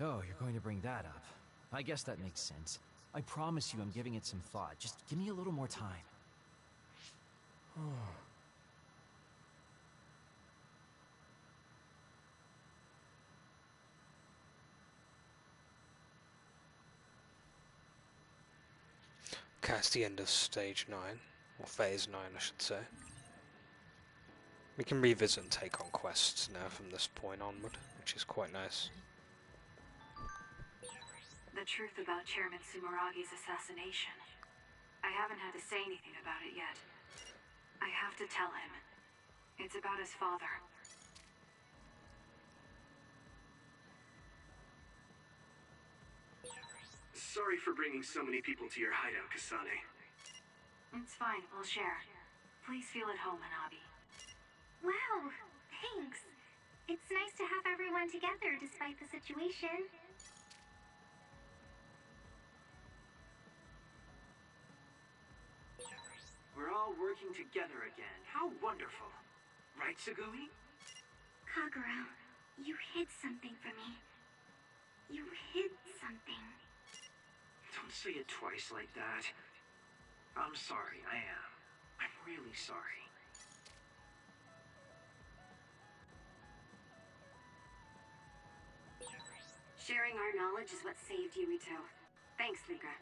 Oh, you're going to bring that up. I guess that makes sense. I promise you I'm giving it some thought. Just give me a little more time. Okay, it's the end of Stage 9, or Phase 9 I should say. We can revisit and take on quests now from this point onward, which is quite nice. The truth about Chairman Sumeragi's assassination. I haven't had to say anything about it yet. I have to tell him. It's about his father. Sorry for bringing so many people to your hideout, Kasane. It's fine, we'll share. Please feel at home, Hanabi. Wow, thanks. It's nice to have everyone together despite the situation. We're all working together again. How wonderful. Right, Sugui? Kagero, you hid something from me. You hid something. Don't say it twice like that. I'm sorry, I am. I'm really sorry. Sharing our knowledge is what saved Yuito. Thanks, Luca.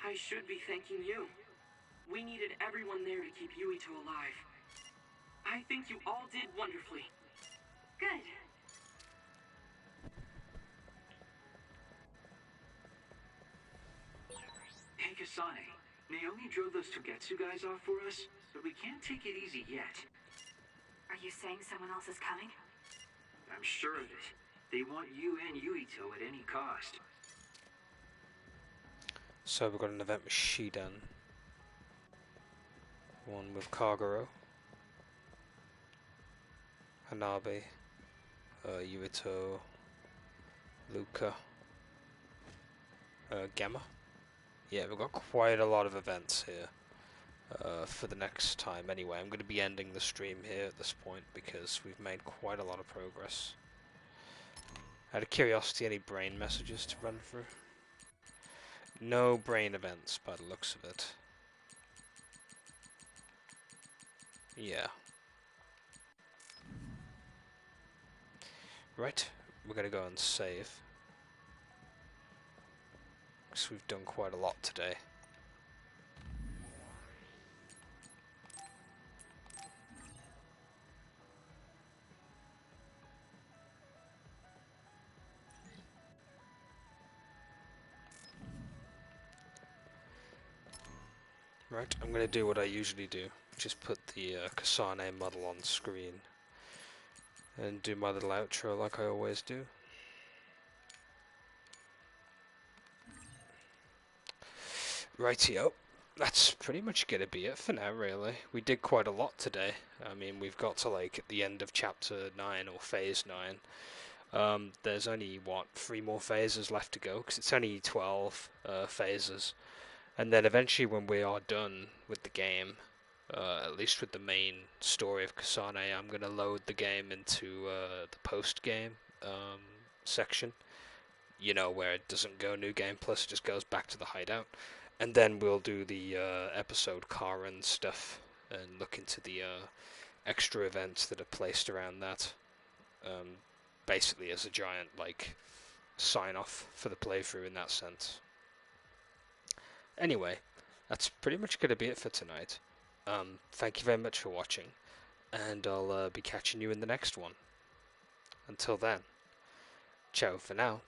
I should be thanking you. We needed everyone there to keep Yuito alive. I think you all did wonderfully. Good. Hey, Kasane. Naomi drove those Togetsu guys off for us, but we can't take it easy yet. Are you saying someone else is coming? I'm sure of it. They want you and Yuito at any cost. So we've got an event with Shidan. One with Kagero. Hanabi. Yuito. Luca. Gemma. Yeah, we've got quite a lot of events here for the next time. Anyway, I'm going to be ending the stream here at this point because we've made quite a lot of progress. Out of curiosity, any brain messages to run through? No brain events by the looks of it. Yeah. Right, we're going to go and save. Because we've done quite a lot today. Right, I'm going to do what I usually do, just put the Kasane model on screen and do my little outro like I always do. Rightio, that's pretty much going to be it for now, really. We did quite a lot today. I mean, we've got to like the end of chapter 9 or phase 9. There's only, what, 3 more phases left to go, because it's only 12 phases. And then eventually when we are done with the game, at least with the main story of Kasane, I'm going to load the game into the post-game section. You know, where it doesn't go New Game Plus, it just goes back to the hideout. And then we'll do the episode Karen stuff and look into the extra events that are placed around that. Basically as a giant, like, sign-off for the playthrough in that sense. Anyway, that's pretty much going to be it for tonight. Thank you very much for watching, and I'll be catching you in the next one. Until then, ciao for now.